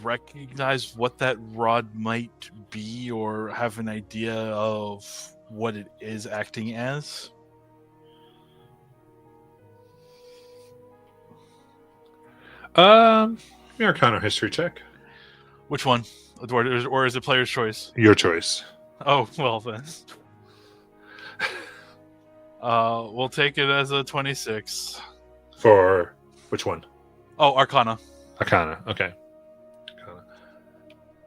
Speaker 6: recognize what that rod might be, or have an idea of what it is acting as?
Speaker 1: Your Arcana history check.
Speaker 6: Which one? Or is it player's choice?
Speaker 1: Your choice.
Speaker 6: Oh, well then. We'll take it as a 26.
Speaker 1: For which one?
Speaker 6: Oh, Arcana.
Speaker 1: Arcana. Okay.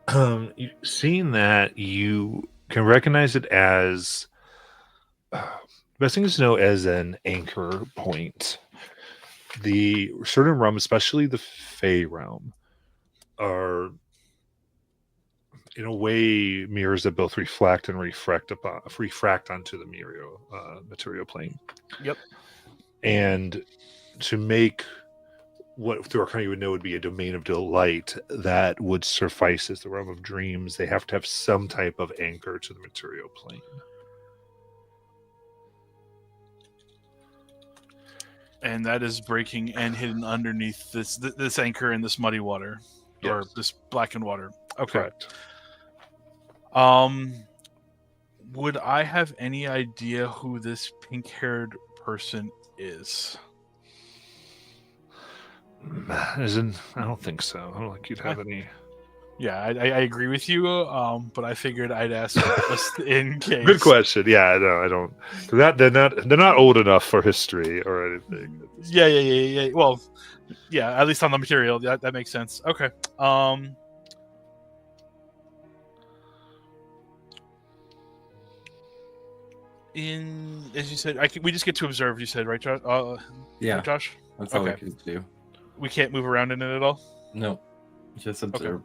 Speaker 1: Arcana. Seeing that, you can recognize it as best thing is to know as an anchor point. The certain realm, especially the Fey realm, are in a way mirrors that both reflect and refract onto the material plane.
Speaker 6: Yep.
Speaker 1: And to make what through Arcana you would know would be a domain of delight that would suffice as the realm of dreams, they have to have some type of anchor to the material plane.
Speaker 6: And that is breaking and hidden underneath this anchor in this muddy water, or
Speaker 1: Yes.
Speaker 6: this blackened water. Okay.
Speaker 1: Correct.
Speaker 6: Would I have any idea who this pink-haired person is?
Speaker 1: I don't think so. I don't think you'd have any.
Speaker 6: Yeah, I agree with you, but I figured I'd ask just in case.
Speaker 1: Good question. Yeah, no, I don't. They're not old enough for history or anything.
Speaker 6: Yeah. Well, yeah, at least on the material, that makes sense. Okay. As you said, we just get to observe. You said, right, Josh?
Speaker 3: Yeah,
Speaker 6: right, Josh.
Speaker 3: that's all we
Speaker 6: Okay.
Speaker 3: can do.
Speaker 6: We can't move around in it at all.
Speaker 3: No, just observe.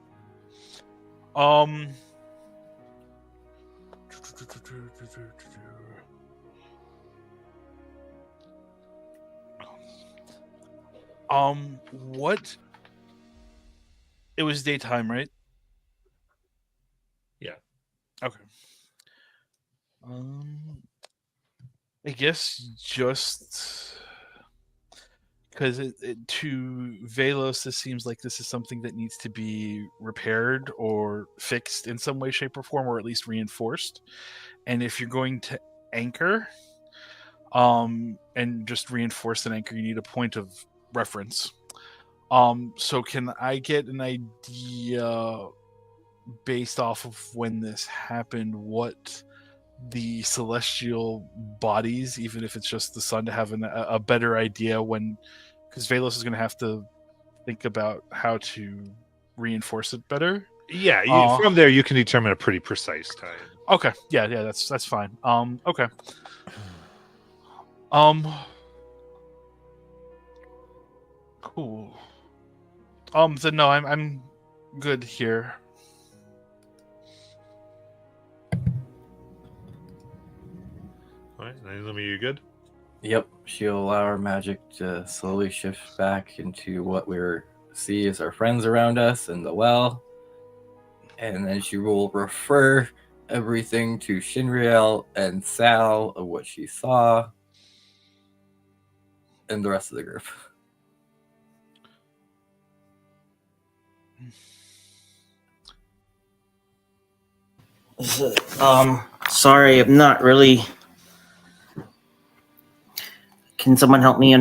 Speaker 6: What? It was daytime, right?
Speaker 1: Yeah.
Speaker 6: Okay. I guess just because to Velos, this seems like this is something that needs to be repaired or fixed in some way, shape, or form, or at least reinforced. And if you're going to anchor, and just reinforce an anchor, you need a point of reference. So can I get an idea based off of when this happened, what the celestial bodies, even if it's just the sun, to have a better idea when, because Velos is going to have to think about how to reinforce it better.
Speaker 1: Yeah, from there you can determine a pretty precise time.
Speaker 6: Okay, yeah, that's fine. Okay. Cool. Then no, I'm good here.
Speaker 1: All right, Naomi, you good?
Speaker 3: Yep, she'll allow our magic to slowly shift back into what we see as our friends around us and the well. And then she will refer everything to Shinriel and Sal of what she saw and the rest of the group.
Speaker 8: Sorry, I'm not really. Can someone help me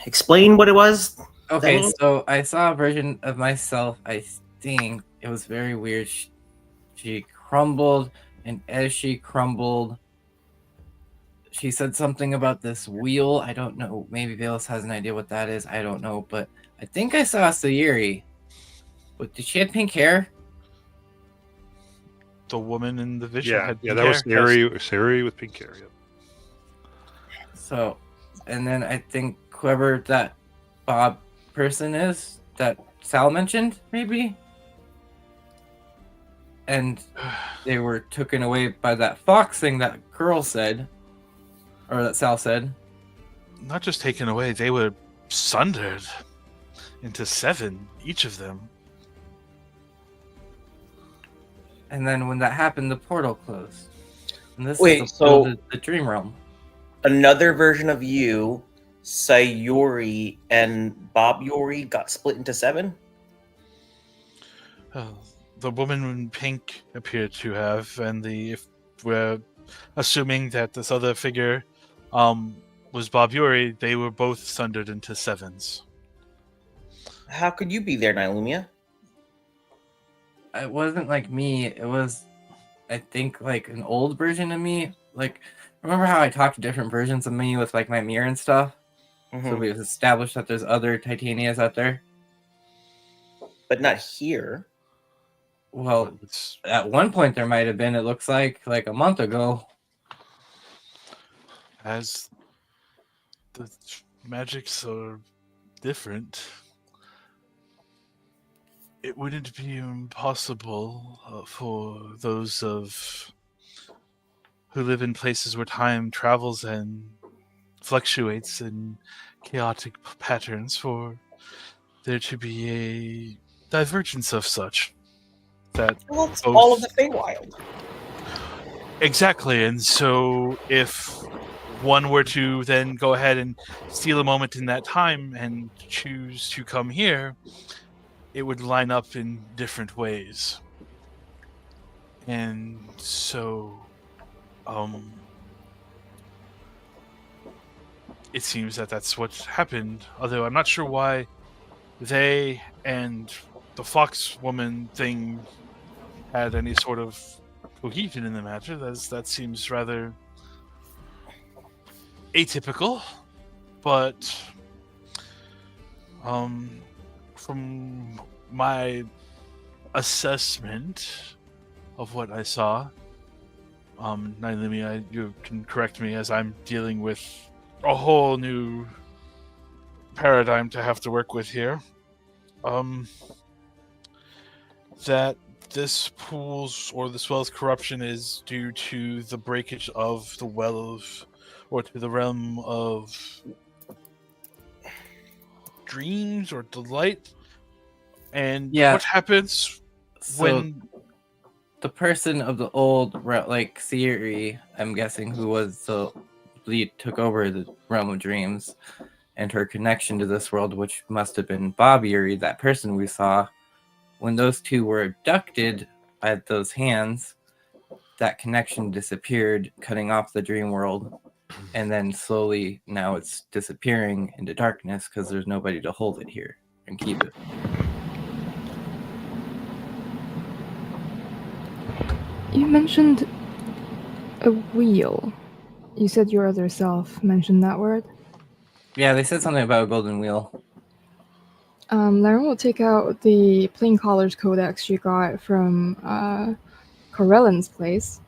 Speaker 8: explain what it was?
Speaker 3: Okay, so I saw a version of myself, I think. It was very weird. She crumbled, and as she crumbled, she said something about this wheel. I don't know. Maybe Velos has an idea what that is. I don't know. But I think I saw Sayuri. But did she have pink hair?
Speaker 6: The woman in the vision had pink
Speaker 1: that
Speaker 6: hair.
Speaker 1: was Sayuri with pink hair. Yep.
Speaker 3: So, and then I think whoever that Bob person is that Sal mentioned, maybe? And they were taken away by that fox thing that girl said, or that Sal said.
Speaker 6: Not just taken away, they were sundered into 7, each of them.
Speaker 3: And then when that happened, the portal closed. And this
Speaker 8: Wait,
Speaker 3: is
Speaker 8: so
Speaker 3: the dream realm.
Speaker 8: Another version of you, Sayuri, and Bob Yori got split into 7?
Speaker 6: The woman in pink appeared to have, and if we're assuming that this other figure was Bob Yuri, they were both sundered into 7s.
Speaker 8: How could you be there, Nylumia?
Speaker 3: It wasn't like me. It was, I think, like an old version of me. Like, remember how I talked to different versions of me with like my mirror and stuff?
Speaker 8: Mm-hmm.
Speaker 3: So we've established that there's other Titanias out there.
Speaker 8: But not here.
Speaker 3: Well, at one point there might have been. It looks like a month ago.
Speaker 6: As the magics are different, it wouldn't be impossible for those who live in places where time travels and fluctuates in chaotic patterns for there to be a divergence of such.
Speaker 8: Well, it's all of the Feywild.
Speaker 6: Exactly, and so if one were to then go ahead and steal a moment in that time and choose to come here, it would line up in different ways. And so, it seems that that's what happened, although I'm not sure why they and the fox woman thing had any sort of cohesion in the matter. That seems rather atypical, but from my assessment of what I saw, Nailimi, you can correct me as I'm dealing with a whole new paradigm to have to work with here. That this pool's or this well's corruption is due to the breakage of the well of, or to the realm of dreams or delight? And
Speaker 3: Yeah.
Speaker 6: what happens
Speaker 3: So
Speaker 6: when
Speaker 3: the person of the old like Siri, I'm guessing, who was the lead, took over the realm of dreams, and her connection to this world, which must have been Bob Yuri, that person we saw, when those two were abducted by those hands, that connection disappeared, cutting off the dream world. And then slowly now it's disappearing into darkness because there's nobody to hold it here and keep it.
Speaker 4: You mentioned a wheel. You said your other self mentioned that word.
Speaker 3: Yeah, they said something about a golden wheel.
Speaker 4: Lauren will take out the Plain Collars Codex she got from Corellan's place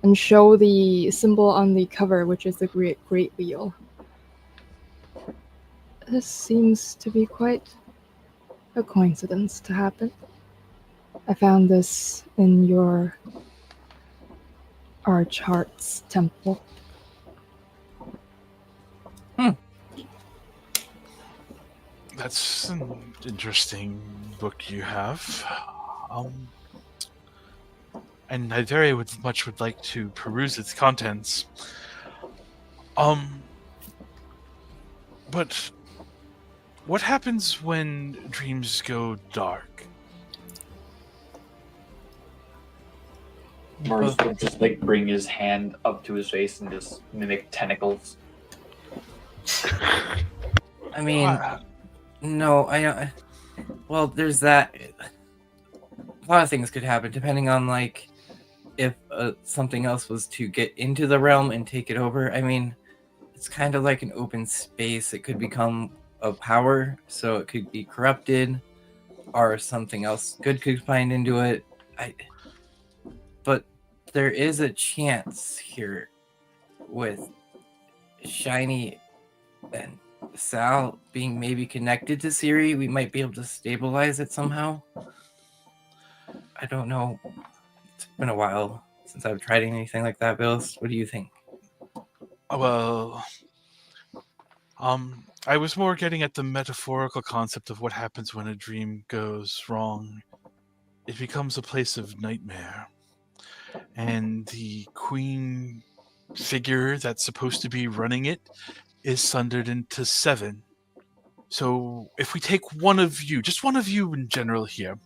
Speaker 4: and show the symbol on the cover, which is the Great Wheel. This seems to be quite a coincidence to happen. I found this in your Archheart's temple.
Speaker 6: That's an interesting book you have. And I very much would like to peruse its contents. But what happens when dreams go dark?
Speaker 5: Mars would just like bring his hand up to his face and just mimic tentacles.
Speaker 3: I mean, no, I don't. Well, there's that. A lot of things could happen depending on like if something else was to get into the realm and take it over. I mean, it's kind of like an open space. It could become a power, so it could be corrupted, or something else good could find into it. But there is a chance here with Shiny and Sal being maybe connected to Siri, we might be able to stabilize it somehow. I don't know. It's been a while since I've tried anything like that, Bills. What do you think?
Speaker 6: Well, I was more getting at the metaphorical concept of what happens when a dream goes wrong. It becomes a place of nightmare. And the queen figure that's supposed to be running it is sundered into 7. So if we take one of you, just one of you in general here,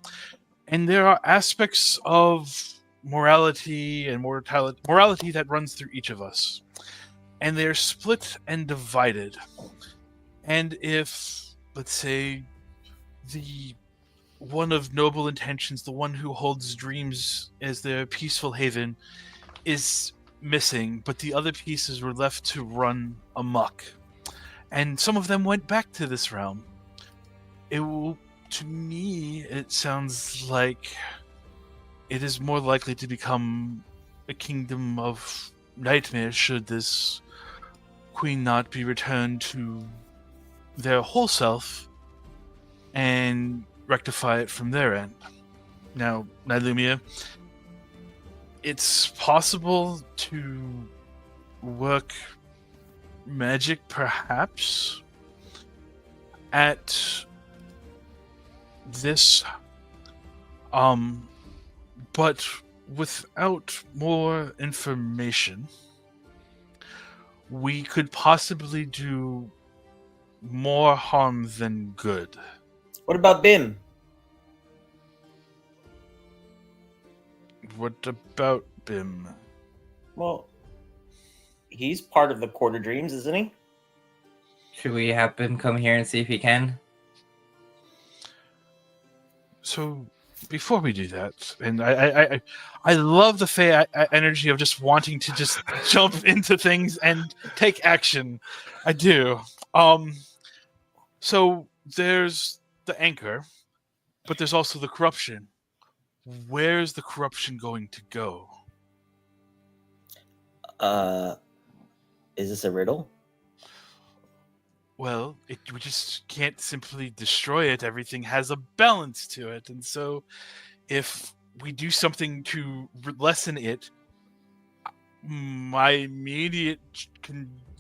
Speaker 6: and there are aspects of morality and morality that runs through each of us, and they're split and divided. And if, let's say, the one of noble intentions, the one who holds dreams as their peaceful haven, is missing, but the other pieces were left to run amok, and some of them went back to this realm. To me, it sounds like it is more likely to become a kingdom of nightmare should this queen not be returned to their whole self and rectify it from their end. Now, Nilumia, it's possible to work magic, perhaps, at this, but without more information, we could possibly do more harm than good.
Speaker 8: What about Bim?
Speaker 6: What about Bim?
Speaker 8: Well, he's part of the Quarter Dreams, isn't he?
Speaker 3: Should we have him come here and see if he can?
Speaker 6: So before we do that, and I love the Fey energy of just wanting to just jump into things and take action. I do. So there's the anchor, but there's also the corruption. Where's the corruption going to go?
Speaker 8: Is this a riddle?
Speaker 6: Well, we just can't simply destroy it. Everything has a balance to it. And so if we do something to lessen it, my immediate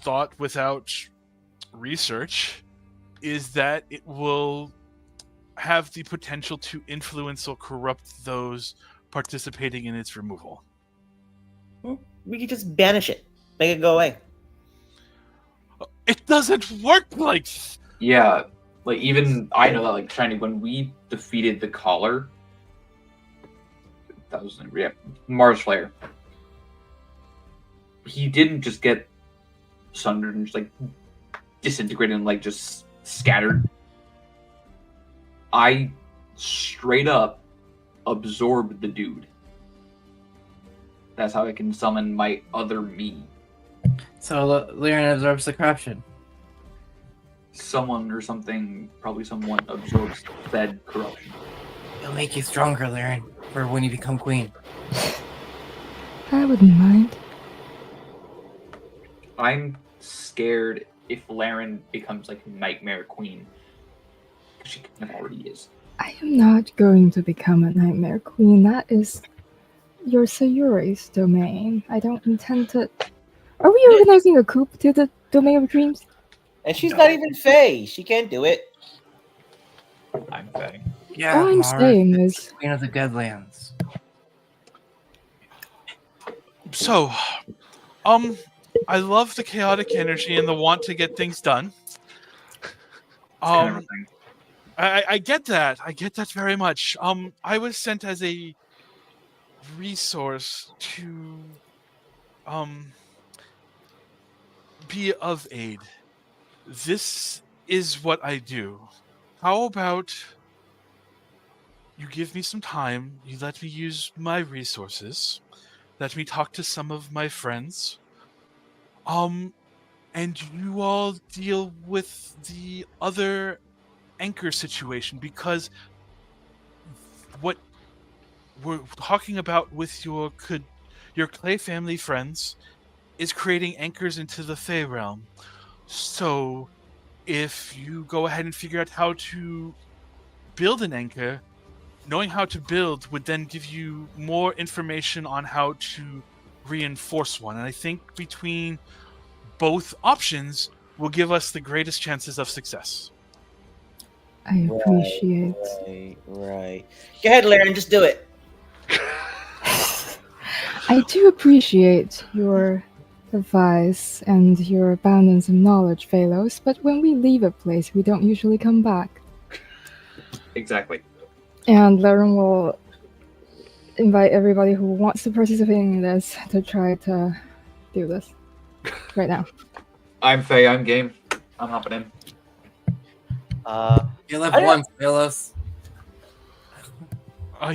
Speaker 6: thought without research is that it will have the potential to influence or corrupt those participating in its removal.
Speaker 8: We could just banish it, make it go away.
Speaker 6: It doesn't work like.
Speaker 5: Yeah, like even I know that, like Shiny, when we defeated the Collar, that was Mars Flare. He didn't just get sundered and just like disintegrated and like just scattered. I straight up absorbed the dude. That's how I can summon my other me.
Speaker 3: So Lyran absorbs the corruption.
Speaker 5: Someone or something, probably someone absorbs said corruption.
Speaker 3: It'll make you stronger, Lyran, for when you become queen.
Speaker 4: I wouldn't mind.
Speaker 5: I'm scared if Laren becomes like Nightmare Queen. She kind of already is.
Speaker 4: I am not going to become a Nightmare Queen. That is your Sayuri's domain. I don't intend to. Are we organizing a coup to the Domain of Dreams?
Speaker 8: And she's not even Fae. She can't do it.
Speaker 5: I'm saying.
Speaker 3: Yeah,
Speaker 4: All I'm
Speaker 3: Mara
Speaker 4: saying
Speaker 3: is
Speaker 4: is,
Speaker 3: queen of the Deadlands.
Speaker 6: So, I love the chaotic energy and the want to get things done.
Speaker 5: Kind of a thing.
Speaker 6: I get that. I get that very much. I was sent as a resource to be of aid. This is what I do. How about you give me some time, you let me use my resources, let me talk to some of my friends, and you all deal with the other anchor situation, because what we're talking about with your Clay family friends is creating anchors into the Fey realm. So if you go ahead and figure out how to build an anchor, knowing how to build would then give you more information on how to reinforce one. And I think between both options will give us the greatest chances of success.
Speaker 4: I appreciate.
Speaker 8: Right. Go ahead, Laren, just do it.
Speaker 4: I do appreciate your advice and your abundance of knowledge, Phalos, but when we leave a place, we don't usually come back.
Speaker 5: Exactly.
Speaker 4: And Lauren will invite everybody who wants to participate in this to try to do this right now.
Speaker 5: I'm Faye. I'm game. I'm hopping in.
Speaker 3: You live
Speaker 8: I don't-
Speaker 3: once, Phalos.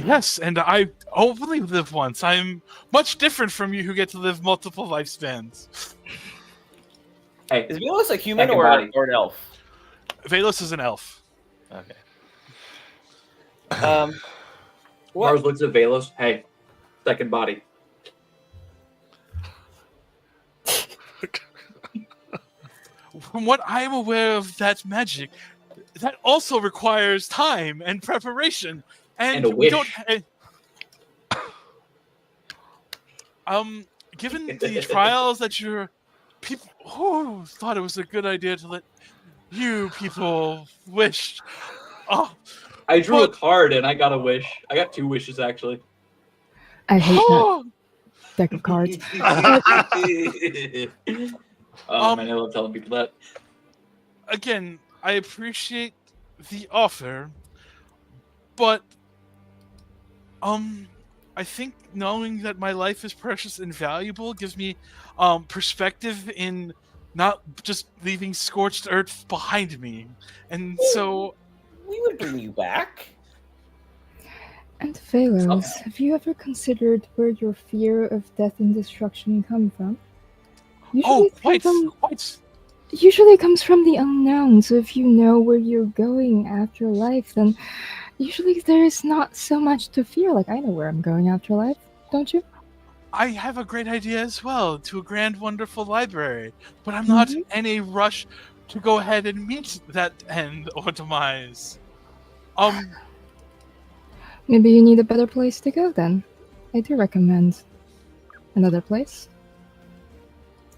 Speaker 6: Yes, and I only live once. I'm much different from you who get to live multiple lifespans.
Speaker 5: Hey,
Speaker 8: Is Velos a human
Speaker 5: Second
Speaker 8: or
Speaker 5: body.
Speaker 8: an elf?
Speaker 6: Velos is an elf.
Speaker 8: Okay. What?
Speaker 5: Mars looks at Velos. Hey, second body.
Speaker 6: From what I am aware of that magic, that also requires time and preparation. And
Speaker 5: a
Speaker 6: we don't.
Speaker 5: wish.
Speaker 6: Given the trials that your people who thought it was a good idea to let you people wish. Oh,
Speaker 5: I drew a
Speaker 6: But-
Speaker 5: card and I got a wish. I got 2 wishes actually.
Speaker 4: I hate that
Speaker 6: oh,
Speaker 4: deck of cards.
Speaker 5: Oh man, I love telling people that.
Speaker 6: again, I appreciate the offer, but I think knowing that my life is precious and valuable gives me perspective in not just leaving scorched earth behind me. And so
Speaker 8: We would bring you back.
Speaker 4: And Phalos, have you ever considered where your fear of death and destruction come from? Usually it comes from the unknown, so if you know where you're going after life, then usually there's not so much to fear. Like, I know where I'm going after life, don't you?
Speaker 6: I have a great idea as well, to a grand, wonderful library, but I'm not in a rush to go ahead and meet that end or demise.
Speaker 4: Maybe you need a better place to go then. I do recommend another place.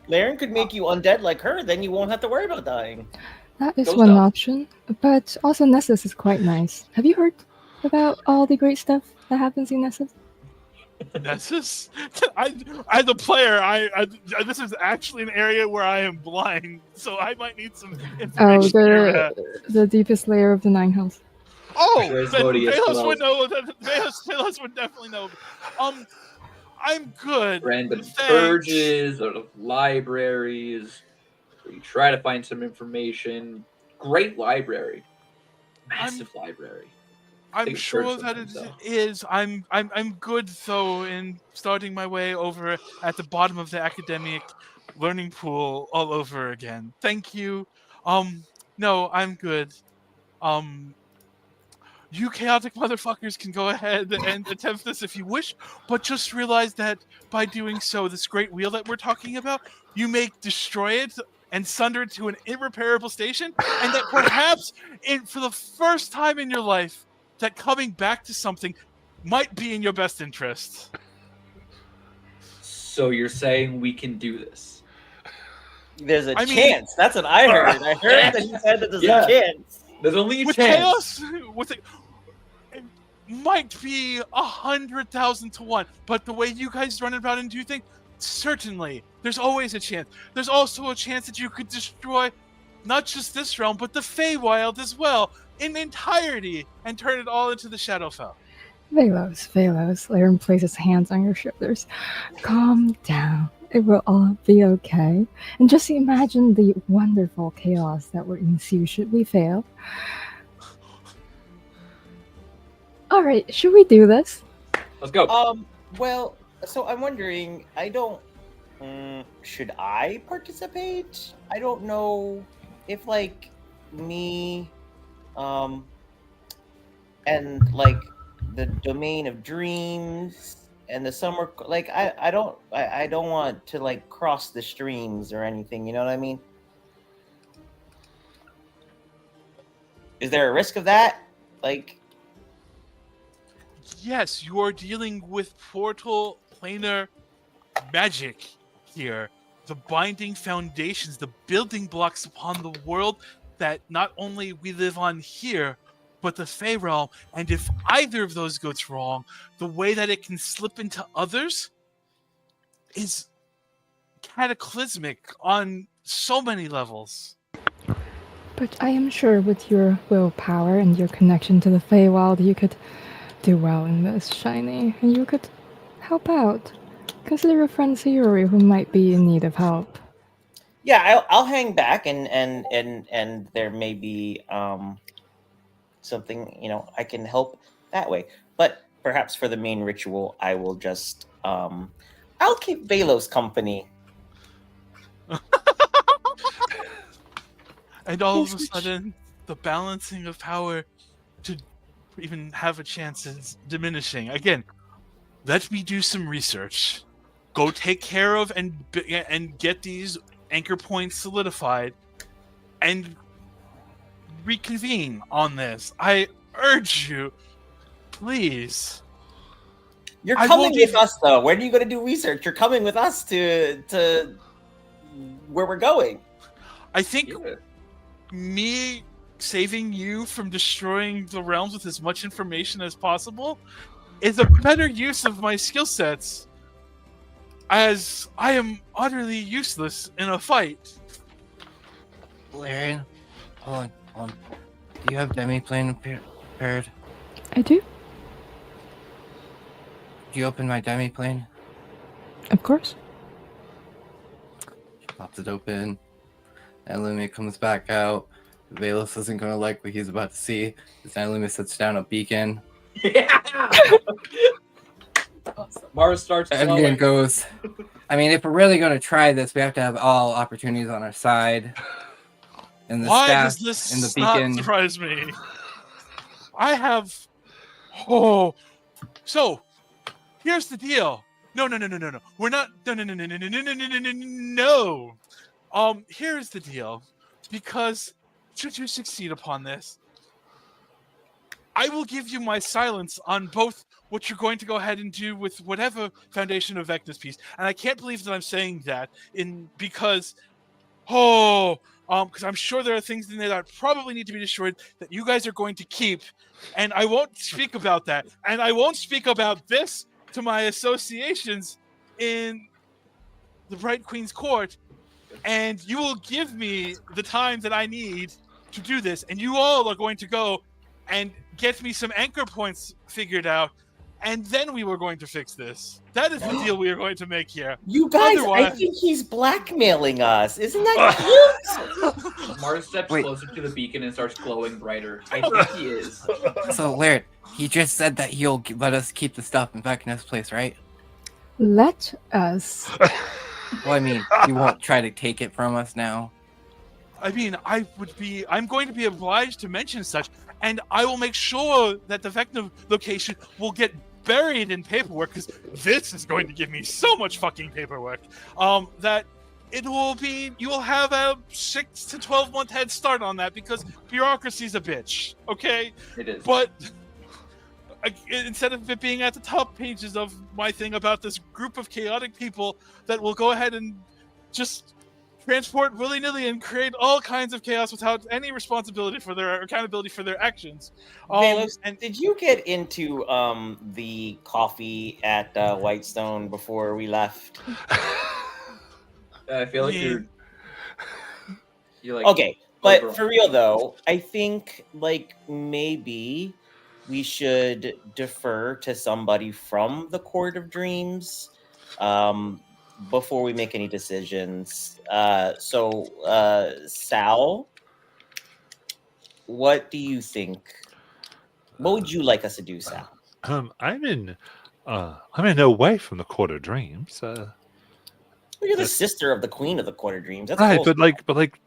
Speaker 8: Laren could make you undead like her, then you won't have to worry about dying.
Speaker 4: That is
Speaker 5: Goes
Speaker 4: one
Speaker 5: up.
Speaker 4: option, but also Nessus is quite nice. Have you heard about all the great stuff that happens in Nessus?
Speaker 6: Nessus? As a player, this is actually an area where I am blind, so I might need some
Speaker 4: Oh,
Speaker 6: information here.
Speaker 4: the deepest layer of the Nine Hells.
Speaker 6: Oh,
Speaker 5: There's
Speaker 6: then
Speaker 5: Modius, what
Speaker 6: Velos would
Speaker 5: else?
Speaker 6: know. Velos would definitely know. I'm good.
Speaker 5: Random
Speaker 6: Thanks.
Speaker 5: purges out of libraries where you try to find some information. Great library. Massive library.
Speaker 6: I'm
Speaker 5: Think
Speaker 6: sure
Speaker 5: purge
Speaker 6: that it
Speaker 5: sometimes, though.
Speaker 6: is. I'm good though in starting my way over at the bottom of the academic learning pool all over again. Thank you. No, I'm good. You chaotic motherfuckers can go ahead and attempt this if you wish, but just realize that by doing so, this great wheel that we're talking about, you may destroy it and sunder it to an irreparable station, and that perhaps, for the first time in your life, that coming back to something might be in your best interest.
Speaker 5: So you're saying we can do this?
Speaker 9: There's a
Speaker 6: I mean-
Speaker 9: chance. That's what I heard. I heard that he said that there's
Speaker 5: Yeah.
Speaker 9: a chance.
Speaker 5: There's only a
Speaker 6: With
Speaker 5: chance.
Speaker 6: chaos, it might be 100,000 to 1, but the way you guys run about and do things, certainly, there's always a chance. There's also a chance that you could destroy not just this realm, but the Feywild as well, in entirety, and turn it all into the Shadowfell.
Speaker 4: Velos, Laren places hands on your shoulders. Calm down. It will all be okay. And just imagine the wonderful chaos that would ensue should we fail. All right, should we do this?
Speaker 5: Let's go.
Speaker 9: Well, so I'm wondering. I don't. Should I participate? I don't know if like me, and like the domain of dreams and the summer. Like I don't want to like cross the streams or anything. You know what I mean? Is there a risk of that? Like.
Speaker 6: Yes, you are dealing with portal planar magic here. The binding foundations, the building blocks upon the world that not only we live on here, but the Fey realm. And if either of those goes wrong, the way that it can slip into others is cataclysmic on so many levels.
Speaker 4: But I am sure with your willpower and your connection to the Feywild, you could do well in this, Shiny, and you could help out. Consider a friend Sayuri who might be in need of help.
Speaker 9: Yeah, I'll hang back and there may be something I can help that way. But perhaps for the main ritual, I will just I'll keep Velos company.
Speaker 6: And all of a sudden, the balancing of power to even have a chance is diminishing. Again, let me do some research. Go take care of and get these anchor points solidified and reconvene on this. I urge you, please.
Speaker 9: You're
Speaker 6: I
Speaker 9: coming
Speaker 6: will
Speaker 9: with
Speaker 6: give-
Speaker 9: us though. When are you going to do research? You're coming with us to where we're going.
Speaker 6: I think
Speaker 5: Yeah.
Speaker 6: me saving you from destroying the realms with as much information as possible is a better use of my skill sets, as I am utterly useless in a fight.
Speaker 3: Laren, hold on. Do you have demi-plane prepared?
Speaker 4: I do,
Speaker 3: Do you open my demi-plane?
Speaker 4: of course.
Speaker 3: She pops it open. Annalumia comes back out. Velos isn't going to like what he's about to see. As Annalumia sets down a beacon.
Speaker 5: Yeah. Mars starts
Speaker 3: And
Speaker 5: glowing.
Speaker 3: goes, I mean, if we're really going to try this, we have to have all opportunities on our side. And the
Speaker 6: Why
Speaker 3: staff
Speaker 6: does this
Speaker 3: in the
Speaker 6: not
Speaker 3: beacon.
Speaker 6: surprise me? I have. Oh, so here's the deal. No. We're not. No. Here's the deal. Because should you succeed upon this, I will give you my silence on both what you're going to go ahead and do with whatever Foundation of Vectus piece. And I can't believe that I'm saying that because because I'm sure there are things in there that probably need to be destroyed that you guys are going to keep, and I won't speak about that, and I won't speak about this to my associations in the Bright Queen's Court, and you will give me the time that I need to do this, and you all are going to go and get me some anchor points figured out, and then we were going to fix this. That is the deal we are going to make here.
Speaker 9: You guys, I
Speaker 6: Otherwise-
Speaker 9: think he's blackmailing us. Isn't that cute?
Speaker 5: Mars steps
Speaker 3: Wait.
Speaker 5: closer to the beacon and starts glowing brighter. I think he is.
Speaker 3: So, Laird, he just said that he'll let us keep the stuff back in his place, right?
Speaker 4: Let us.
Speaker 3: Well, I mean, he won't try to take it from us now.
Speaker 6: I mean, I'm going to be obliged to mention such, and I will make sure that the Vecna location will get buried in paperwork, because this is going to give me so much fucking paperwork, that it will be, you will have a 6 to 12 month head start on that, because bureaucracy's a bitch, okay?
Speaker 5: It is.
Speaker 6: But instead of it being at the top pages of my thing about this group of chaotic people that will go ahead and just transport willy-nilly and create all kinds of chaos without any responsibility for their accountability for their actions.
Speaker 9: Velos,
Speaker 6: And
Speaker 9: did you get into the coffee at Whitestone before we left?
Speaker 5: I feel like
Speaker 6: Yeah.
Speaker 5: you're like
Speaker 9: Okay, but
Speaker 5: overall.
Speaker 9: for real though, I think like maybe we should defer to somebody from the Court of Dreams before we make any decisions. Sal, what do you think? What would you like us to do, Sal?
Speaker 1: I'm in no way from the Court of Dreams.
Speaker 9: You're the sister of the Queen of the Court of Dreams. That's
Speaker 1: Right,
Speaker 9: close.
Speaker 1: but like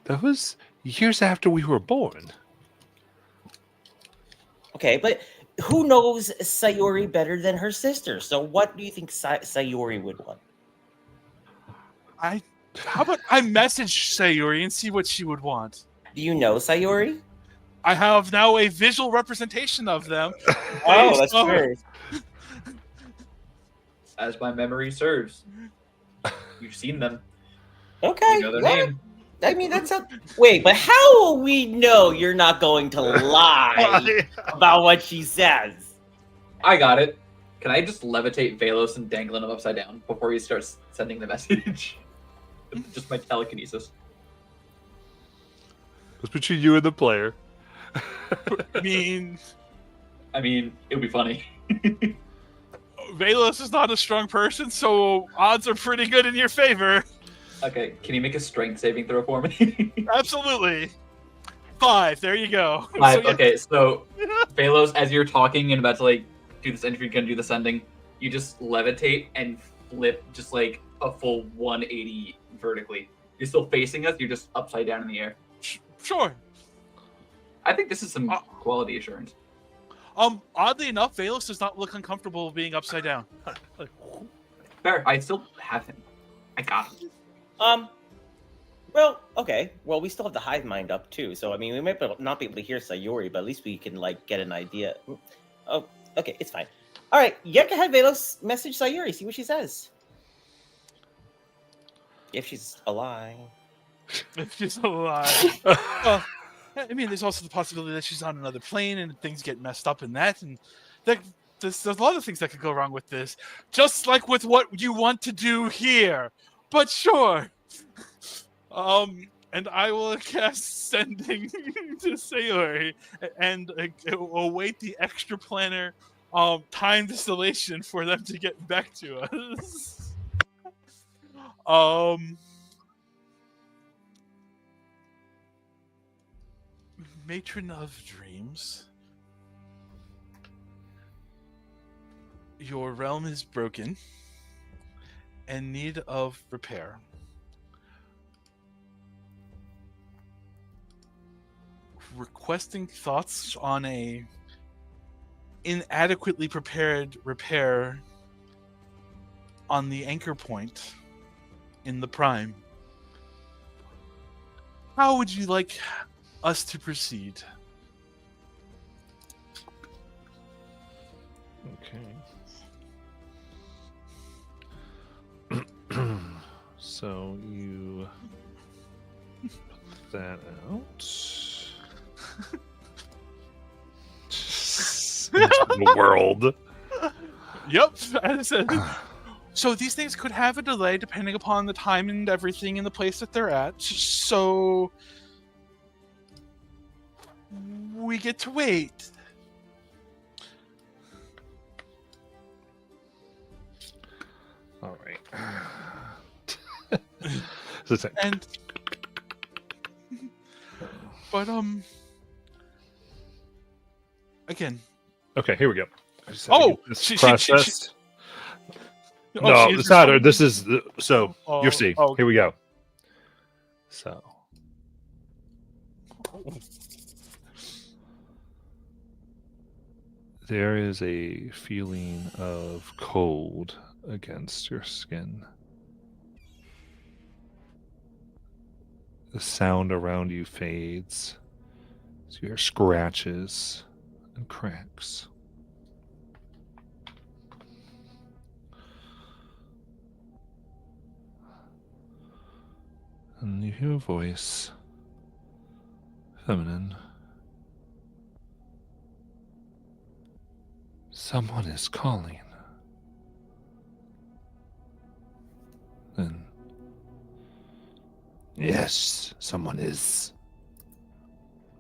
Speaker 1: that was years after we were born.
Speaker 9: Okay, but who knows Sayori better than her sister? So what do you think Sayori would want?
Speaker 6: how about I message Sayuri and see what she would want?
Speaker 9: Do you know Sayori?
Speaker 6: I have now a visual representation of them.
Speaker 9: Oh,
Speaker 6: based
Speaker 9: that's
Speaker 6: on-
Speaker 9: true.
Speaker 5: As my memory serves, you've seen them.
Speaker 9: Okay.
Speaker 5: You know their
Speaker 9: yeah.
Speaker 5: name.
Speaker 9: I mean, that's a... Wait, but how will we know you're not going to lie about what she says?
Speaker 5: I got it. Can I just levitate Velos and dangle him upside down before he starts sending the message? Just my telekinesis.
Speaker 1: It's between you and the player.
Speaker 6: I mean,
Speaker 5: I mean, it would be funny.
Speaker 6: Velos is not a strong person, so odds are pretty good in your favor.
Speaker 5: Okay, can you make a strength saving throw for me?
Speaker 6: Absolutely. 5. There you go.
Speaker 5: Five.
Speaker 6: So, yeah.
Speaker 5: Okay, so Velos, as you're talking and about to like do this entry, gonna do the sending, you just levitate and flip just like a full 180 vertically. You're still facing us. You're just upside down in the air.
Speaker 6: Sure.
Speaker 5: I think this is some quality assurance.
Speaker 6: Oddly enough, Velos does not look uncomfortable being upside down.
Speaker 5: Fair. I still have him. I got him.
Speaker 9: Well, okay. Well, we still have the hive mind up too. So I mean, we might not be able to hear Sayori, but at least we can like get an idea. Oh, okay, it's fine. All right, yeah, go ahead, Velos. Message Sayori. See what she says. If she's alive.
Speaker 6: If she's alive. Well, I mean, there's also the possibility that she's on another plane and things get messed up in that, and there's a lot of things that could go wrong with this. Just like with what you want to do here. But sure. And I will cast sending to Sayori and await the extra planner time distillation for them to get back to us. Matron of Dreams. Your realm is broken and need of repair. Requesting thoughts on a inadequately prepared repair on the anchor point in the prime. How would you like us to proceed?
Speaker 1: Okay. So you that out. The world.
Speaker 6: Yep. As I said. So these things could have a delay depending upon the time and everything in the place that they're at. So we get to wait.
Speaker 1: All right.
Speaker 6: And but again.
Speaker 1: Okay, here we go. I just have to
Speaker 6: Oh,
Speaker 1: get this
Speaker 6: she-
Speaker 1: processed.
Speaker 6: Oh,
Speaker 1: No,
Speaker 6: she is
Speaker 1: it's not her.
Speaker 6: responding?
Speaker 1: This is so.
Speaker 6: Oh,
Speaker 1: You'll see.
Speaker 6: oh.
Speaker 1: Here we go. So. There is a feeling of cold against your skin. The sound around you fades. So you hear scratches and cracks. And you hear a voice, feminine. Someone is calling. Then, yes, someone is.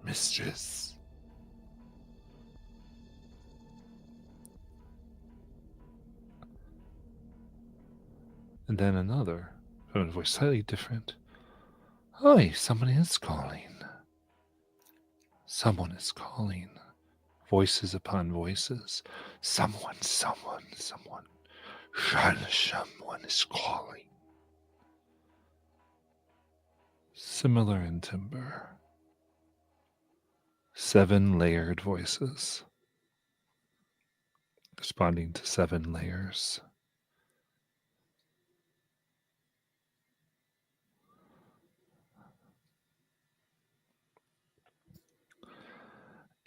Speaker 1: Mistress. And then another feminine voice, slightly different. Hi, someone is calling. Someone is calling. Voices upon voices. Someone. Someone is calling. Similar in timbre. 7 layered voices. Responding to 7 layers.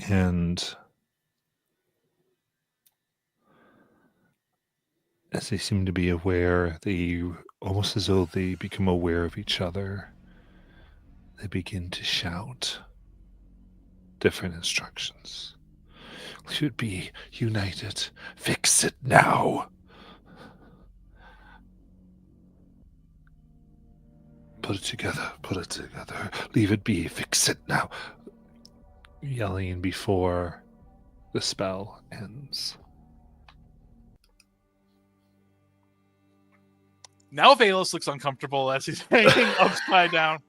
Speaker 1: And as they seem to be aware, they almost as though they become aware of each other, they begin to shout different instructions. Should be united. Fix it now. Put it together. Put it together. Leave it be. Fix it now. Yelling before the spell ends.
Speaker 6: Now Valus looks uncomfortable as he's hanging upside down.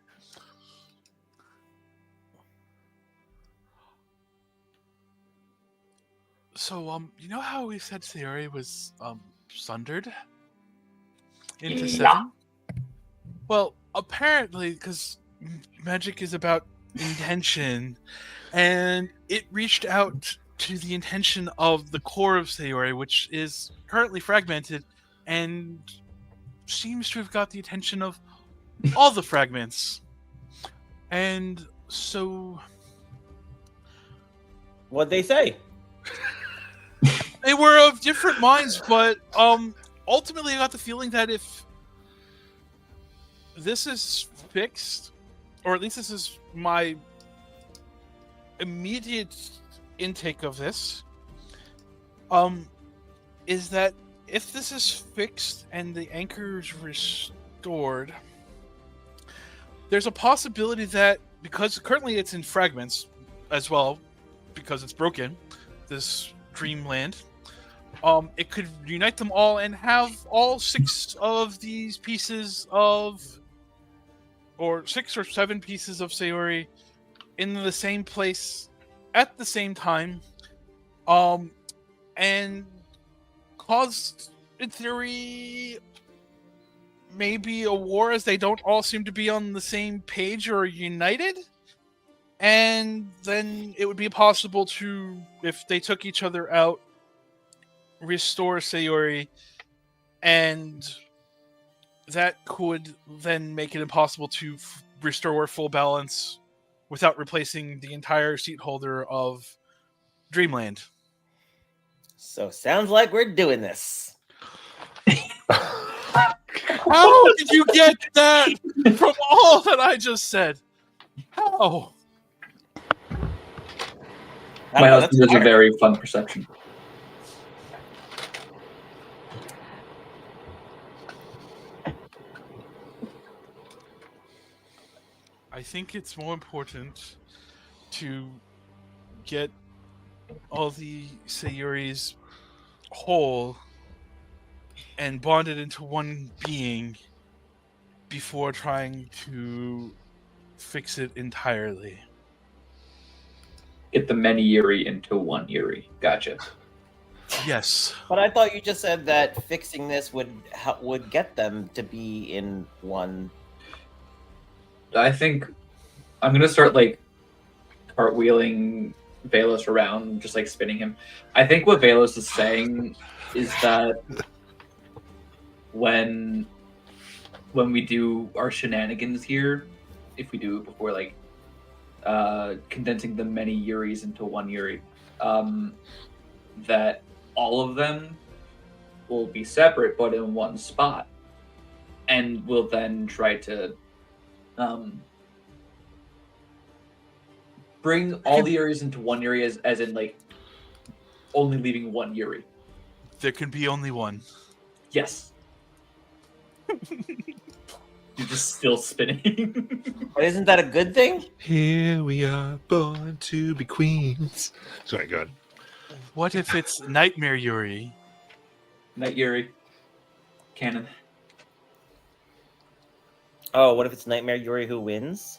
Speaker 6: So, you know how we said Sayori was sundered into 7? Well, apparently, because magic is about intention, and it reached out to the intention of the core of Sayori, which is currently fragmented, and seems to have got the attention of all the fragments. And so
Speaker 9: What'd they say?
Speaker 6: they were of different minds, but ultimately I got the feeling that if this is fixed, or at least this is my immediate intake of this, is that if this is fixed and the anchor is restored, there's a possibility that, because currently it's in fragments as well, because it's broken, this dreamland, it could unite them all and have all 6 of these pieces of, or 6 or 7 pieces of Sayori in the same place at the same time, and cause, in theory, maybe a war, as they don't all seem to be on the same page or united. And then it would be possible to, if they took each other out, restore Sayori, and that could then make it impossible to restore full balance without replacing the entire seat holder of Dreamland.
Speaker 9: So sounds like we're doing this.
Speaker 6: How did you get that from all that I just said? How?
Speaker 9: I
Speaker 5: My
Speaker 9: don't know,
Speaker 5: husband
Speaker 9: that's
Speaker 5: has a
Speaker 9: hard.
Speaker 5: very fun perception.
Speaker 6: I think it's more important to get all the Sayuris whole and bonded into one being before trying to fix it entirely.
Speaker 5: Get the many Yuri into one Yuri. Gotcha.
Speaker 6: Yes.
Speaker 9: But I thought you just said that fixing this would get them to be in one.
Speaker 5: I think I'm gonna start like cartwheeling Velos around, just like spinning him. I think what Velos is saying is that when we do our shenanigans here, if we do it before like condensing the many Yuris into one Yuri, that all of them will be separate but in one spot, and we'll then try to bring all the Yuris into one Yuri, as in like only leaving one Yuri.
Speaker 6: There can be only one.
Speaker 5: Yes. You're just still spinning.
Speaker 9: But isn't that a good thing?
Speaker 1: Here we are, born to be queens. Sorry, go ahead.
Speaker 6: What if it's Nightmare Yuri?
Speaker 5: Night Yuri. Canon.
Speaker 9: Oh, what if it's Nightmare Yuri who wins?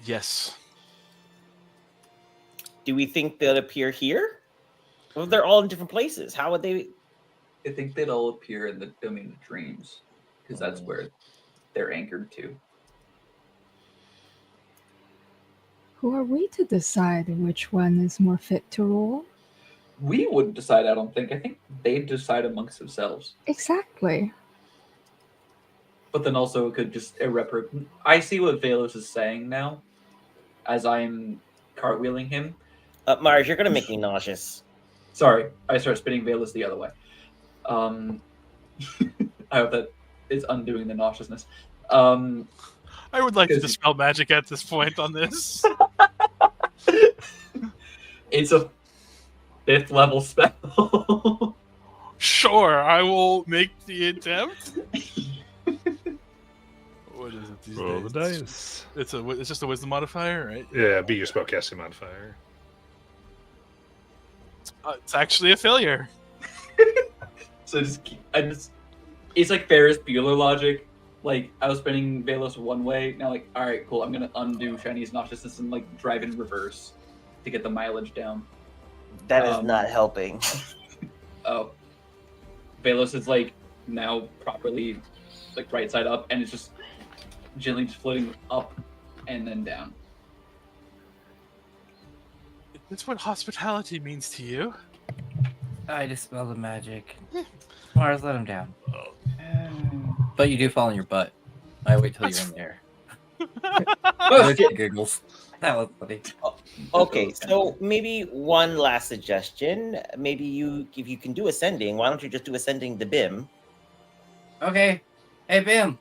Speaker 6: Yes.
Speaker 9: Do we think they'll appear here? Well, they're all in different places. How would they?
Speaker 5: I think they'd all appear in the domain of dreams, because that's where they're anchored to.
Speaker 4: Who are we to decide which one is more fit to rule?
Speaker 5: We wouldn't decide, I don't think. I think they'd decide amongst themselves.
Speaker 4: Exactly.
Speaker 5: But then also it could just irreparably... I see what Velos is saying now, as I'm cartwheeling him.
Speaker 9: Mars, you're gonna make me nauseous.
Speaker 5: Sorry, I start spinning Velos the other way. I hope that is undoing the nauseousness.
Speaker 6: I would like to
Speaker 5: 'Cause-
Speaker 6: dispel magic at this point on this.
Speaker 5: It's a 5th level spell.
Speaker 6: Sure, I will make the attempt. What is it these
Speaker 1: Roll
Speaker 6: days?
Speaker 1: the dice.
Speaker 6: It's just a wisdom modifier, right?
Speaker 1: Yeah, be your spellcasting modifier.
Speaker 6: It's actually a failure.
Speaker 5: So it's like Ferris Bueller logic. Like, I was spinning Velos one way, now like, alright, cool, I'm gonna undo Shiny's nauseousness and like drive in reverse to get the mileage down.
Speaker 9: That is not helping.
Speaker 5: Oh. Velos is like now properly like right side up, and it's just gently just floating up and then down.
Speaker 6: That's what hospitality means to you.
Speaker 3: I dispel the magic. Mars, let him down. But you do fall on your butt. I wait till you're in there.
Speaker 5: Oh,
Speaker 3: Just giggles. That was funny.
Speaker 9: Okay, so maybe one last suggestion. Maybe if you can do ascending, why don't you just do ascending the BIM?
Speaker 3: Okay. Hey, Bim.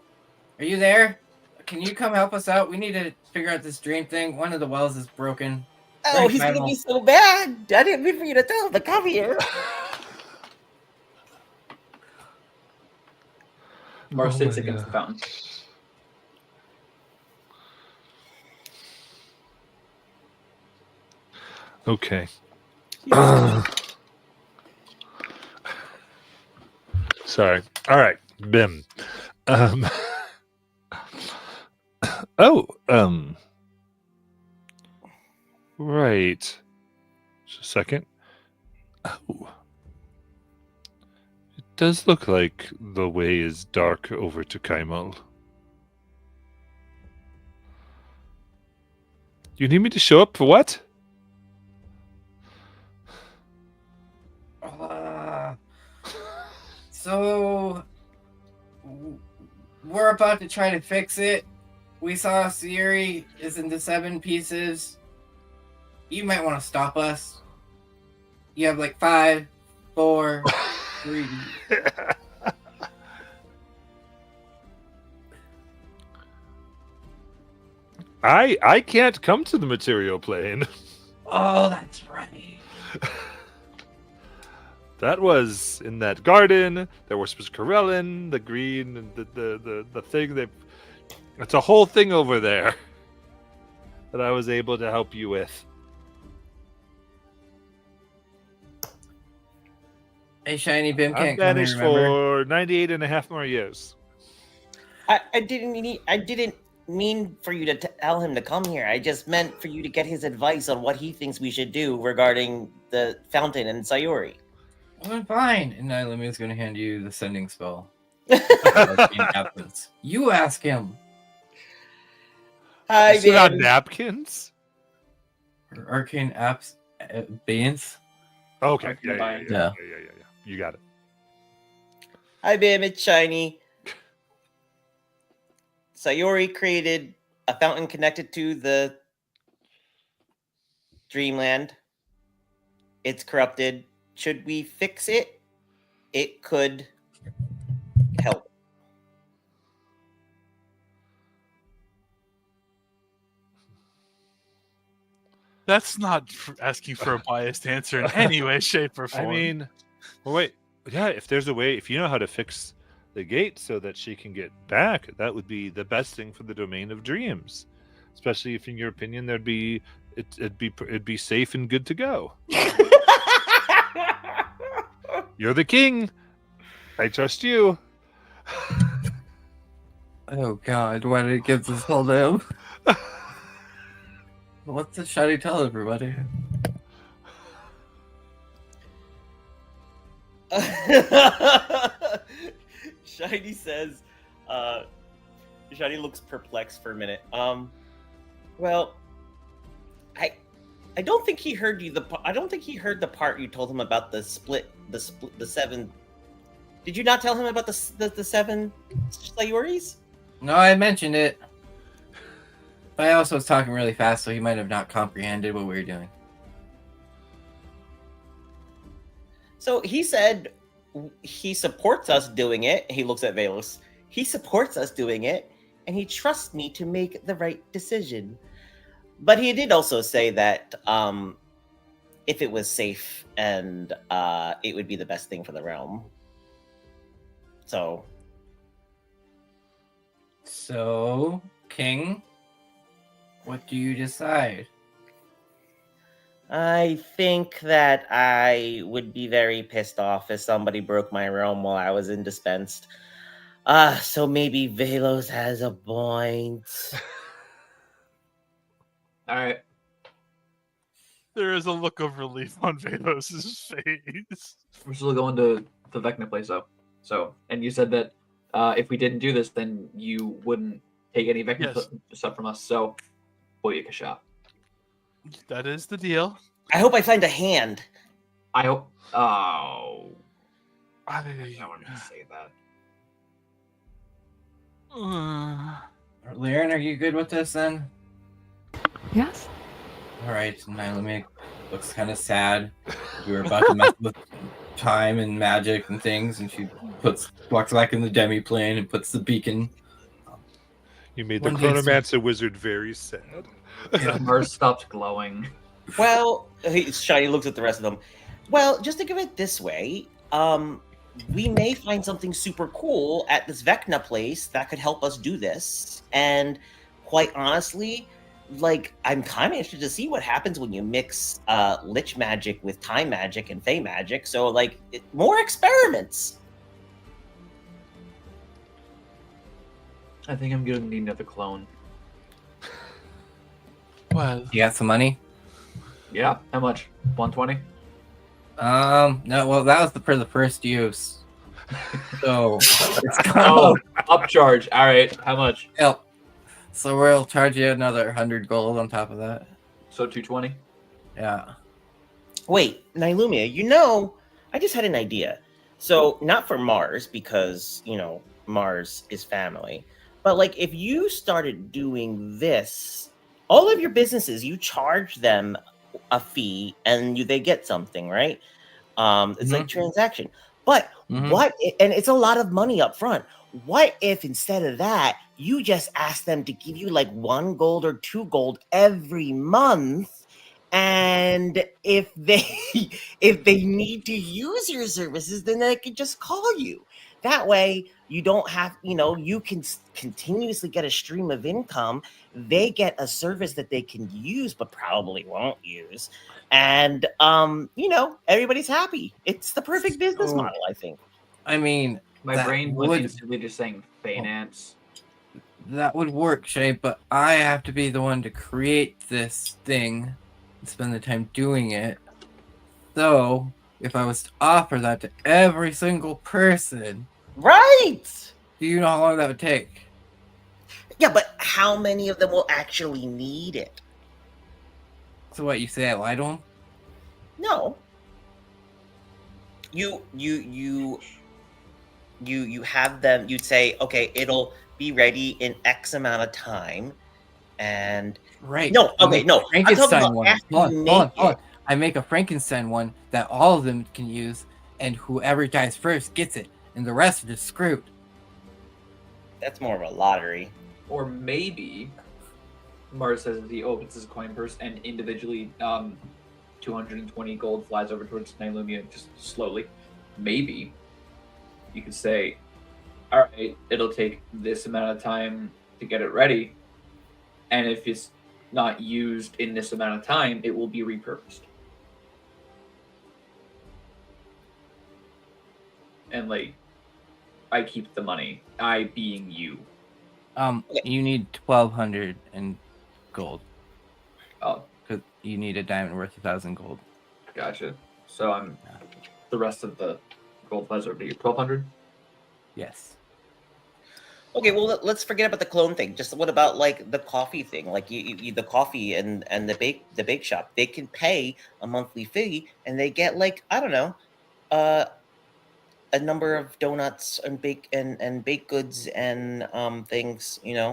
Speaker 3: Are you there? Can you come help us out? We need to figure out this dream thing. One of the wells is broken.
Speaker 9: Oh,
Speaker 3: Thanks,
Speaker 9: he's gonna
Speaker 3: Kymal.
Speaker 9: be so bad. I didn't mean for you to tell him to come here.
Speaker 5: Mars
Speaker 1: Oh
Speaker 5: sits
Speaker 1: my
Speaker 5: against the fountain.
Speaker 1: Okay. Sorry. All right, Bim. Um, oh, right. Just a second. Oh. It does look like the way is dark over to Kymal. You need me to show up for what?
Speaker 3: So we're about to try to fix it. We saw Siri is into 7 pieces. You might want to stop us. You have like 5, 4, 3.
Speaker 1: I can't come to the material plane.
Speaker 3: Oh, that's right.
Speaker 1: That was in that garden. There was Corellin, the green, and the thing that. It's a whole thing over there that I was able to help you with.
Speaker 3: Hey, Shiny Bim
Speaker 1: I'm
Speaker 3: can't come here,
Speaker 1: banished
Speaker 3: remember?
Speaker 1: for 98 and a half more years.
Speaker 9: I didn't mean for you to tell him to come here. I just meant for you to get his advice on what he thinks we should do regarding the fountain and Sayori.
Speaker 3: Well, fine. And Nailumi is going to hand you the sending spell. Arcane Absence. You ask him.
Speaker 9: Hi,
Speaker 1: You got
Speaker 9: Bim.
Speaker 1: napkins?
Speaker 3: Arcane Apps Abeyance.
Speaker 1: Okay.
Speaker 5: Okay,
Speaker 1: Yeah.
Speaker 5: fine.
Speaker 3: Yeah.
Speaker 1: You got it.
Speaker 9: Hi, Bim. It's Shiny. Sayori created a fountain connected to the Dreamland. It's corrupted. Should we fix it? It could help.
Speaker 6: That's not asking for a biased answer in any way, shape, or form.
Speaker 1: I mean, well, wait. Yeah, if there's a way, if you know how to fix the gate so that she can get back, that would be the best thing for the domain of dreams. Especially if, in your opinion, it'd be safe and good to go. You're the king. I trust you.
Speaker 3: Oh God, why did it give this all to him? What's the Shiny tell everybody?
Speaker 9: Shiny says, Shiny looks perplexed for a minute. Well, I don't think he heard you. I don't think he heard the part you told him about the seven. Did you not tell him about the seven Sayuris?
Speaker 3: No, I mentioned it. But I also was talking really fast, so he might have not comprehended what we were doing.
Speaker 9: So he said he supports us doing it. He looks at Velos. He supports us doing it, and he trusts me to make the right decision. But he did also say that if it was safe and it would be the best thing for the realm. So,
Speaker 3: King, what do you decide?
Speaker 9: I think that I would be very pissed off if somebody broke my realm while I was indispensed. So maybe Velos has a point.
Speaker 5: All right.
Speaker 6: There is a look of relief on Velos' face.
Speaker 5: We're still going to the Vecna place though. So, and you said that if we didn't do this, then you wouldn't take any Vecna
Speaker 6: Yes.
Speaker 5: stuff from us. So, Booyakasha.
Speaker 6: That is the deal.
Speaker 9: I hope I find a hand.
Speaker 5: I hope. Oh,
Speaker 6: I
Speaker 5: I wanted to say that.
Speaker 3: Liren, are you good with this then?
Speaker 4: Yes.
Speaker 3: All right, Nailumi looks kind of sad. We were about to mess with time and magic and things, and she walks back in the demi plane and puts the beacon.
Speaker 1: You made the
Speaker 3: One day soon.
Speaker 1: Chronomancer wizard very sad.
Speaker 5: Mars stopped glowing.
Speaker 9: Well, Shiny looks at the rest of them. Well, just think of it this way. We may find something super cool at this Vecna place that could help us do this. And quite honestly, like, I'm kind of interested to see what happens when you mix Lich magic with time magic and Fey magic. So, like, more experiments.
Speaker 5: I think I'm gonna need another clone.
Speaker 6: Well,
Speaker 3: You got some money?
Speaker 5: Yeah. How much? 120.
Speaker 3: No. Well, that was for the first use. So
Speaker 5: Oh, upcharge. All right. How much?
Speaker 3: Yep. So we'll charge you another 100 gold on top of that.
Speaker 5: So 220.
Speaker 3: Yeah.
Speaker 9: Wait, Nilumia, you know, I just had an idea. So, not for Mars, because, you know, Mars is family. But, like, if you started doing this, all of your businesses, you charge them a fee and they get something, right? It's like transaction. But
Speaker 3: Mhm.
Speaker 9: what? And it's a lot of money up front. What if instead of that, you just ask them to give you like 1 gold or 2 gold every month? And if they if they need to use your services, then they can just call you. That way, you don't have, you can continuously get a stream of income. They get a service that they can use, but probably won't use. And everybody's happy. It's the perfect business
Speaker 3: So-
Speaker 9: model, I think.
Speaker 3: I mean,
Speaker 5: My
Speaker 3: that
Speaker 5: brain was
Speaker 3: would
Speaker 5: instantly just saying finance.
Speaker 3: that would work, Shay, but I have to be the one to create this thing and spend the time doing it. So, if I was to offer that to every single person,
Speaker 9: Right.
Speaker 3: do you know how long that would take?
Speaker 9: Yeah, but how many of them will actually need it?
Speaker 3: So what, you say I lied to them?
Speaker 9: No. You have them, you'd say, okay, it'll be ready in X amount of time. And
Speaker 3: Right.
Speaker 9: no,
Speaker 3: I
Speaker 9: okay,
Speaker 3: make a
Speaker 9: no. I'm talking
Speaker 3: Frankenstein
Speaker 9: about
Speaker 3: one.
Speaker 9: after
Speaker 3: Hold
Speaker 9: you
Speaker 3: on,
Speaker 9: make
Speaker 3: hold on, hold
Speaker 9: it.
Speaker 3: on. I make a Frankenstein one that all of them can use, and whoever dies first gets it, and the rest are just screwed.
Speaker 9: That's more of a lottery.
Speaker 5: Or maybe Mars says he opens his coin purse and individually 220 gold flies over towards Nylumia just slowly. Maybe you could say, all right, it'll take this amount of time to get it ready. And if it's not used in this amount of time, it will be repurposed. And like, I keep the money. I being you.
Speaker 3: You need 1,200 in gold.
Speaker 5: Oh,
Speaker 3: Because you need a diamond worth 1,000 gold.
Speaker 5: gotcha. So I'm the rest of the gold flies over to you. 1,200.
Speaker 3: Yes.
Speaker 9: Okay, well, let's forget about the clone thing. Just what about like the coffee thing? Like the coffee and the bake shop, they can pay a monthly fee and they get like, I don't know, a number of donuts and baked goods and things.
Speaker 5: Ooh,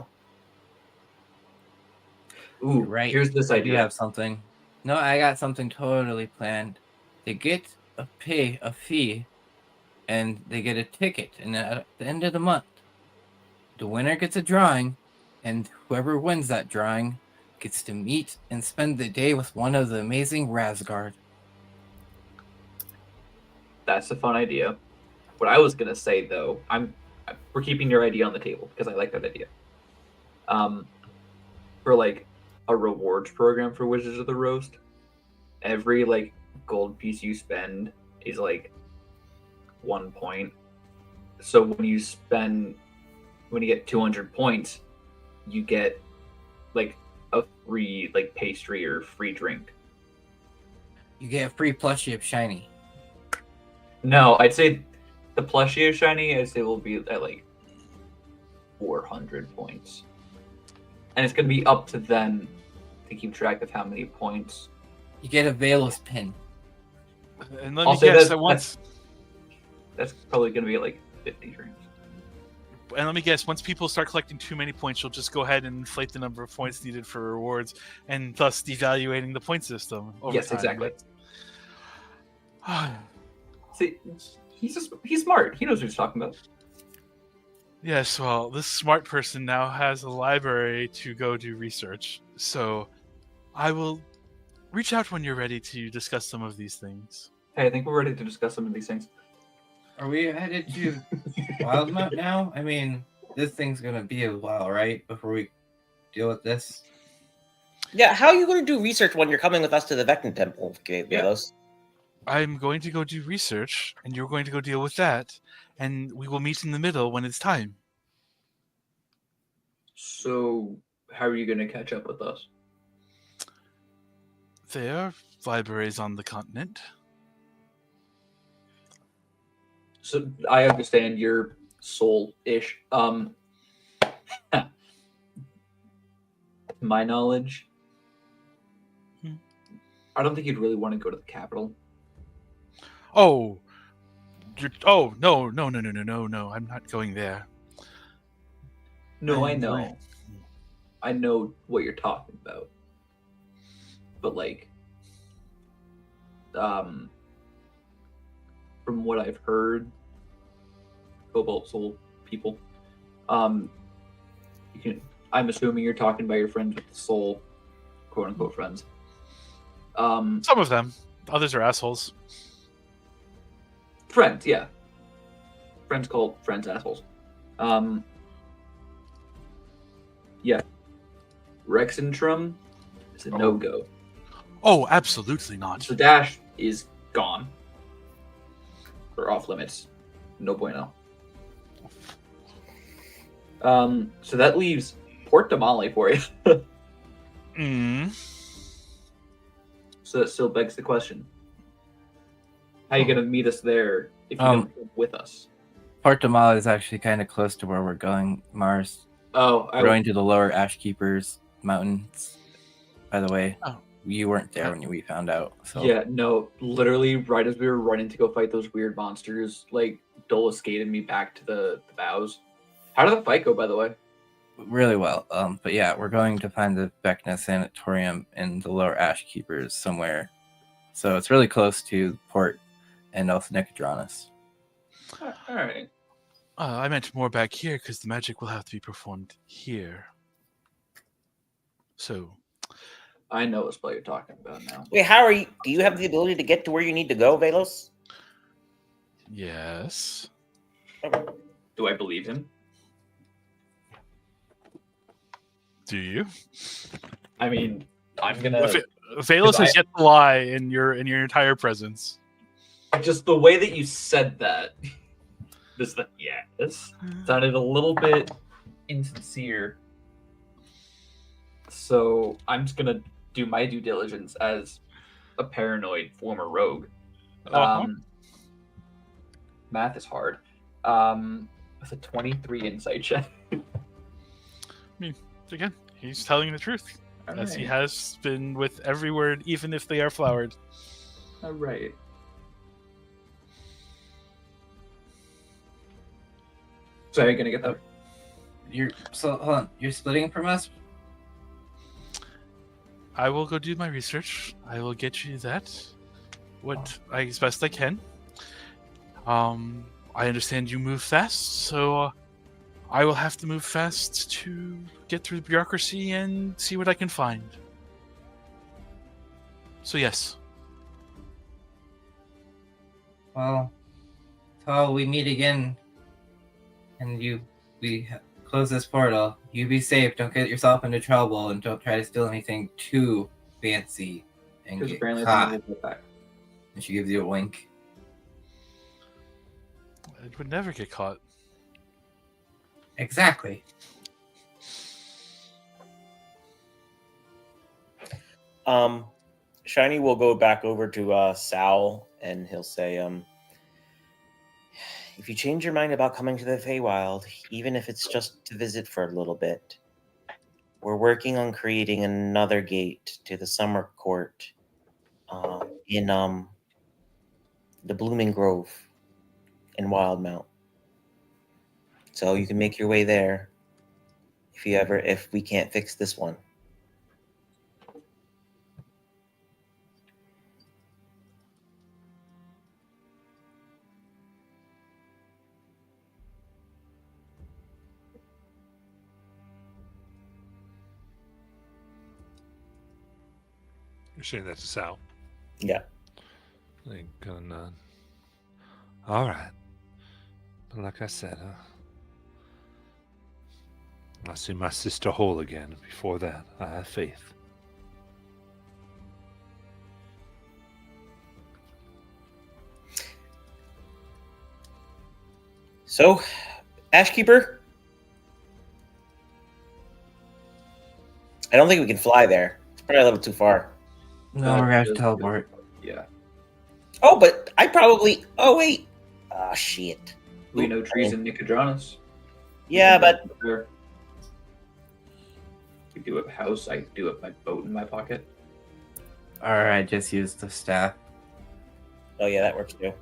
Speaker 3: You're right.
Speaker 5: here's this
Speaker 3: I do
Speaker 5: idea.
Speaker 3: have something. No, I got something totally planned. They get pay a fee, and they get a ticket, and at the end of the month, the winner gets a drawing, and whoever wins that drawing gets to meet and spend the day with one of the amazing Razgard.
Speaker 5: That's a fun idea. What I was gonna say though, we're keeping your idea on the table because I like that idea. For like a rewards program for Wizards of the Roast, every like gold piece you spend is like 1 point. So when you get 200 points, you get like a free like pastry or free drink.
Speaker 3: You get a free plushie of Shiny.
Speaker 5: No, I'd say the plushie of shiny, I'd say will be at like 400 points. And it's going to be up to them to keep track of how many points.
Speaker 3: You get a Velos pin.
Speaker 6: And let
Speaker 5: I'll
Speaker 6: me
Speaker 5: say
Speaker 6: guess,
Speaker 5: that's probably going to be like 50 drinks.
Speaker 6: and let me guess, once people start collecting too many points, you'll just go ahead and inflate the number of points needed for rewards, and thus devaluating the point system over
Speaker 5: Yes,
Speaker 6: time.
Speaker 5: exactly. See, he's smart. He knows what he's talking about.
Speaker 6: Yes, well, this smart person now has a library to go do research. So I will reach out when you're ready to discuss some of these things.
Speaker 5: Hey, I think we're ready to discuss some of these things.
Speaker 3: Are we headed to Wildmount now? I mean, this thing's gonna be a while, right? Before we deal with this.
Speaker 9: Yeah, how are you going to do research when you're coming with us to the Vecna Temple, Velos?
Speaker 6: I'm going to go do research, and you're going to go deal with that, and we will meet in the middle when it's time.
Speaker 5: So, how are you going to catch up with us?
Speaker 6: There are libraries on the continent.
Speaker 5: So, I understand you're soul-ish. To my knowledge, I don't think you'd really want to go to the capital.
Speaker 6: Oh, no! I'm not going there.
Speaker 5: No, I
Speaker 6: I'm
Speaker 5: know.
Speaker 6: going-
Speaker 5: I know what you're talking about. But like, from what I've heard, Cobalt Soul people, you can. I'm assuming you're talking about your friends with the soul, quote unquote friends.
Speaker 6: Some of them. Others are assholes.
Speaker 5: Friends, yeah. Friends called friends assholes. Yeah. Rexentrum is a no-go.
Speaker 6: Oh, absolutely not.
Speaker 5: The dash is gone. Or off limits. No bueno. So that leaves Port Damali for you. So that still begs the question. How are you going to meet us there if you don't come with us?
Speaker 3: Port Damal is actually kind of close to where we're going, Mars.
Speaker 5: Oh,
Speaker 3: We're going to the lower Ashkeepers Mountains. By the way,
Speaker 6: Oh.
Speaker 3: you weren't there when we found out. So
Speaker 5: Yeah, no, literally right as we were running to go fight those weird monsters, like Dole escaped me back to the bows. How did the fight go, by the way?
Speaker 3: really well. But yeah, we're going to find the Vecna Sanatorium in the lower Ashkeepers somewhere. So it's really close to Port and also Nicodranus.
Speaker 5: All right.
Speaker 6: I meant more back here because the magic will have to be performed here. So,
Speaker 5: I know what spell you're talking about now.
Speaker 9: Wait, how are you? Do you have the ability to get to where you need to go, Velos?
Speaker 6: yes.
Speaker 5: Do I believe him?
Speaker 6: Do you?
Speaker 5: I mean, I'm gonna
Speaker 6: Velos has yet to lie in your entire presence.
Speaker 5: just the way that you said that. This sounded a little bit insincere. So I'm just gonna do my due diligence as a paranoid former rogue. Math is hard. With a 23 insight check.
Speaker 6: Again, he's telling the truth, as he
Speaker 5: Alright.
Speaker 6: has been with every word, even if they are flowered.
Speaker 5: All right. So how are you gonna get that?
Speaker 3: Hold on. You're splitting from us?
Speaker 6: I will go do my research. I will get you that. As best I can. I understand you move fast, so I will have to move fast to get through the bureaucracy and see what I can find. So yes.
Speaker 3: Well, till we meet again, and we close this portal. You be safe. Don't get yourself into trouble, and don't try to steal anything too fancy and
Speaker 5: Because
Speaker 3: get
Speaker 5: apparently
Speaker 3: caught.
Speaker 5: it's gonna back.
Speaker 3: And she gives you a wink.
Speaker 6: It would never get caught.
Speaker 3: Exactly.
Speaker 9: Shiny will go back over to Sal and he'll say, if you change your mind about coming to the Feywild, even if it's just to visit for a little bit, we're working on creating another gate to the Summer Court in the Blooming Grove in Wildmount. So you can make your way there if we can't fix this one.
Speaker 1: You're saying that to Sal.
Speaker 9: Yeah.
Speaker 1: Like, all right. But like I said, I see my sister whole again. Before that, I have faith.
Speaker 9: So, Ashkeeper? I don't think we can fly there. It's probably a little too far.
Speaker 3: No, we're gonna have to teleport.
Speaker 5: Yeah.
Speaker 9: Oh, but I probably... Oh, wait. Ah, shit.
Speaker 5: We know trees in Nicodranus.
Speaker 9: Yeah, but...
Speaker 5: There. We do have a house. I do have my boat in my pocket.
Speaker 3: Or I just used the staff.
Speaker 9: Oh, yeah, that works too.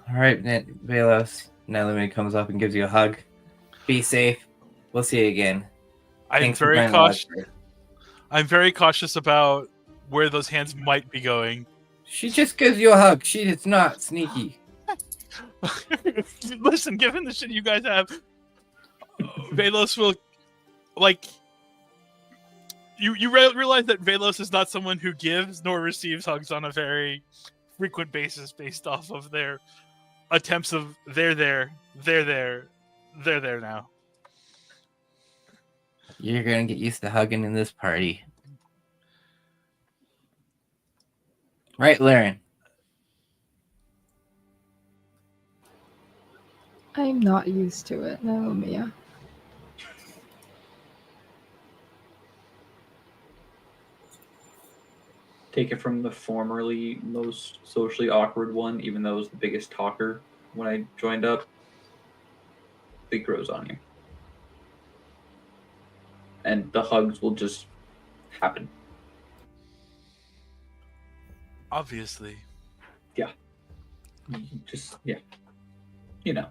Speaker 3: All right, Velos. Nelly comes up and gives you a hug. Be safe. We'll see you again.
Speaker 6: I'm
Speaker 3: Thanks for
Speaker 6: very
Speaker 3: playing the last
Speaker 6: cautious.
Speaker 3: part.
Speaker 6: I'm very cautious about where those hands might be going.
Speaker 3: She just gives you a hug. She is not sneaky.
Speaker 6: Listen, given the shit you guys have, Velos will like. You realize that Velos is not someone who gives nor receives hugs on a very frequent basis, based off of their attempts of they're there now.
Speaker 3: You're gonna get used to hugging in this party. Right, Laren?
Speaker 4: I'm not used to it, no, Mia.
Speaker 5: Take it from the formerly most socially awkward one, even though I was the biggest talker when I joined up. It grows on you. And the hugs will just happen.
Speaker 6: Obviously.
Speaker 5: Just, yeah. You know.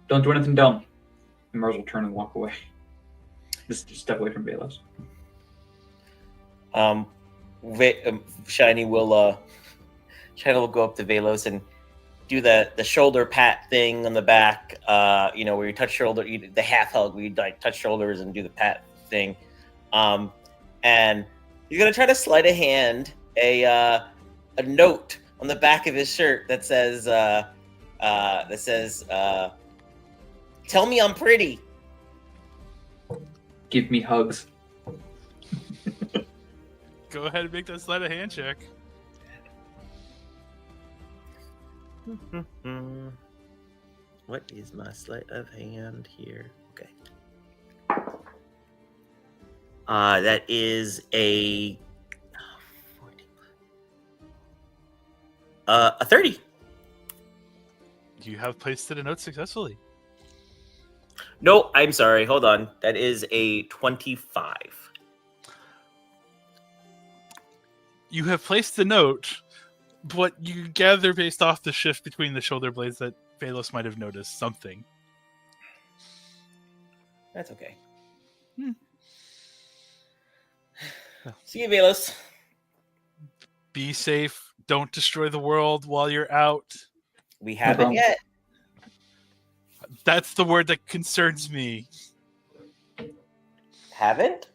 Speaker 5: Don't do anything dumb. And Mars will turn and walk away. Just step away from Velos.
Speaker 9: Shiny will go up to Velos and do the shoulder pat thing on the back. Where you touch shoulder, the half hug, where you like touch shoulders and do the pat thing. And he's gonna try to slide a hand a note on the back of his shirt that says "Tell me I'm pretty."
Speaker 5: Give me hugs.
Speaker 6: Go ahead and make that sleight of hand check.
Speaker 9: What is my sleight of hand here? Okay. That is a 30.
Speaker 6: You have placed a note successfully.
Speaker 9: No, I'm sorry. Hold on. That is a 25.
Speaker 6: You have placed the note, but you gather based off the shift between the shoulder blades that Velos might have noticed something.
Speaker 9: That's okay.
Speaker 6: Hmm.
Speaker 9: See you, Velos.
Speaker 6: Be safe. Don't destroy the world while you're out.
Speaker 9: We haven't yet.
Speaker 6: That's the word that concerns me.
Speaker 9: Haven't?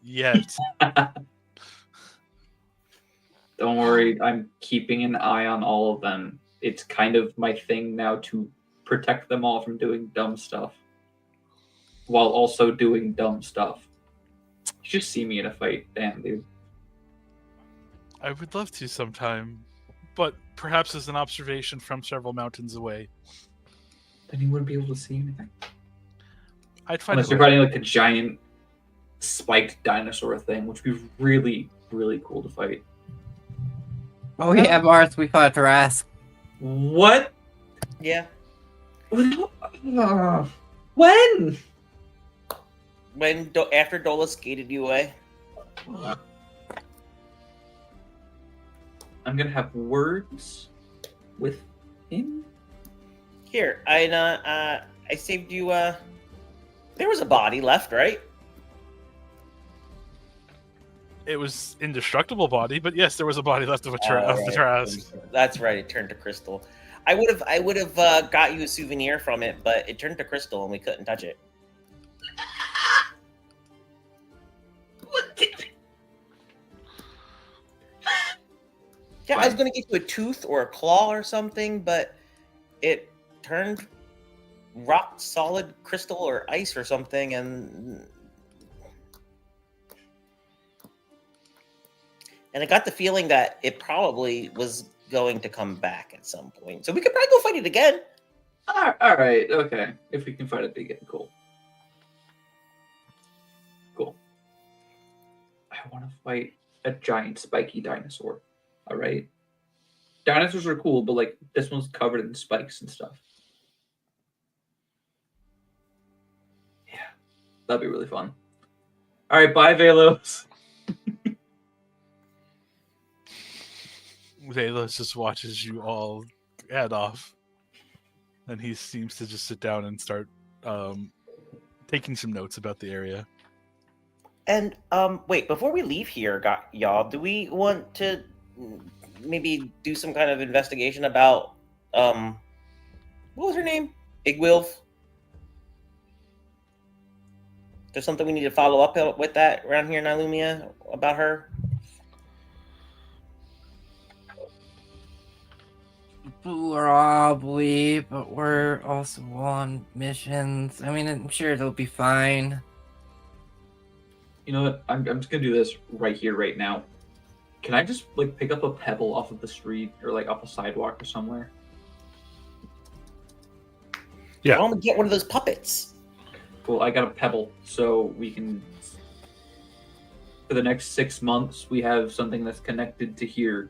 Speaker 6: Yet.
Speaker 5: Don't worry, I'm keeping an eye on all of them. It's kind of my thing now to protect them all from doing dumb stuff. While also doing dumb stuff. You just see me in a fight, damn dude.
Speaker 6: I would love to sometime, but perhaps as an observation from several mountains away.
Speaker 5: Then you wouldn't be able to see anything.
Speaker 6: I'd find
Speaker 5: Unless
Speaker 6: a
Speaker 5: you're
Speaker 6: way.
Speaker 5: fighting like a giant spiked dinosaur thing, which would be really, really cool to fight.
Speaker 3: Oh yeah, Mars, we fought Rask.
Speaker 5: What?
Speaker 9: Yeah.
Speaker 5: When?
Speaker 9: After Dola skated you away.
Speaker 5: I'm gonna have words with him.
Speaker 9: Here, I saved you. There was a body left, right?
Speaker 6: It was indestructible body, but yes, there was a body left of the Trask.
Speaker 9: That's right. It turned to crystal. I would have got you a souvenir from it, but it turned to crystal and we couldn't touch it. Yeah, I was gonna get you a tooth or a claw or something, but it turned rock solid crystal or ice or something, and I got the feeling that it probably was going to come back at some point. So we could probably go fight it again.
Speaker 5: All right, okay. If we can fight it again, cool. Cool. I want to fight a giant spiky dinosaur. All right. Dinosaurs are cool, but like this one's covered in spikes and stuff. Yeah, that'd be really fun. All right, bye, Velos.
Speaker 6: Velos just watches you all head off, and he seems to just sit down and start taking some notes about the area.
Speaker 9: And wait, before we leave here, y'all, do we want to maybe do some kind of investigation about what was her name? Igwilf. There's something we need to follow up with that around here in Ilumia about her.
Speaker 3: Probably, but we're also on missions. I mean, I'm sure it'll be fine.
Speaker 5: You know what? I'm just gonna do this right here, right now. Can I just like pick up a pebble off of the street or like off a sidewalk or somewhere?
Speaker 1: Yeah.
Speaker 9: Why don't we get one of those puppets?
Speaker 5: Cool. I got a pebble, so we can. For the next 6 months, we have something that's connected to here,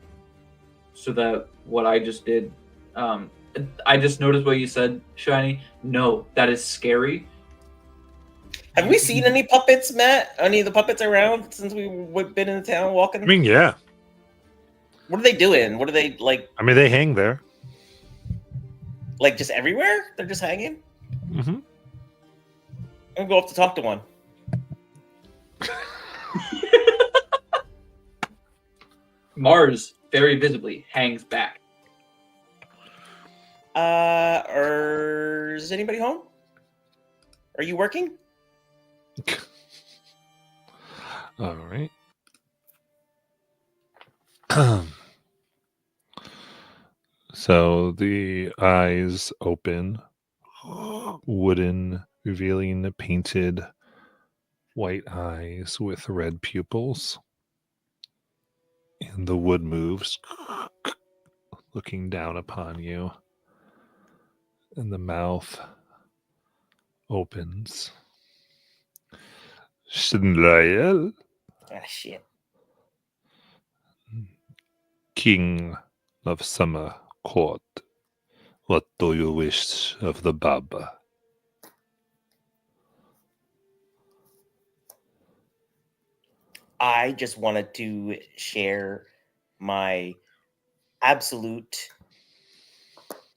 Speaker 5: so that what I just did. I just noticed what you said, Shiny. No, that is scary.
Speaker 9: Have we seen any puppets, Matt? Any of the puppets around since we've been in the town walking?
Speaker 1: I mean, yeah.
Speaker 9: What are they doing? What are they like?
Speaker 1: I mean, they hang there.
Speaker 9: Like just everywhere? They're just hanging?
Speaker 1: Mm-hmm.
Speaker 9: I'm gonna go up to talk to one.
Speaker 5: Mars very visibly hangs back.
Speaker 9: Is anybody home? Are you working?
Speaker 1: All right. So the eyes open, wooden, revealing painted white eyes with red pupils. And the wood moves, looking down upon you. And the mouth opens. Shinrael,
Speaker 9: Ah, shit.
Speaker 1: King of Summer Court, what do you wish of the Baba?
Speaker 9: I just wanted to share my absolute.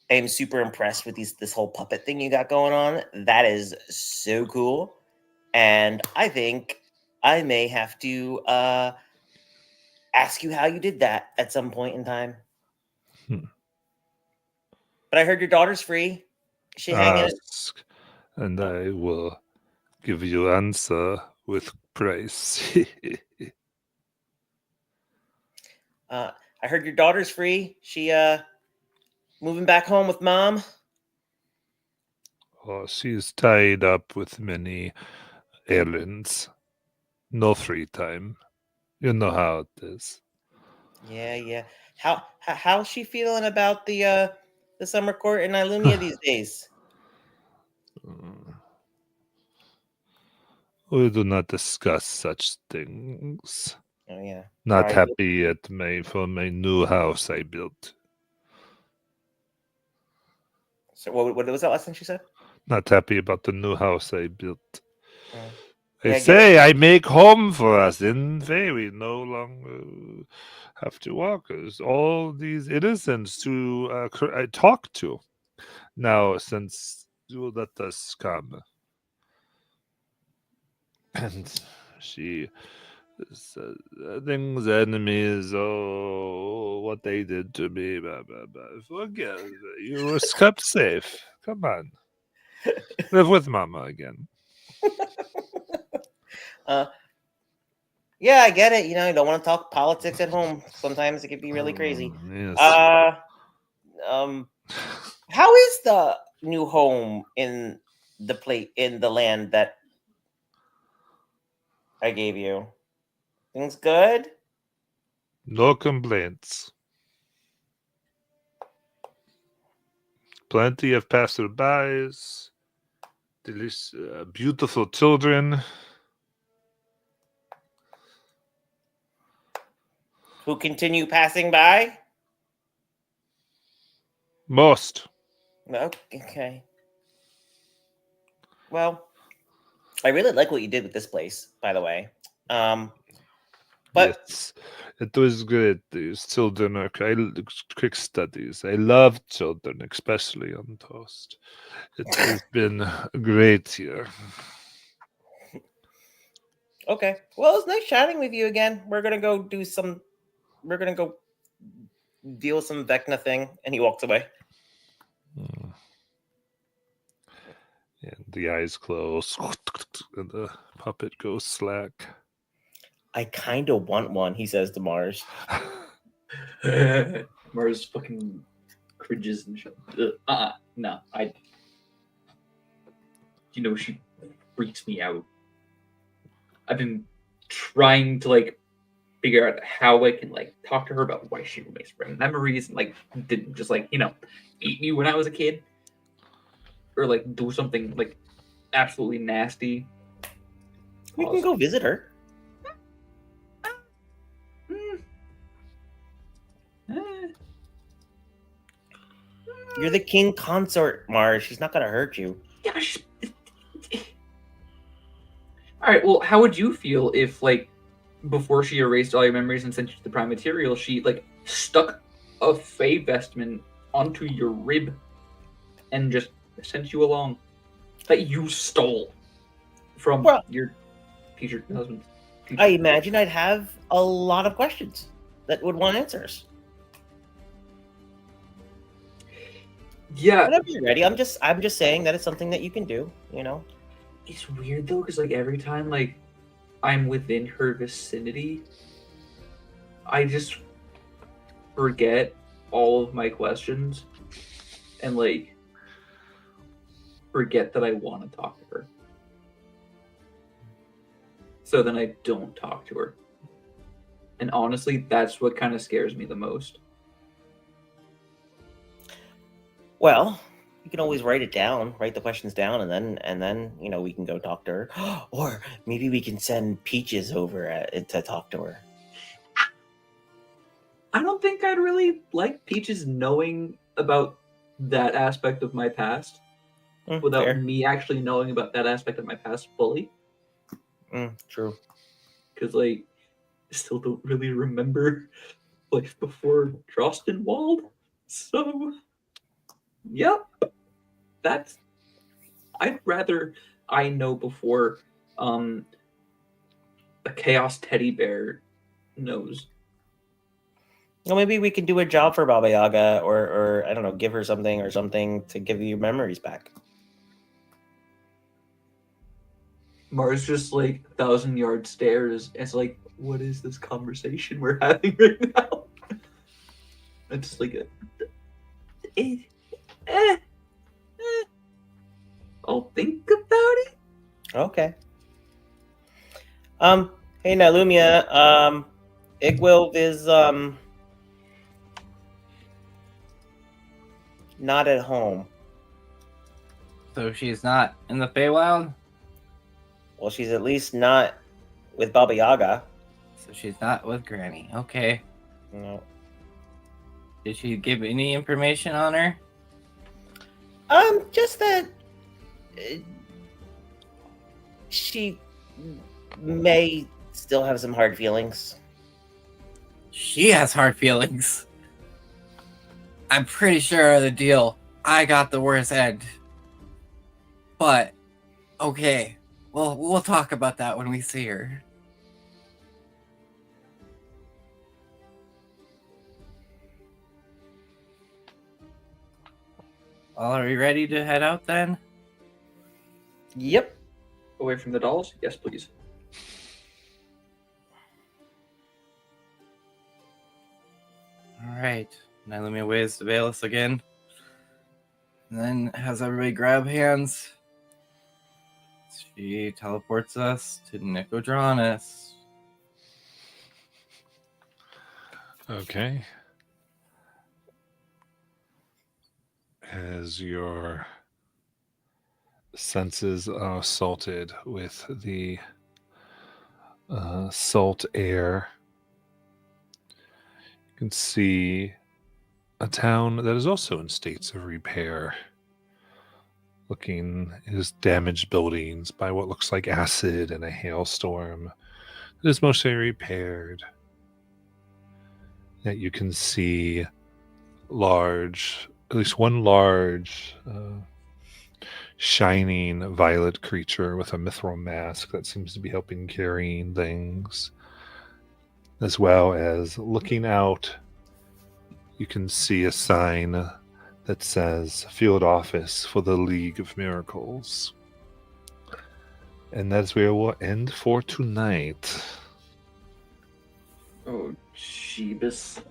Speaker 9: I am super impressed with this whole puppet thing you got going on. That is so cool, and I think I may have to ask you how you did that at some point in time. But I heard your daughter's free. Is she hanging?
Speaker 1: Ask, and I will give you answer with price.
Speaker 9: I heard your daughter's free. She moving back home with mom.
Speaker 1: Oh, she's tied up with many errands. No free time. You know how it is.
Speaker 9: Yeah. How's she feeling about the summer court in Ilumia these days?
Speaker 1: We do not discuss such things.
Speaker 9: Oh yeah.
Speaker 1: Not
Speaker 9: Sorry.
Speaker 1: happy for my new house I built.
Speaker 9: So what was that last thing she said?
Speaker 1: Not happy about the new house I built.
Speaker 9: Yeah,
Speaker 1: They
Speaker 9: I get
Speaker 1: say I make home for us in Fae. We no longer have to walk. There's all these innocents to talk to. Now, since you let us come. And she says, things, enemies, oh, what they did to me, blah, blah, blah. Forget it. You were kept safe. Come on. Live with Mama again.
Speaker 9: Yeah, I get it. You know, you don't want to talk politics at home. Sometimes it can be really crazy.
Speaker 1: Yes.
Speaker 9: How is the new home in the land that I gave you? Things good?
Speaker 1: No complaints. Plenty of passerbys. Delicious, beautiful children.
Speaker 9: Who continue passing by?
Speaker 1: Most.
Speaker 9: Okay. Well, I really like what you did with this place, by the way. But
Speaker 1: yes, it was great. These children are quick studies. I love children, especially on Toast. It has been great here.
Speaker 9: okay. Well, it's nice chatting with you again. We're gonna go deal with some Vecna thing, and he walks away.
Speaker 1: And the eyes close, and the puppet goes slack.
Speaker 9: I kind of want one, he says to Mars.
Speaker 5: Mars fucking cringes and shit. No, she freaks me out. I've been trying to like figure out how I can like talk to her about why she makes brain memories and like didn't just like eat me when I was a kid, or like do something like absolutely nasty.
Speaker 9: We can go visit her. You're the king consort, Mars. She's not gonna hurt you.
Speaker 5: Yeah. All right. Well, how would you feel if, like, before she erased all your memories and sent you to the prime material, she like stuck a Fey vestment onto your rib and just sent you along that you stole from your future husband?
Speaker 9: I imagine I'd have a lot of questions that would want answers.
Speaker 5: Yeah.
Speaker 9: Whenever you're ready, I'm just saying that it's something that you can do,
Speaker 5: It's weird though, because like every time like I'm within her vicinity, I just forget all of my questions and like forget that I want to talk to her. So then I don't talk to her. And honestly, that's what kind of scares me the most.
Speaker 9: Well, you can always write it down, write the questions down, and then we can go talk to her. Or maybe we can send Peaches over to talk to her.
Speaker 5: I don't think I'd really like Peaches knowing about that aspect of my past without me actually knowing about that aspect of my past fully.
Speaker 9: True.
Speaker 5: Because like, I still don't really remember life before Drostenwald. So, yep. I'd rather I know before a chaos teddy bear knows.
Speaker 9: Well, maybe we can do a job for Baba Yaga, or I don't know, give her something or something to give you memories back.
Speaker 5: Mars just like 1,000-yard stares. It's like, what is this conversation we're having right now? It's like I'll think about it.
Speaker 9: Okay. Hey now, Lumia. Igwilv is not at home.
Speaker 3: So she's not in the Feywild?
Speaker 9: Well, she's at least not with Baba Yaga.
Speaker 3: So she's not with Granny. Okay.
Speaker 9: No.
Speaker 3: Did she give any information on her?
Speaker 9: Just that she may still have some hard feelings.
Speaker 3: She has hard feelings. I'm pretty sure of the deal. I got the worst end. But, okay. Well, we'll talk about that when we see her. Well, are we ready to head out then?
Speaker 9: Yep.
Speaker 5: Away from the dolls? Yes, please.
Speaker 3: Alright. Now let me ways to Valus again. And then has everybody grab hands. She teleports us to Nicodranus.
Speaker 1: Okay. As your senses are assaulted with the salt air, you can see a town that is also in states of repair. Looking at its damaged buildings by what looks like acid and a hailstorm. It is mostly repaired. That you can see large, at least one large, shining violet creature with a mithril mask that seems to be helping carrying things, as well as looking out you can see a sign that says Field Office for the League of Miracles. And that's where we'll end for tonight.
Speaker 5: Oh, Jeebus.